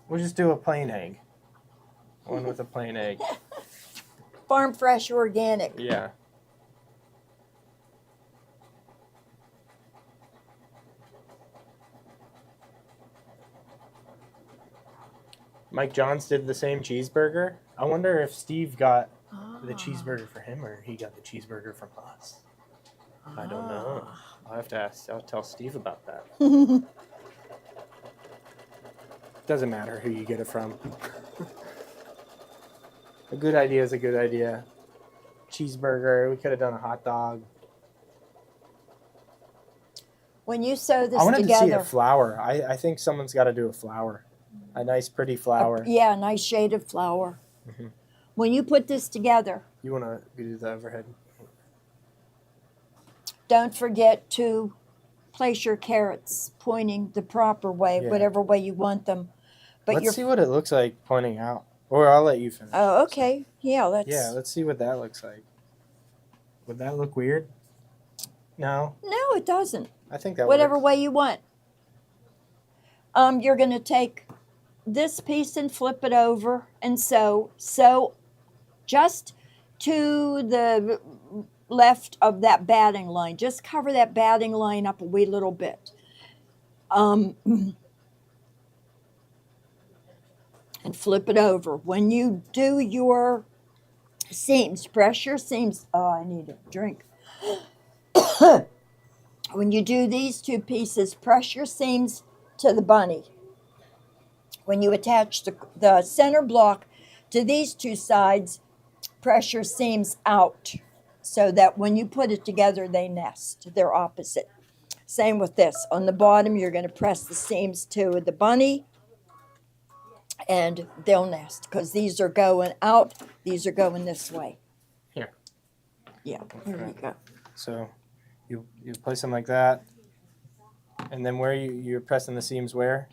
We'll just do a plain egg. One with a plain egg. Farm fresh organic. Yeah. Mike Johns did the same cheeseburger. I wonder if Steve got the cheeseburger for him or he got the cheeseburger from us. I don't know. I'll have to ask. I'll tell Steve about that. Doesn't matter who you get it from. A good idea is a good idea. Cheeseburger. We could have done a hot dog. When you sew this I wanted to see together, a flower. I think someone's got to do a flower. A nice, pretty flower. yeah, a nice shaded flower. Mhm. When you put this together, You want to do the overhead? don't forget to place your carrots pointing the proper way, Yeah. whatever way you want them. But Let's you're see what it looks like pointing out. Or I'll let you finish. oh, okay, yeah, Yeah, let's see what that looks like. Would that look weird? No, no, it doesn't. I think that Whatever works. way you want. You're going to take this piece and flip it over and sew just to the left of that batting line. Just cover that batting line up a wee little bit. And flip it over. When you do your seams, press your seams. Oh, I need a drink. When you do these two pieces, press your seams to the bunny. When you attach the center block to these two sides, press your seams out so that when you put it together, they nest. They're opposite. Same with this. On the bottom, you're going to press the seams to the bunny, and they'll nest because these are going out. These are going this way. Here. Yeah, here you go. So you place them like that. And then where you're pressing the seams where?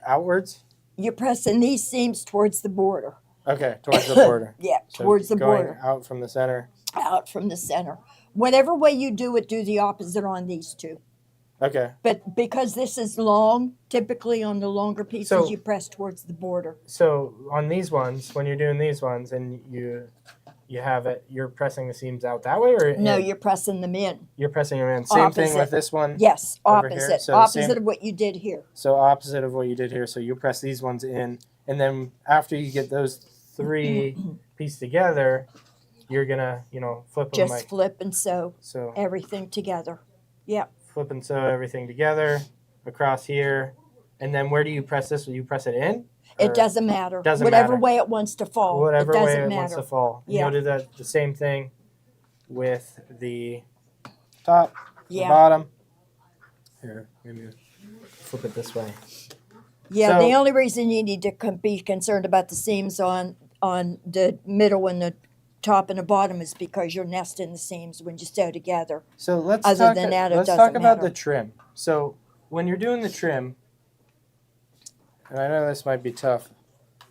Outwards? You're pressing these seams towards the border. Okay, towards the border. Yeah, So towards the going border. out from the center. Out from the center. Whatever way you do it, do the opposite on these two. Okay. But because this is long, typically on the longer pieces, So- you press towards the border. So on these ones, when you're doing these ones and you have it, you're pressing the seams out that way or No, in? you're pressing them in. You're pressing them in. Same thing Opposite. with this one. Yes, Over here, opposite. so the Opposite same- of what you did here. So opposite of what you did here. So you press these ones in, and then after you get those three pieced together, you're gonna flip them Just like flip and sew so. everything together. Flip and sew everything together across here, and then where do you press this? Will you press it in? Or It doesn't matter. Doesn't Whatever matter. way it wants to fall. whatever it doesn't way it matter. wants to fall. And Yeah. You'll do the same thing with the top, the Yeah. bottom. Here, maybe flip it this way. Yeah, So- the only reason you need to be concerned about the seams on the middle and the top and the bottom is because you're nesting the seams when you sew together. So let's Other talk, than that, it let's doesn't talk about matter. the trim. So when you're doing the trim, and I know this might be tough.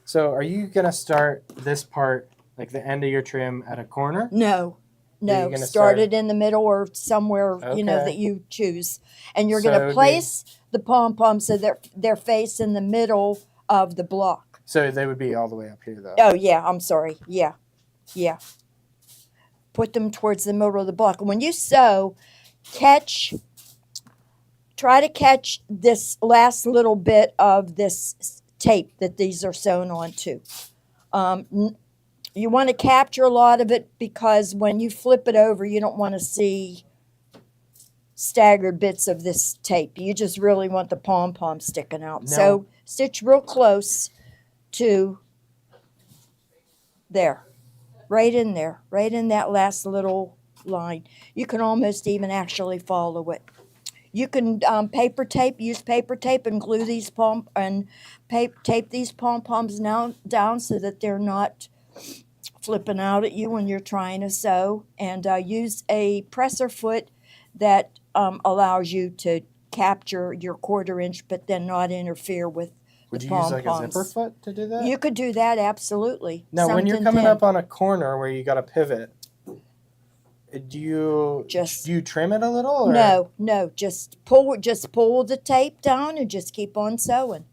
So are you gonna start this part, like the end of your trim, at a corner? No, Are you no. gonna Start start- it in the middle or somewhere Okay. that you choose, and you're So going it'd to be- place the pom poms so they're face in the middle of the block. So they would be all the way up here, though. Oh yeah, I'm sorry. Yeah. Put them towards the middle of the block. When you sew, try to catch this last little bit of this tape that these are sewn onto. You want to capture a lot of it because when you flip it over, you don't want to see staggered bits of this tape. You just really want the pom-pom sticking out. No. So stitch real close to there, right in there, right in that last little line. You can almost even actually follow it. You can use paper tape and glue these tape these pom-poms down so that they're not flipping out at you when you're trying to sew, and use a presser foot that allows you to capture your 1/4 inch but then not interfere with Would the you use like a pom-poms. zipper foot to do that? You could do that, absolutely. Now, when you're Something coming thin. up on a corner where you got to pivot, do you trim it a little? Or? No, just pull the tape down and just keep on sewing.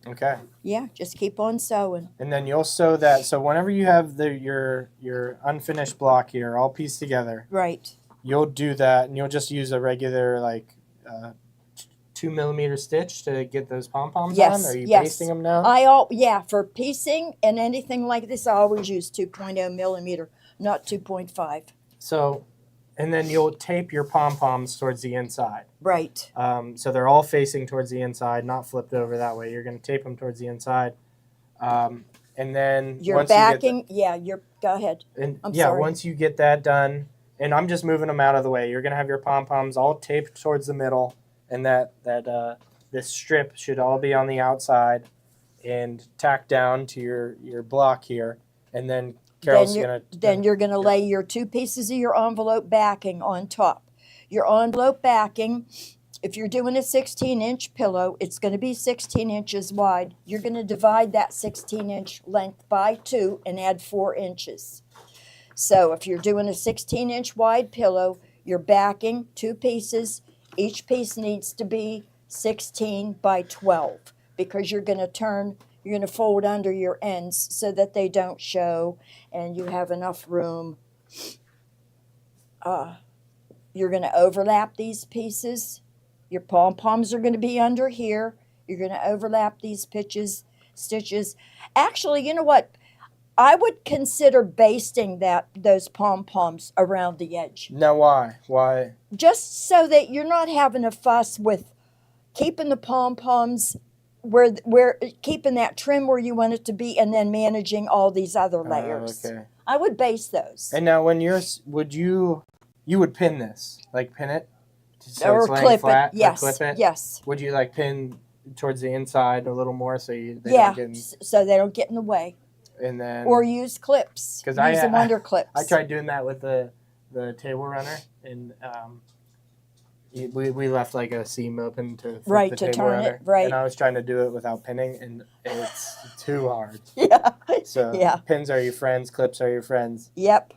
Okay. Yeah, just keep on sewing. And then you'll sew that. So whenever you have your unfinished block here all pieced together, Right. you'll do that, and you'll just use a regular 2mm stitch to get those pom poms Yes, on. Are you yes. basting them now? For piecing and anything like this, I always use 2.0 millimeter, not 2.5. So, and then you'll tape your pom poms towards the inside. Right. So they're all facing towards the inside, not flipped over that way. You're going to tape them towards the inside. And then You're once backing. you get Go ahead. I'm yeah, sorry. once you get that done, and I'm just moving them out of the way. You're going to have your pom poms all taped towards the middle, and this strip should all be on the outside and tacked down to your block here, and then Carol's Then you're going to lay your 2 pieces of your envelope backing on top. Your envelope backing, if you're doing a 16-inch pillow, it's going to be 16 inches wide. You're going to divide that 16-inch length by 2 and add 4 inches. So if you're doing a 16-inch wide pillow, you're backing 2 pieces. Each piece needs to be 16 by 12 because you're going to fold under your ends so that they don't show and you have enough room. You're going to overlap these pieces. Your pom-poms are going to be under here. You're going to overlap these stitches. Actually, you know what? I would consider basting those pom-poms around the edge. Now, why? Why? Just so that you're not having a fuss with keeping the pom-poms where keeping that trim where you want it to be and then managing all these other layers. Okay. I would base those. And now, when you would pin this, pin it, so Or it's laying clip flat, it. Yes. or clip it. Yes. Would you pin towards the inside a little more so they Yeah. don't get in, So they don't get in the way. and then Or use clips. 'Cause Use the wonder clips. I tried doing that with the table runner, and we left a seam open to flip Right, the to table turn runner, it, right. and I was trying to do it without pinning, and it's too hard. Yeah. So Yeah. pins are your friends, clips are your friends. Yep.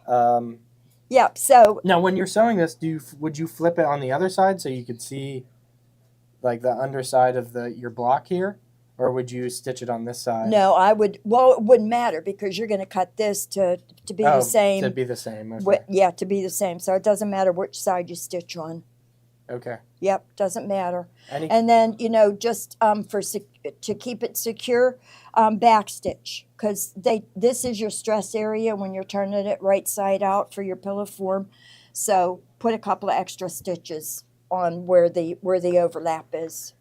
Yep. So Now, when you're sewing this, would you flip it on the other side so you could see the underside of your block here, or would you stitch it on this side? no, I would. Well, it wouldn't matter because you're going to cut this to be the same. To be the same. Okay. To be the same. So it doesn't matter which side you stitch on. Okay. Yep, doesn't matter. Any And then just to keep it secure, back stitch because this is your stress area when you're turning it right side out for your pillow form. So put a couple of extra stitches on where the overlap is.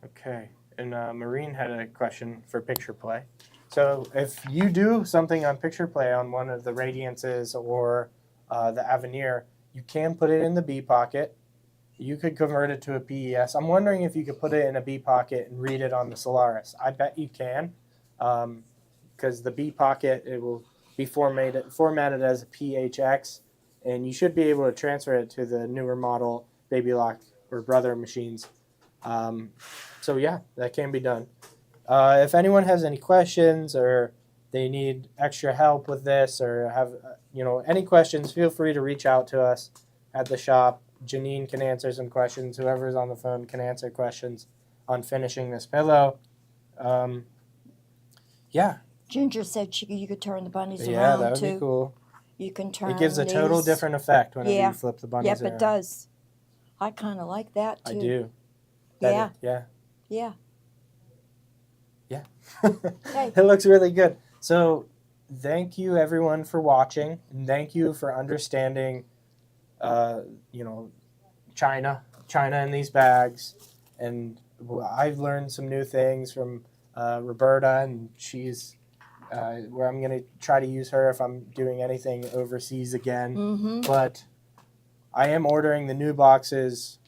Okay. And Maureen had a question for picture play. So if you do something on picture play on one of the Radiances or the Avenir, you can put it in the B pocket. You could convert it to a PES. I'm wondering if you could put it in a B pocket and read it on the Solaris. I bet you can, because the B pocket, it will be formatted as a PHX, and you should be able to transfer it to the newer model Baby Lock or Brother machines. So yeah, that can be done. If anyone has any questions or they need extra help with this or have any questions, feel free to reach out to us at the shop. Janine can answer some questions. Whoever's on the phone can answer questions on finishing this pillow. Yeah. Ginger said you could turn the bunnies Yeah, around that would too. be cool. You can turn. It gives a total these. different effect whenever Yeah. you flip the bunnies Yep, around. it does. I kind of like that too. I do. Yeah. Yeah. Yeah. Yeah. Hey. It looks really good. So thank you everyone for watching, and thank you for understanding china in these bags, and I've learned some new things from Roberta, and she's where I'm gonna try to use her if I'm doing anything overseas again. Mm-hmm. But I am ordering the new boxes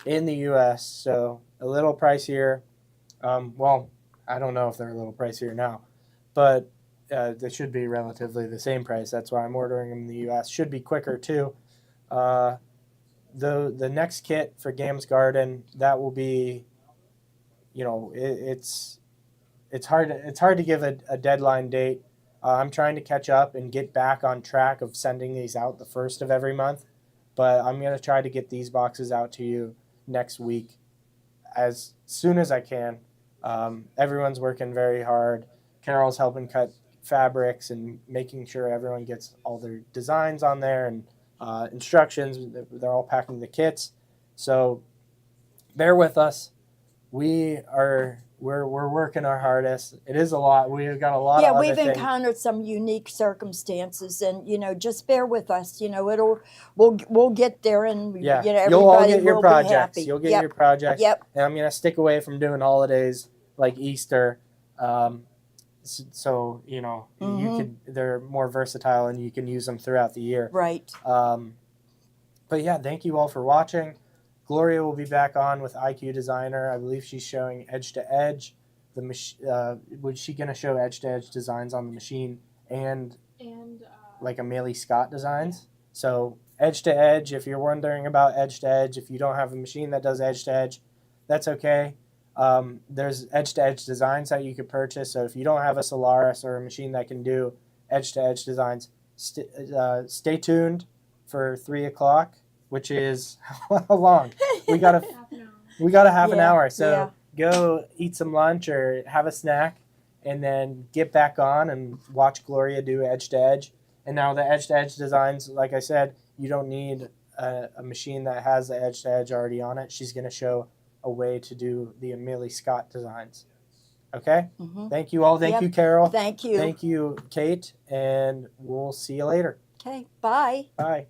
in the U.S., so a little pricier. Well, I don't know if they're a little pricier now, but they should be relatively the same price. That's why I'm ordering them in the U.S. Should be quicker too. The next kit for Gam's Garden, that will be, it's hard to give a deadline date. I'm trying to catch up and get back on track of sending these out the first of every month, but I'm gonna try to get these boxes out to you next week as soon as I can. Everyone's working very hard. Carol's helping cut fabrics and making sure everyone gets all their designs on there and instructions. They're all packing the kits, so bear with us. We're working our hardest. It is a lot. We've got a lot Yeah, of other we've things. encountered some unique circumstances, and just bear with us. We'll get there, and Yeah, everybody you'll all get your will projects. be happy. You'll get Yep. your projects. Yep. And I'm gonna stick away from doing holidays like Easter. So you Mhm. could. They're more versatile and you can use them throughout the year. Right. But yeah, thank you all for watching. Gloria will be back on with IQ Designer. I believe she's showing edge to edge. Was she gonna show edge to edge designs on the machine and like Amelie Scott designs? So edge to edge. If you're wondering about edge to edge, if you don't have a machine that does edge to edge, that's okay. There's edge to edge designs that you could purchase. So if you don't have a Solaris or a machine that can do edge to edge designs, stay tuned for 3 o'clock, which is how long? We got a half an Yeah, hour. So yeah. go eat some lunch or have a snack, and then get back on and watch Gloria do edge to edge. And now the edge to edge designs, like I said, you don't need a machine that has the edge to edge already on it. She's going to show a way to do the Amelie Scott designs. Okay? Mhm. Thank you all. Thank Yep. you, Carol. Thank you. Thank you, Kate. And we'll see you later. Okay. Bye. Bye.